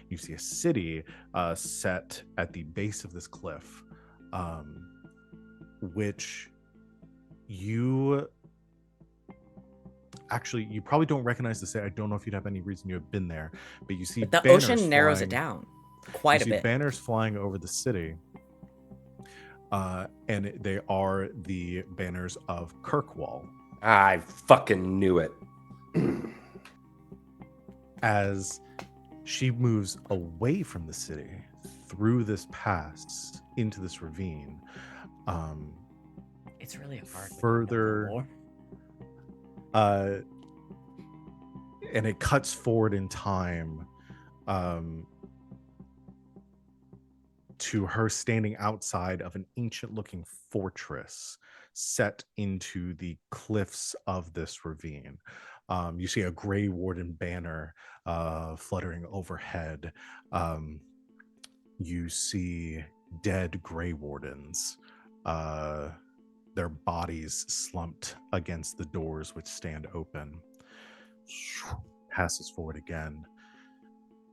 You see a city set at the base of this cliff, which you probably don't recognize the city. I don't know if you'd have any reason to have been there, but you see the ocean narrows it down quite a bit. Banners flying over the city. And they are the banners of Kirkwall. I fucking knew it. As she moves away from the city, through this pass, into this ravine, it's really hard. Further, and it cuts forward in time, to her standing outside of an ancient-looking fortress set into the cliffs of this ravine. You see a Grey Warden banner fluttering overhead. You see dead Grey Wardens, their bodies slumped against the doors which stand open. Passes forward again.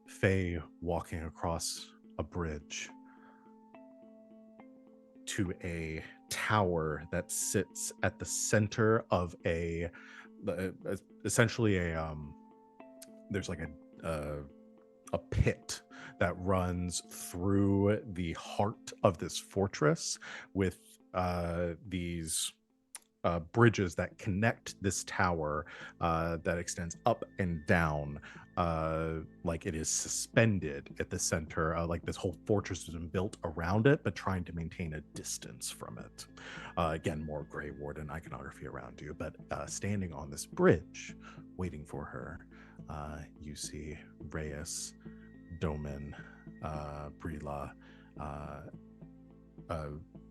Faye walking across a bridge to a tower that sits at the center of essentially there's like a pit that runs through the heart of this fortress, with these bridges that connect this tower that extends up and down, like it is suspended at the center. Like this whole fortress has been built around it, but trying to maintain a distance from it. Again, more Grey Warden iconography around you, but standing on this bridge, waiting for her, you see Reyes, Domin, Brila,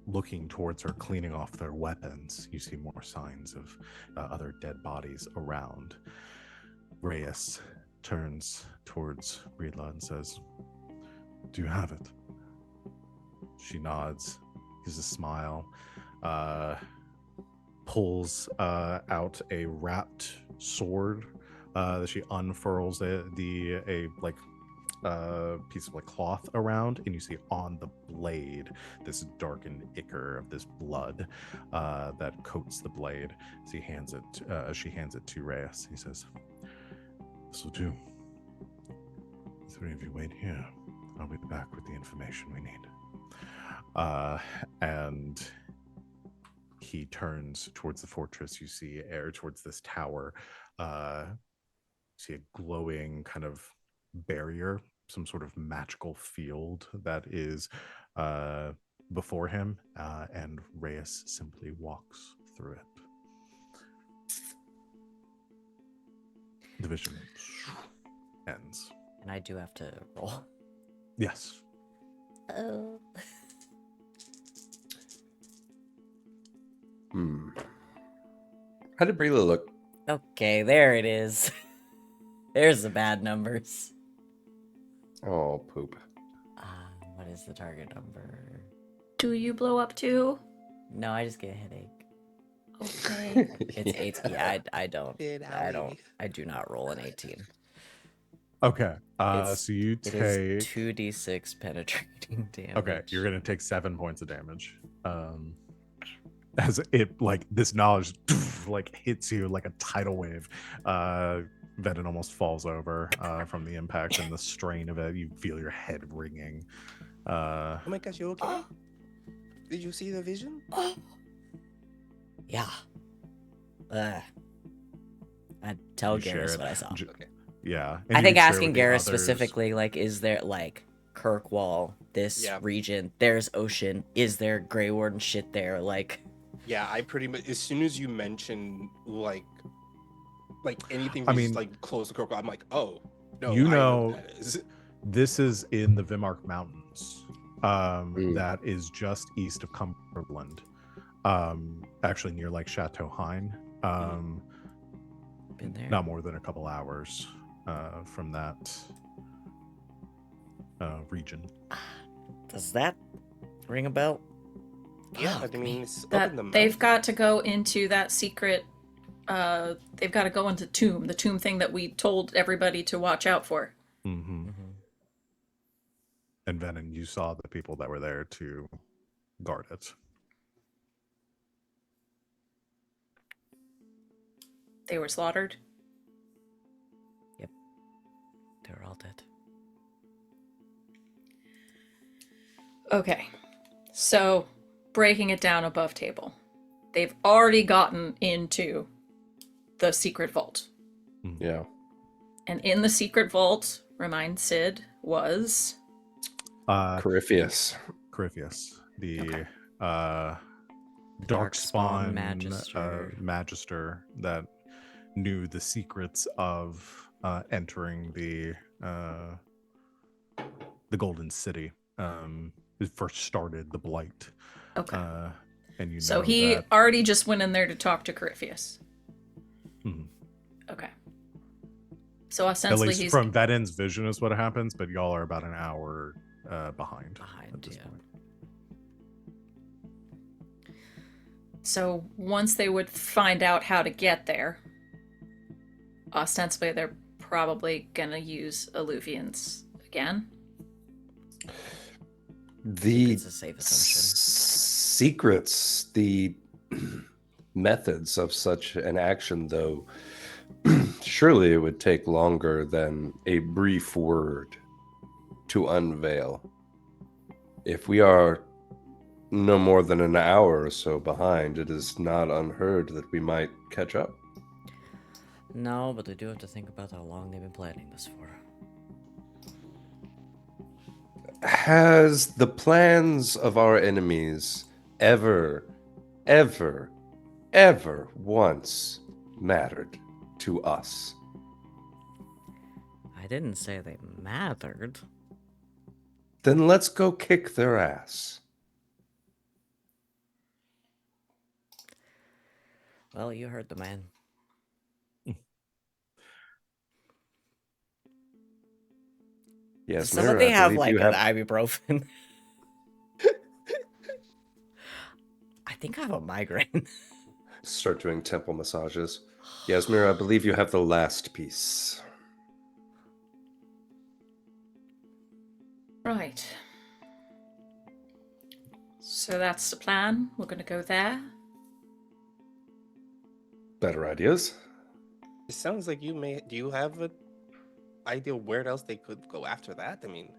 looking towards her, cleaning off their weapons. You see more signs of other dead bodies around. Reyes turns towards Brila and says, "Do you have it?" She nods, gives a smile, pulls out a wrapped sword that she unfurls piece of like cloth around, and you see on the blade this darkened ichor of this blood that coats the blade. As she hands it to Reyes, he says, "This will do. The three of you wait here. I'll be back with the information we need." And he turns towards the fortress. You see towards this tower. You see a glowing kind of barrier, some sort of magical field that is before him, and Reyes simply walks through it. The vision ends. And I do have to roll. Yes. Oh. How did Brila look? Okay, there it is. There's the bad numbers. Oh, poop. What is the target number? Do you blow up too? No, I just get a headache. Okay. It's 18. I don't. Get I out don't. of I do not roll an 18. Okay. It's- So you It is take. 2d6 penetrating damage. Okay, you're gonna take 7 points of damage. As it like this knowledge like hits you like a tidal wave. Vedin almost falls over from the impact and the strain of it. You feel your head ringing. Oh my gosh, you okay? Did you see the vision? Yeah. I'd tell You share Garrus it. what I saw. Okay. Yeah. I think you share asking with the Garrus others. specifically, like, is there like Kirkwall, this Yeah. region? There's ocean. Is there Grey Warden shit there? Like, Yeah, I pretty much as soon as you mention like anything, I just mean- like close to Kirkland, I'm like, oh no, You I know- what that is. This is in the Vimark Mountains. Mm. That is just east of Cumberland. Actually near like Chateau Hein. been there. Not more than a couple hours from that region. Does that ring a bell? Yeah, Fuck I me. mean, it's up in the That they've mountains. got to go into that secret. They've got to go into the tomb thing that we told everybody to watch out for. Mm-hmm. Mhm. And Venom, you saw the people that were there to guard it. They were slaughtered. They were all dead. Okay, so breaking it down above table, they've already gotten into the secret vault, Yeah. and in the secret vault, remind Sid, was Corypheus. Corypheus, the Okay. Darkspawn Magister. magister that knew the secrets of entering the Golden City. It first started the Blight. okay. And you know So he that, already just went in there to talk to Corypheus. Mhm. Okay. So at ostensibly least he's from Vedin's vision is what happens, but y'all are about an hour behind Behind, at this yeah. point. so once they would find out how to get there, ostensibly they're probably gonna use Alluvians again. The It's a safe assumption. secrets, the methods of such an action, though, surely it would take longer than a brief word to unveil. If we are no more than an hour or so behind, it is not unheard that we might catch up. No, but they do have to think about how long they've been planning this for. Has the plans of our enemies ever once mattered to us? I didn't say they mattered. Then let's go kick their ass. Well, you heard the man. Yes, Does somebody Mira, I have believe like you an have... ibuprofen? I think I have a migraine. Start doing temple massages. Yasmir, I believe you have the last piece. Right. So that's the plan. We're gonna go there. Better ideas? It sounds like you may. Do you have an idea where else they could go after that? I mean,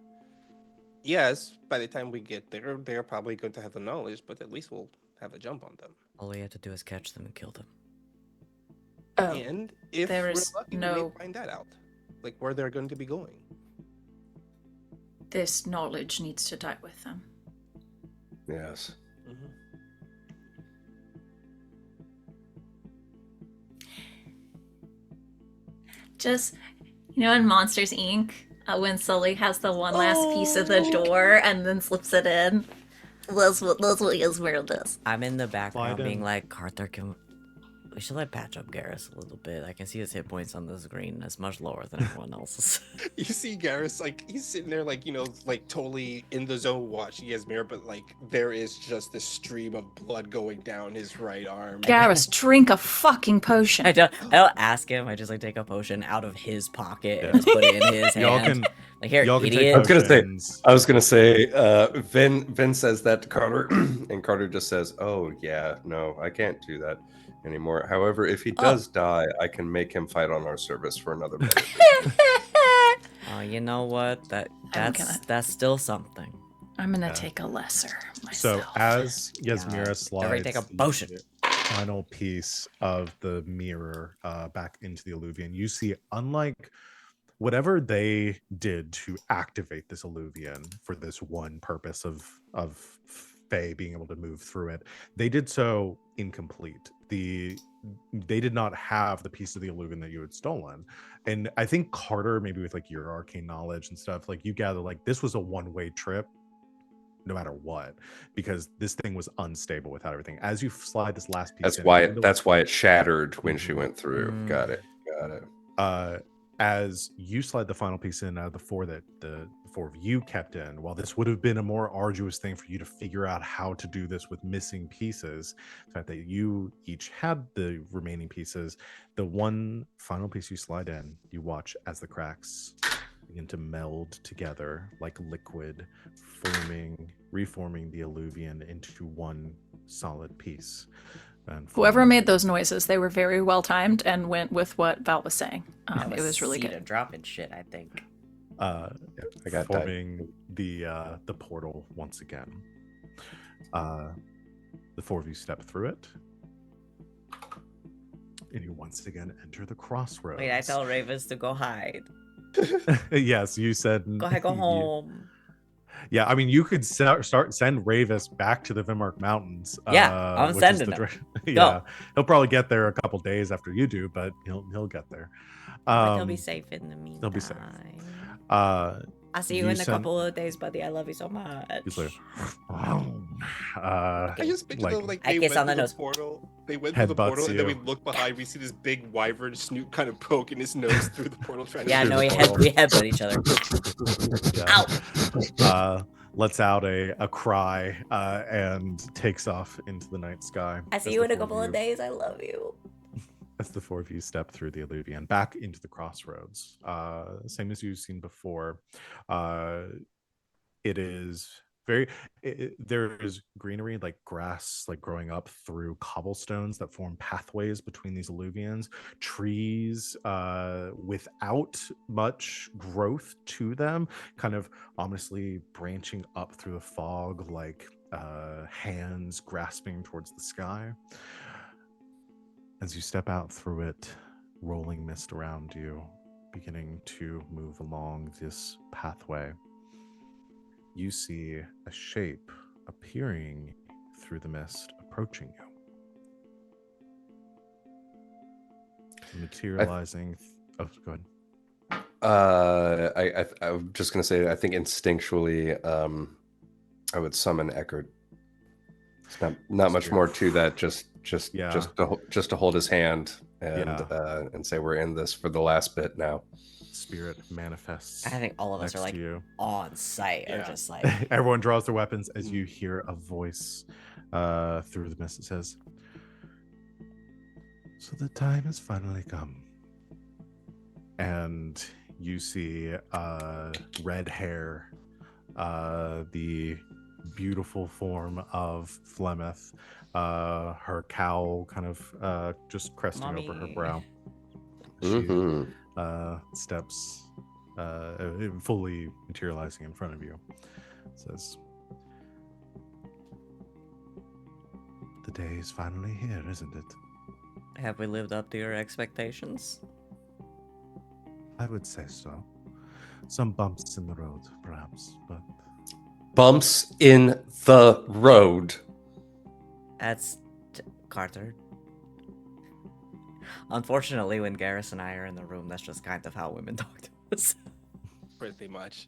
yes. By the time we get there, they're probably going to have the knowledge, but at least we'll have a jump on them. All we have to do is catch them and kill them. Oh, And if there we're is lucky, we no- may find that out, like where they're going to be going. this knowledge needs to die with them. Yes. Mhm. Just, in Monsters Inc., when Sully has the one last piece of the door and then slips it in. That's what Yasmir does. I'm in the background being in. like, Arthur, we should like patch up Garrus a little bit. I can see his hit points on the screen. That's much lower than everyone else's. You see Garrus, like, he's sitting there, like, like, totally in the zone watching Yasmir, but, like, there is just this stream of blood going down his right arm. Garrus, drink a fucking potion. I don't ask him. I just like take a potion out of his pocket and just put it in his hand. Y'all can like, here, y'all can take idiot. I was gonna say, Vin says that to Carter, and Carter just says, "Oh yeah, no, I can't do that anymore. However, if he does die, I can make him fight on our service for another minute." Oh, you know what? That's still something. I'm gonna take a lesser myself. So as Yasmira Everybody slides take a the potion. final piece of the mirror back into the Illuvian, you see, unlike whatever they did to activate this Illuvian for this one purpose of Faye being able to move through it, they did so incomplete. They did not have the piece of the Illuvian that you had stolen. And I think Carter, maybe with like your arcane knowledge and stuff, like you gather like this was a one-way trip no matter what, because this thing was unstable without everything. As you slide this last piece That's why it shattered when she went through. Got it. As you slide the final piece in out of the four that the four of you kept in, while this would have been a more arduous thing for you to figure out how to do this with missing pieces, the fact that you each had the remaining pieces, the one final piece you slide in, you watch as the cracks begin to meld together like liquid, reforming the Illuvian into one solid piece. And whoever made those noises, they were very well timed and went with what Val was saying. It was really good. Dropping shit, I think. I got forming the portal once again. The four of you step through it, and you once again enter the crossroads. Wait, I tell Ravis to go hide. Yes, you said go home. Yeah, I mean, you could send Ravis back to the Vimark Mountains. Yeah, I'm sending him. Yeah, he'll probably get there a couple days after you do, but he'll get there. But he'll be safe in the meantime. He'll be safe. I'll see you in a couple of days, buddy. I love you so much. He's like, I just picture them like they went through the portal. They went through the portal, and then we look behind. We see this big wyvern snoot kind of poking his nose through the portal. Trying yeah, to no, we headbutt each other. Ow! Lets out a cry and takes off into the night sky. I see you in a couple of days. I love you. As the four of you step through the Illuvian back into the crossroads, same as you've seen before. It is there is greenery, like grass, like growing up through cobblestones that form pathways between these Illuvians. Trees without much growth to them, kind of ominously branching up through the fog, like hands grasping towards the sky. As you step out through it, rolling mist around you, beginning to move along this pathway, you see a shape appearing through the mist, approaching you. Materializing. Oh, go ahead. I'm just gonna say, I think instinctually, I would summon Eckert. It's not much more to that. Just to hold his hand and say we're in this for the last bit now. Spirit manifests. I think all of us are like on site, or just like everyone draws their weapons as you hear a voice through the mist that says, "So the time has finally come." And you see red hair, the beautiful form of Flemeth, her cowl kind of just cresting over her brow. She steps, fully materializing in front of you. Says, "The day is finally here, isn't it? Have we lived up to your expectations?" I would say so. Some bumps in the road, perhaps, but bumps in the road. That's Carter. Unfortunately, when Garrus and I are in the room, that's just kind of how women talk to us. Pretty much.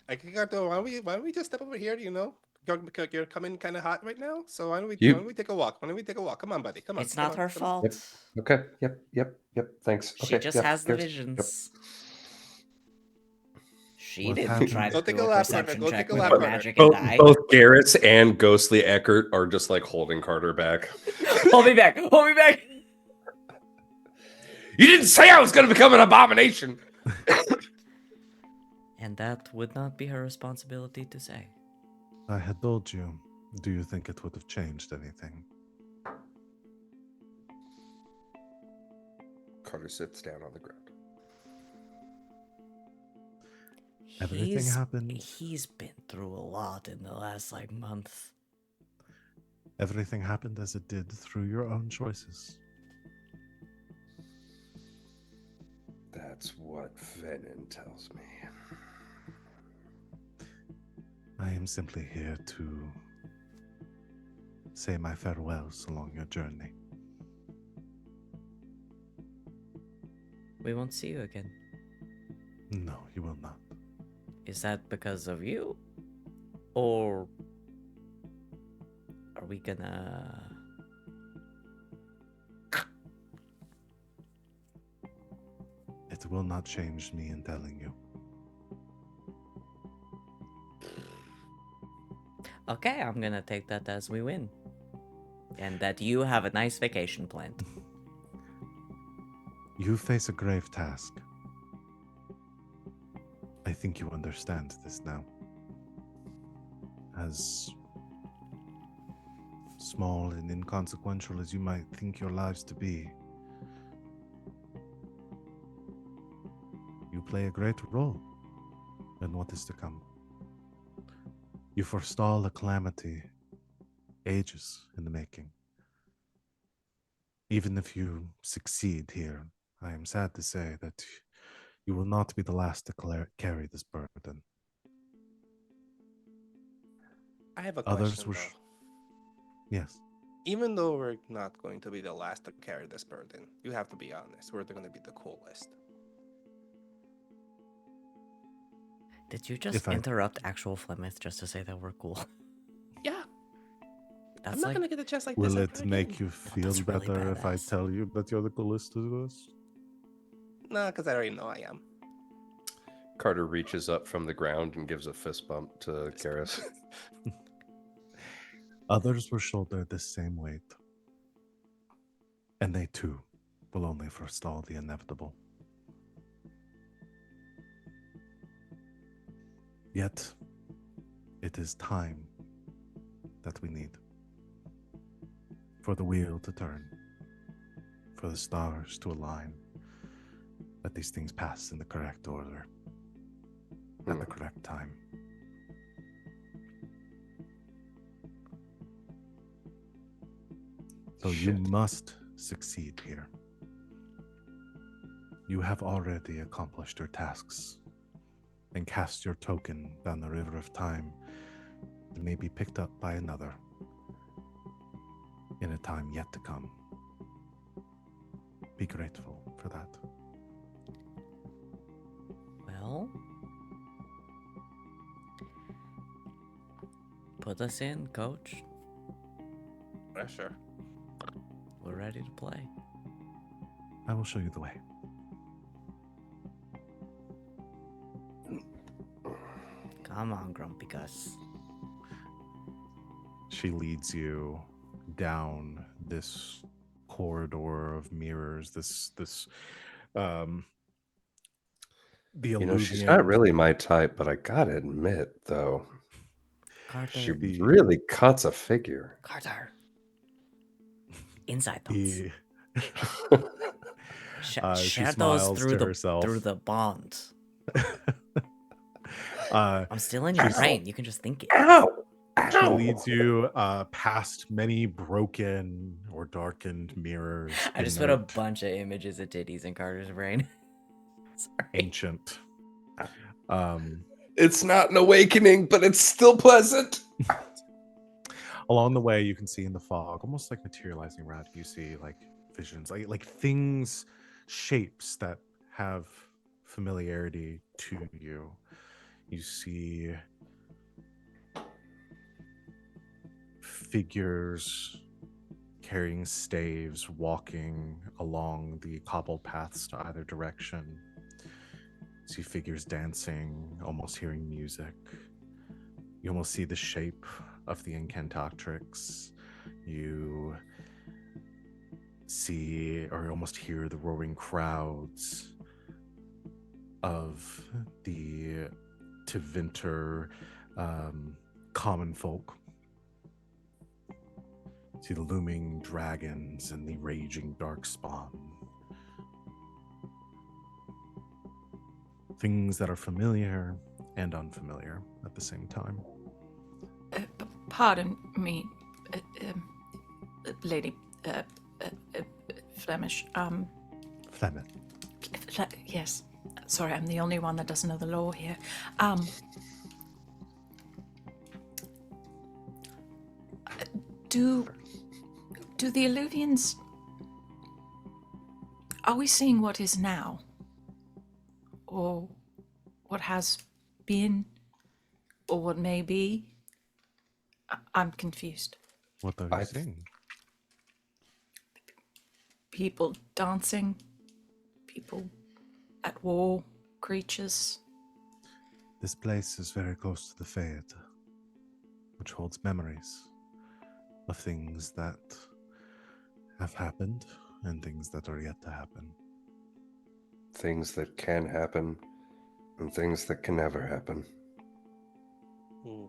I think why don't we just step over here? You're coming kind of hot right now, so why don't we take a walk? Why don't we take a walk? Come on, buddy. Come on. It's not her Yep. fault. Okay. Yep. Thanks. She Okay. just yep, has the Garrus. visions. She What didn't happened? try to Go take do a a lap, Carter. perception Go check take a with lap, her Carter. magic and die. Both Garrus and Ghostly Eckert are just like holding Carter back. Hold me back! Hold me back! You didn't say I was going to become an abomination. And that would not be her responsibility to say. I had told you. Do you think it would have changed anything? Carter sits down on the ground. Everything happened. He's been through a lot in the last month. Everything happened as it did through your own choices. That's what Venom tells me. I am simply here to say my farewells along your journey. We won't see you again. No, you will not. Is that because of you? Or are we gonna... It will not change me in telling you. Okay, I'm gonna take that as we win. And that you have a nice vacation planned. You face a grave task. I think you understand this now. As small and inconsequential as you might think your lives to be, you play a great role in what is to come. You forestall a calamity ages in the making. Even if you succeed here, I am sad to say that you will not be the last to carry this burden. I have a Others question, were. though. Yes. Even though we're not going to be the last to carry this burden, you have to be honest. We're going to be the coolest. Did you just interrupt actual Flemeth just to say that we're cool? Yeah. That's I'm not going to get a chance like Will this. it make you feel that's really better if I badass. tell you that you're the coolest to us? Nah, because I already know I am. Carter reaches up from the ground and gives a fist bump to Garrus. Others will shoulder this same weight. And they too will only forestall the inevitable. Yet, it is time that we need. For the wheel to turn. For the stars to align. That these things pass in the correct order. At the correct time. So you must succeed here. You have already accomplished your tasks and cast your token down the river of time that may be picked up by another in a time yet to come. Be grateful for that. Well, put us in, coach. Yeah, sure. We're ready to play. I will show you the way. Come on, Grumpy Gus. She leads you down this corridor of mirrors, the she's not really my type, but I gotta admit, though, Carter. she really cuts a figure. Carter. Inside thoughts. Share those through the bond. I'm still in your brain. You can just think it. Ow! She leads you past many broken or darkened mirrors. I just put a bunch of images of titties in Carter's brain. Sorry. Ancient. It's not an awakening, but it's still pleasant. Along the way, you can see in the fog, almost like materializing around you, see like visions, like things, shapes that have familiarity to you. You see figures carrying staves, walking along the cobbled paths to either direction. You see figures dancing, almost hearing music. You almost see the shape of the incantatrix. You see or almost hear the roaring crowds of the Tevinter common folk. See the looming dragons and the raging darkspawn. Things that are familiar and unfamiliar at the same time. Pardon me, Lady Flemish. Flemeth. Yes. Sorry, I'm the only one that doesn't know the law here. Do the Illuvians... Are we seeing what is now? Or what has been? Or what may be? I'm confused. What are you seeing? People dancing, people at war, creatures. This place is very close to the Fade, which holds memories of things that have happened and things that are yet to happen. Things that can happen and things that can never happen.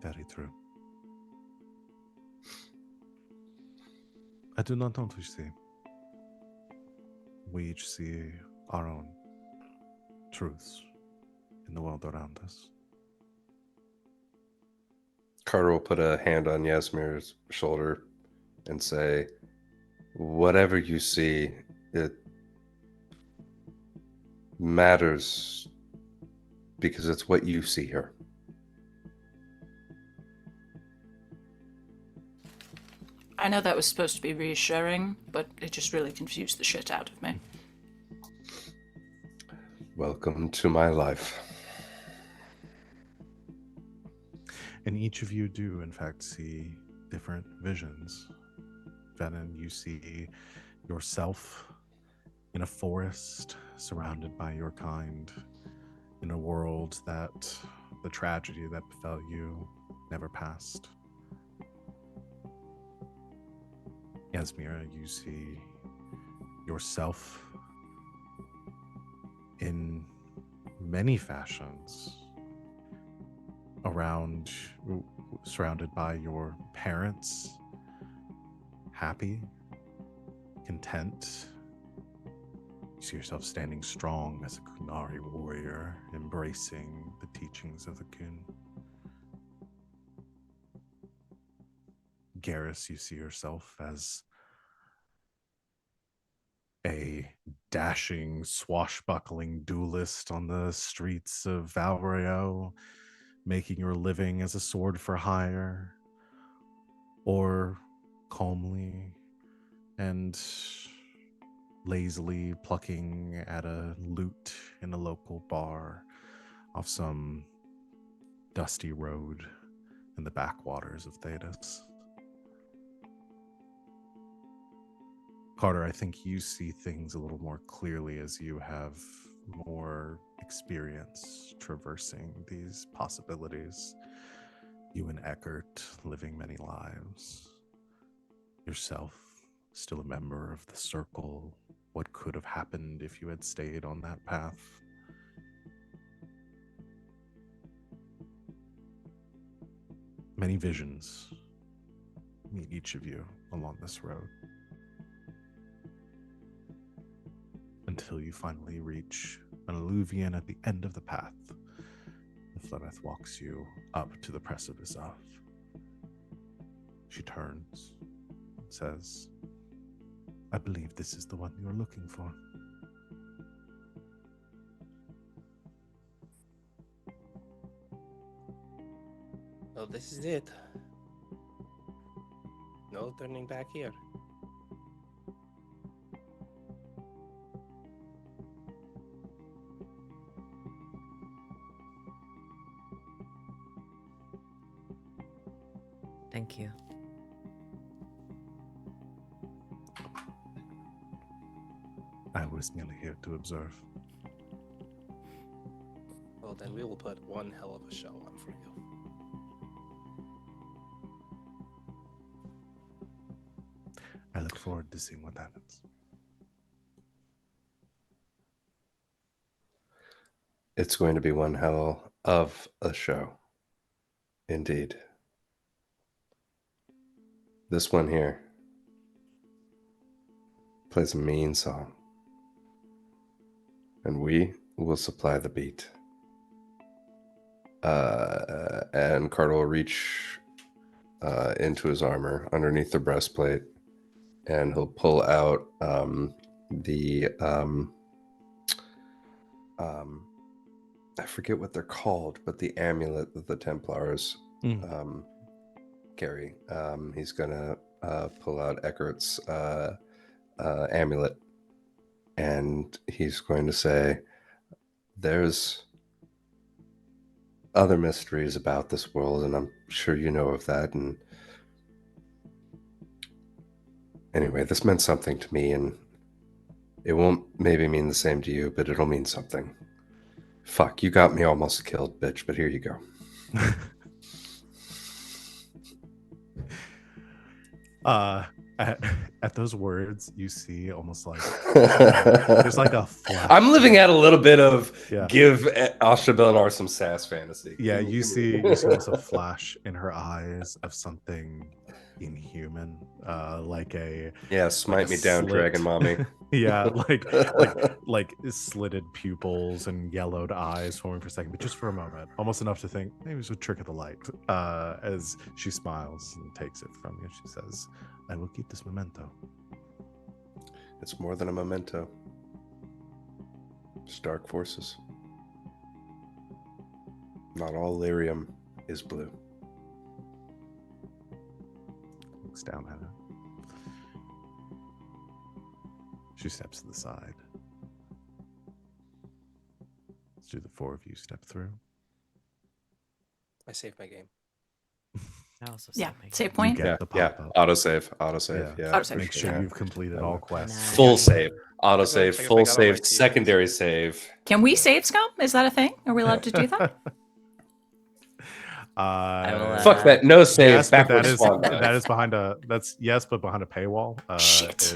Very true. I do not know what we see. We each see our own truths in the world around us. Carter will put a hand on Yasmir's shoulder and say, whatever you see, it matters because it's what you see here. I know that was supposed to be reassuring, but it just really confused the shit out of me. Welcome to my life. And each of you do, in fact, see different visions. Venom, you see yourself in a forest surrounded by your kind, in a world that the tragedy that befell you never passed. Yasmira, you see yourself in many fashions around, surrounded by your parents, happy, content. You see yourself standing strong as a Kunari warrior, embracing the teachings of the Kun. Garrus, you see yourself as a dashing, swashbuckling duelist on the streets of Valrio, making your living as a sword for hire, or calmly and lazily plucking at a lute in a local bar off some dusty road in the backwaters of Thedas. Carter, I think you see things a little more clearly as you have more experience traversing these possibilities. You and Eckert living many lives. Yourself still a member of the circle. What could have happened if you had stayed on that path? Many visions meet each of you along this road, until you finally reach an Illuvian at the end of the path. The Flemeth walks you up to the precipice of. She turns and says, I believe this is the one you're looking for. Well, this is it. No turning back here. Thank you. I was merely here to observe. Well, then we will put one hell of a show on for you. I look forward to seeing what happens. It's going to be one hell of a show. Indeed. This one here plays a mean song. And we will supply the beat. And Carter will reach into his armor underneath the breastplate, and he'll pull out I forget what they're called, but the amulet that the Templars carry. He's gonna pull out Eckert's amulet, and he's going to say, there's other mysteries about this world, and I'm sure you know of that. And anyway, this meant something to me, and it won't maybe mean the same to you, but it'll mean something. Fuck, you got me almost killed, bitch, but here you go. At those words, you see almost like there's like a flash. I'm living out a little bit of Yeah. give Asha Belenar some sass fantasy. Yeah, you see almost a flash in her eyes of something inhuman, like a Yeah, smite a me down, slit. dragon mommy. yeah, like slitted pupils and yellowed eyes forming for a second, but just for a moment, almost enough to think maybe it was a trick of the light. As she smiles and takes it from you, she says, "I will keep this memento." It's more than a memento. It's dark forces. Not all lyrium is blue. Looks down at her. She steps to the side. Do the four of you step through? I saved my game. I also Yeah, saved my save game. point. Get the Yeah, pop-up. autosave. Yeah. Autosave. Make sure Yeah. you've completed all quests. Full save. Autosave, I guess I full got all my save, achievements. secondary save. Can we save scum? Is that a thing? Are we allowed to do that? will, Fuck that. No save. Yes, but Backwards that is spawn. that is behind a yes, but behind a paywall. Shit.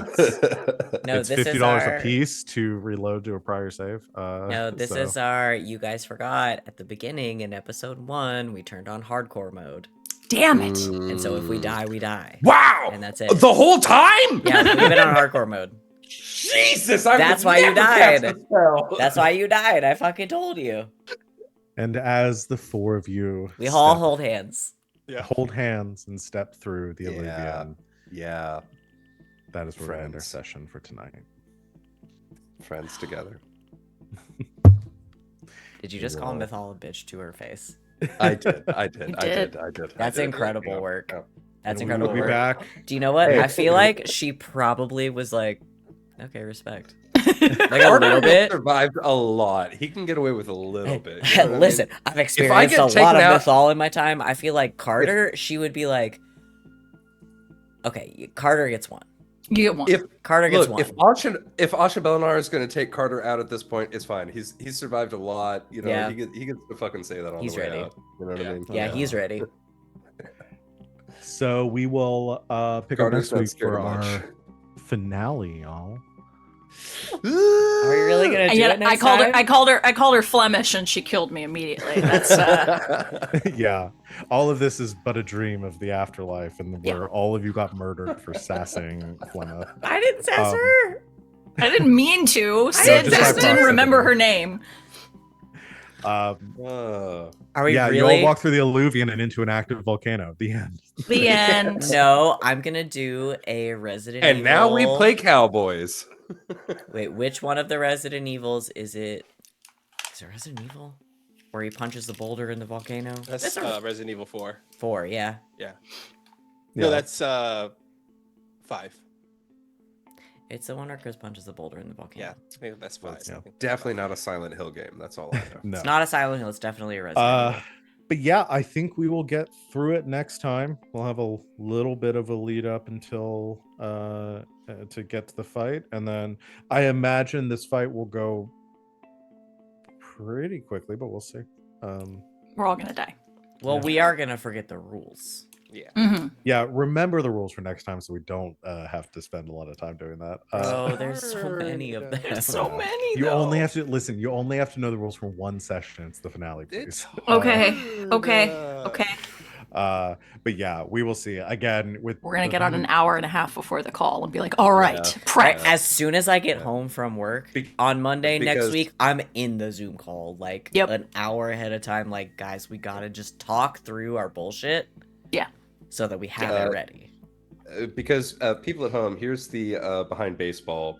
No, It's this is $50 our- a piece to reload to a prior save. No, this so- is our. You guys forgot at the beginning in episode 1, we turned on hardcore mode, Damn it. and so if we die, we die. Wow! And that's it. The whole time? Yeah, we've been on hardcore mode. Jesus! I That's would why you never cast died. a spell. That's why you died. I fucking told you. And as the four of you We all step- hold hands. hold hands and step through the Yeah. Illuvian, Yeah, that is where we end our Friends. session for tonight. friends together. Did you just call Whoa. Mythal a bitch to her face? I did. I did. You I did. did. I did. That's I did. incredible Yeah. work. Yeah. That's And we incredible will be work. back. Do you know what? Hey. I feel like she probably was like, okay, respect. Like a Carter little has bit. survived a lot. He can get away with a little bit. You know what I mean? Listen, I've experienced get a lot taken of out- Mythal in my time. I feel like Carter, she would be like, okay, Carter gets one. You get one. If Carter gets look, one. if Asha Belenar is going to take Carter out at this point, it's fine. He's survived a lot. You know, Yeah. he gets to fucking say that on He's the way ready. out. You know what I mean? Yeah, he's ready. So we will pick Carter's up not next week scared for of our much. finale, y'all. Are we really gonna And do yet it next I called time? her I called her Flemish and she killed me immediately. That's Yeah, all of this is but a dream of the afterlife, and Yeah. where all of you got murdered for sassing Flemma. I didn't sass Um, her. I didn't mean to. Sid just by just didn't proxy. remember her name. Are we Yeah, you really? all walk through the alluvian and into an active volcano. The end. The end. No, I'm gonna do a Resident And Evil. now we play cowboys. Wait, which one of the Resident Evils is it? Is it Resident Evil? where he punches the boulder in the volcano. That's Resident Evil 4. 4, yeah. Yeah. Yeah. No, that's 5. It's the one where Chris punches the boulder in the volcano. Yeah, I think that's 5. Yeah. I think. Definitely not a Silent Hill game. That's all I know. No. It's not a Silent Hill. It's definitely a Resident Evil. But yeah, I think we will get through it next time. We'll have a little bit of a lead up until to get to the fight, and then I imagine this fight will go pretty quickly, but we'll see. We're all gonna die. Well, Yeah. we are gonna forget the rules. Yeah. Mm-hmm. Yeah, remember the rules for next time, so we don't have to spend a lot of time doing that. Oh, there's so many of them. There's so many. You though. only have to listen. You only have to know the rules for one session. It's the finale, please. It's Okay. hard, Okay. uh, Okay. But yeah, we will see again. With We're gonna the get on thing- an hour and a half before the call and be like, all right, Yeah. prep. As soon as I get Yeah. home from work Be- on Monday next because- week, I'm in the Zoom call like Yep. an hour ahead of time. Like, guys, we gotta just talk through our bullshit. Yeah. So that we have Yeah. it ready. Because people at home, here's the behind baseball.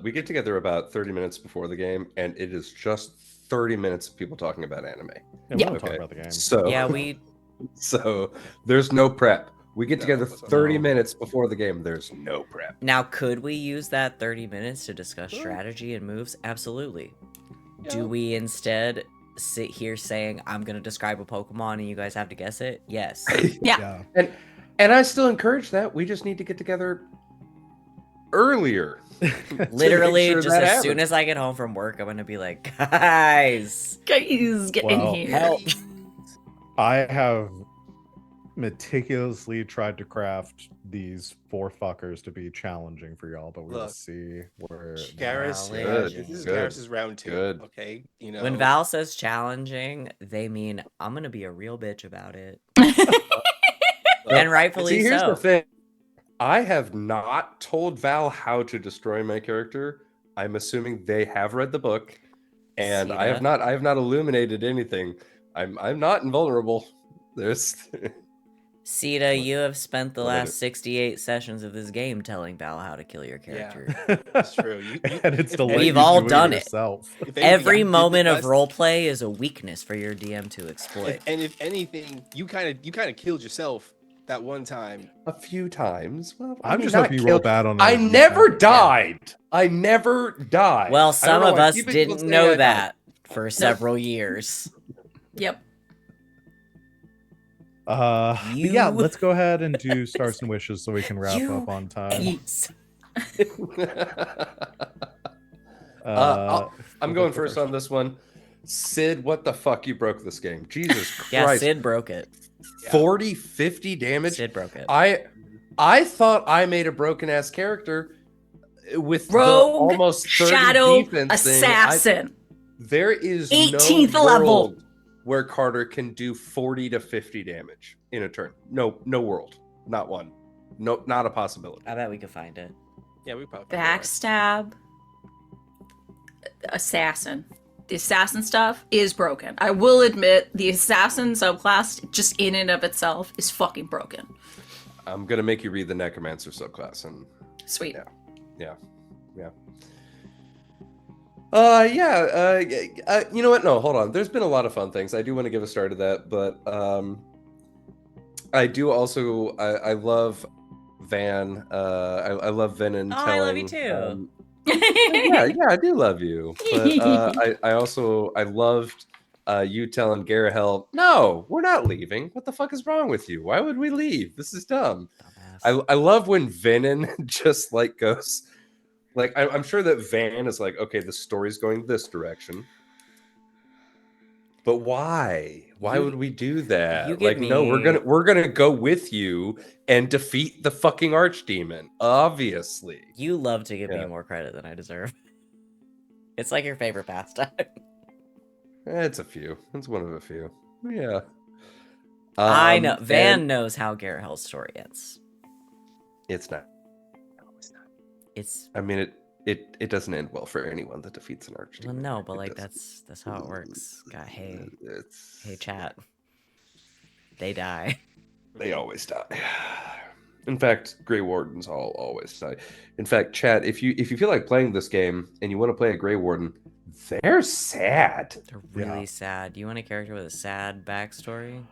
We get together about 30 minutes before the game, and it is just 30 minutes of people talking about anime. Yeah, we Yeah. don't talk Okay. about the game. So Yeah, we so there's no prep. We get No, together that's not- 30 No. minutes before the game. There's no prep. now could we use that 30 minutes to discuss strategy and moves? Absolutely. Yeah. Do we instead sit here saying I'm gonna describe a Pokemon and you guys have to guess it? Yes. Yeah. And I still encourage that. We just need to get together earlier. Literally, sure just that as soon happens. as I get home from work, I'm gonna be like, guys, Guys, get Well, in here. help. I have meticulously tried to craft these 4 fuckers to be challenging for y'all, but we'll Look. see where. Garrus, Good, this is good, Garrus's round 2. good. Okay, you know. When Val says challenging, they mean I'm gonna be a real bitch about it, and rightfully See, here's so. the thing. I have not told Val how to destroy my character. I'm assuming they have read the book, and See I have that? not illuminated anything. I'm not invulnerable. There's Sita, you have spent the What I last do. 68 sessions of this game telling Val how to kill your character. That's true. You- And it's if to let We've you all do done it. yourself. if anything, Every you did the moment of best. roleplay is a weakness for your DM to exploit. And if anything, you kind of killed yourself that one time. a few times. Well, I I'm mean, just not hoping you roll killed. bad on. I every never time. died. I never died. Well, I don't some know of why us people didn't say know I died. that for several years. Yep. But yeah, You- let's go ahead and do stars and wishes so we can wrap You- up on time. Yes. I'm going first on this one. Sid, what the fuck? You broke this game. Jesus Yeah, Christ. Sid broke it. 40, 50 damage. Sid broke it. I thought I made a broken ass character with the Rogue, almost 30 Shadow, defense thing. Assassin. There is 18th no level. world where Carter can do 40 to 50 damage in a turn. No world. Not one. No, not a possibility. I bet we could find it. Yeah, we probably Backstab. Assassin. The assassin stuff is broken. I will admit the assassin subclass, just in and of itself, is fucking broken. I'm gonna make you read the Necromancer subclass and Sweet. Yeah. You know what? No, hold on. There's been a lot of fun things. I do want to give a start to that, but I do also I love Van. I love Venom Oh, telling. I love you too. Yeah, I do love you. But I loved you telling Garahel, no, we're not leaving. What the fuck is wrong with you? Why would we leave? This is dumb. Dumbass. I love when Venom just like goes, like I'm sure that Van is like, okay, the story's going this direction, but why? Why You- would we do that? you give Like, no, me- we're gonna go with you and defeat the fucking archdemon. Obviously, You love to give Yeah. me more credit than I deserve. It's like your favorite pastime. it's a few. It's one of a few. Yeah. I know. Van and knows how Garahell's story ends. It's not. It's I mean, it doesn't end well for anyone that defeats an archdemon. well, no, but It like doesn't. that's how it works. God, hey, It's hey, chat. They die. They always die. In fact, Grey Wardens always die. In fact, chat, if you feel like playing this game and you want to play a Grey Warden, They're sad. They're really sad. You want a character with a sad backstory?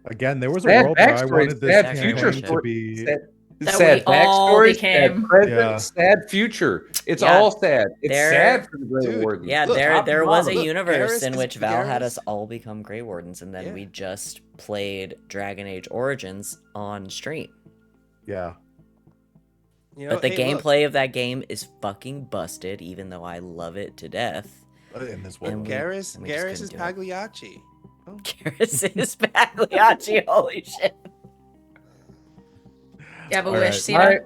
Again, there was a Sad world where I backstory, wanted this sad campaign future to to be. That sad we all backstory, became. sad present, Yeah. sad future. It's Yeah. all sad. It's They're- sad for the Grey Dude, Wardens. Yeah, Look, there was a look, universe Garrus in is- which Val had Garrus- us all become Grey Wardens, and then Yeah. we just played Dragon Age Origins on stream. Yeah. You know, But the hey, look, gameplay of that game is fucking busted, even though I love it to death. In this And world. we- Garrus and we just Garrus couldn't is do it. Pagliacci. Oh. Garrus is Pagliacci, holy shit. You have a All wish, right. Cena?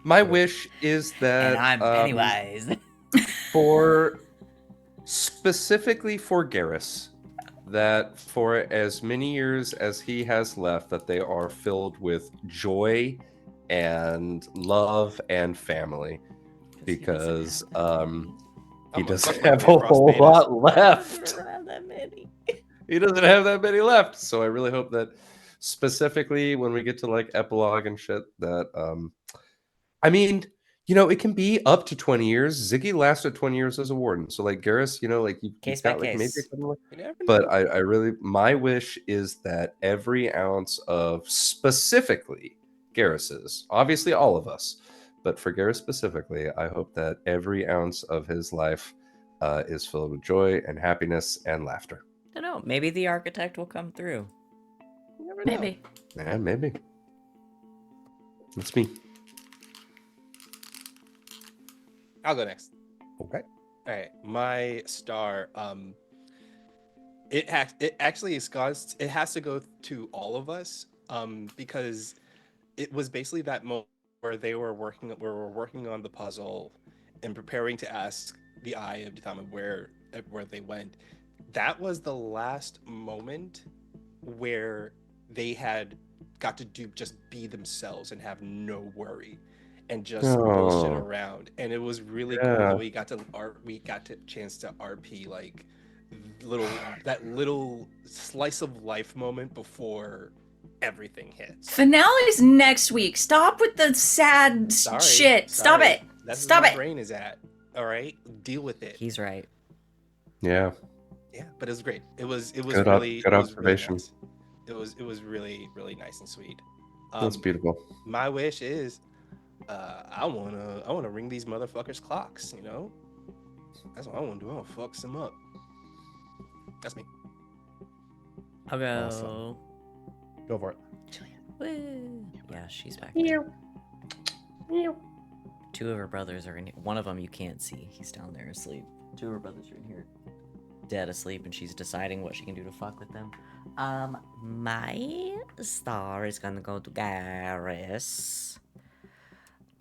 My wish is that And I'm Pennywise. for specifically for Garrus, that for as many years as he has left, that they are filled with joy and love and family, because he I'm a doesn't sucker have for a whole Frostbane. lot I left. don't have that many. He doesn't have that many left, so I really hope that specifically when we get to like epilogue and shit, that I mean, you know, it can be up to 20 years. Ziggy lasted 20 years as a warden, so like Garrus, you know, like you've Case got by like maybe case. something like. You never know. But I really, my wish is that every ounce of specifically Garrus's, obviously all of us, but for Garrus specifically, I hope that every ounce of his life is filled with joy and happiness and laughter. I don't know. Maybe the architect will come through. You never know. Maybe. Yeah, maybe. That's me. I'll go next. Okay. All right, my star. It actually is God's. It has to go to all of us. Because it was basically that moment where we were working on the puzzle and preparing to ask the Eye of Dithama where they went. That was the last moment where they had got to just be themselves and have no worry and just bullshit Oh. around, and it was really Yeah. cool that we got to chance to RP like that little slice of life moment before everything hits. Finale's next week. Stop with the sad shit. Stop sorry. it. That's Stop where my it. brain is at. All right, deal with it. He's right. Yeah. Yeah, but it was great. It was Good really good it was observation. Really nice. It was really nice and sweet. That's beautiful. My wish is, I wanna ring these motherfuckers clocks. You know, that's what I wanna do. I wanna fuck some up. That's me. I'll go. Awesome. Go for it. Woo. Yeah, she's back there. Two of her brothers are in here. One of them you can't see. He's down there asleep. Two of her brothers are in here dead asleep, and she's deciding what she can do to fuck with them. My star is gonna go to Garrus.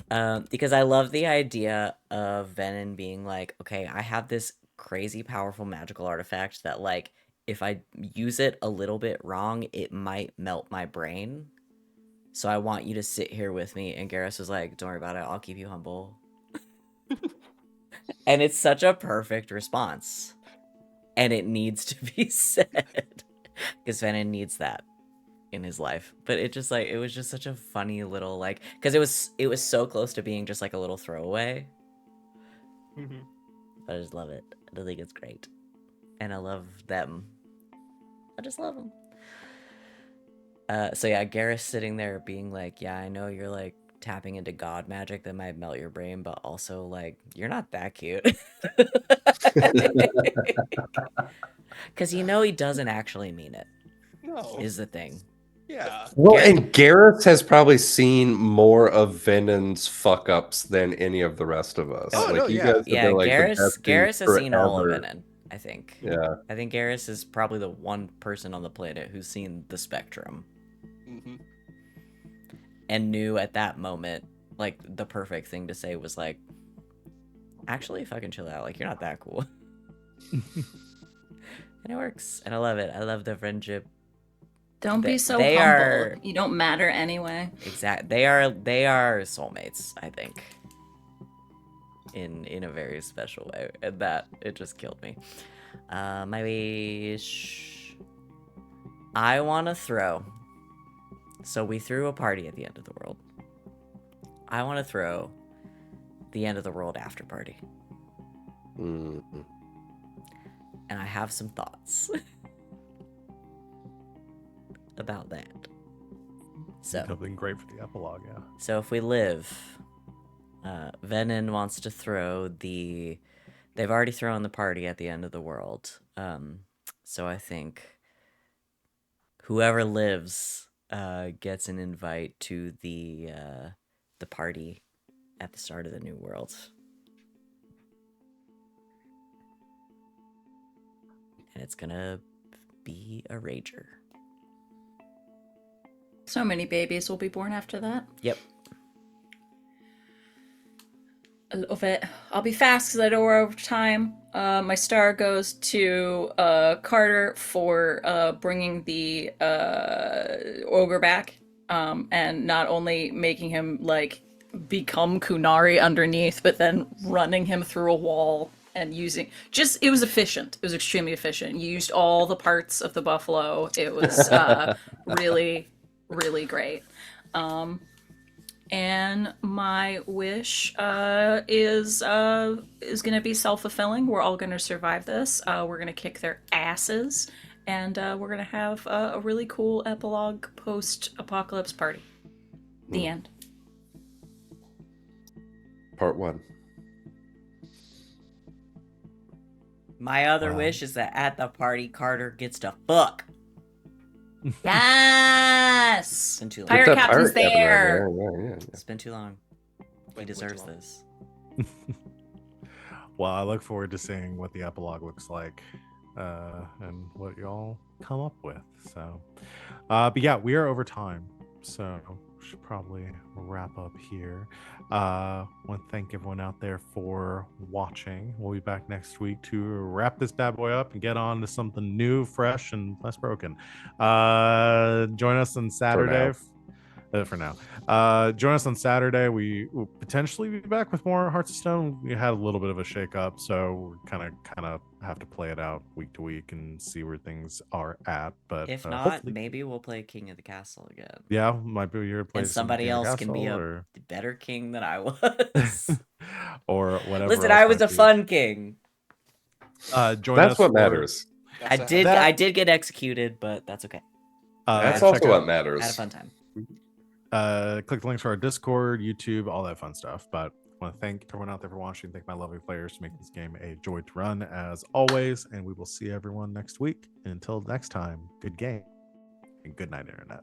Because I love the idea of Venom being like, okay, I have this crazy powerful magical artifact that, like, if I use it a little bit wrong, it might melt my brain. So I want you to sit here with me. And Garrus was like, don't worry about it. I'll keep you humble. And it's such a perfect response. And it needs to be said. Because Venom needs that in his life. But it was just such a funny little, like, because it was so close to being just like a little throwaway. I just love it. I think it's great. And I love them. I just love them. So yeah, Garrus sitting there being like, yeah, I know you're like tapping into god magic that might melt your brain, but also like, you're not that cute. Because you know he doesn't actually mean it, No. is the thing. Yeah. Well, Garrus- and Garrus has probably seen more of Venon's fuck ups than any of the rest of us. Oh, no, you yeah. guys have Yeah, been, like, the Garrus besties has seen all of forever. it, I think. Yeah. I think Garrus is probably the one person on the planet who's seen the spectrum Mhm. and knew at that moment, like, the perfect thing to say was like, actually fucking chill out, like, you're not that cool. And it works, and I love it. I love the friendship. Don't be so They humble. are- You don't matter anyway. Exact. They are soulmates, I think. In a very special way, and that it just killed me. My wish. I want to throw. So we threw a party at the end of the world. I want to throw the end of the world after party. Mhm. and I have some thoughts about that. So Something great for the epilogue, yeah. So if we live, Venin wants to throw the. They've already thrown the party at the end of the world. So I think whoever lives gets an invite to the party at the start of the new world. And it's gonna be a rager. So many babies will be born after that. Yep. I love it. I'll be fast because I know we're over time. My star goes to Carter for bringing the ogre back, and not only making him like become Kunari underneath, but then running him through a wall and using it was efficient. It was extremely efficient. You used all the parts of the buffalo. It was really, really great. And my wish is going to be self-fulfilling. We're all going to survive this. We're going to kick their asses, and we're going to have a really cool epilogue post-apocalypse party. The end. Part 1. My other wish is that at the party, Carter gets to fuck. Yes! Been too long. Pirate Captain's there! Yeah. It's been too long. He deserves this. Well, I look forward to seeing what the epilogue looks like and what y'all come up with. So, but yeah, we are over time, so we should probably wrap up here. Want to thank everyone out there for watching. We'll be back next week to wrap this bad boy up and get on to something new, fresh, and less broken. Join us on Saturday. For now. Join us on Saturday. We will potentially be back with more Hearts of Stone. We had a little bit of a shake up, so we kind of have to play it out week to week and see where things are at. But if not, hopefully... maybe we'll play King of the Castle again. Yeah, might be your place. And somebody else can be a better king than I was. Or whatever. Listen, I was a fun king. Join that's us what matters. I did get executed, but that's okay. That's also what matters. I had a fun time. Click the links for our Discord, YouTube, all that fun stuff. But I want to thank everyone out there for watching. Thank my lovely players to make this game a joy to run as always. And we will see everyone next week. And until next time, good game and good night, Internet.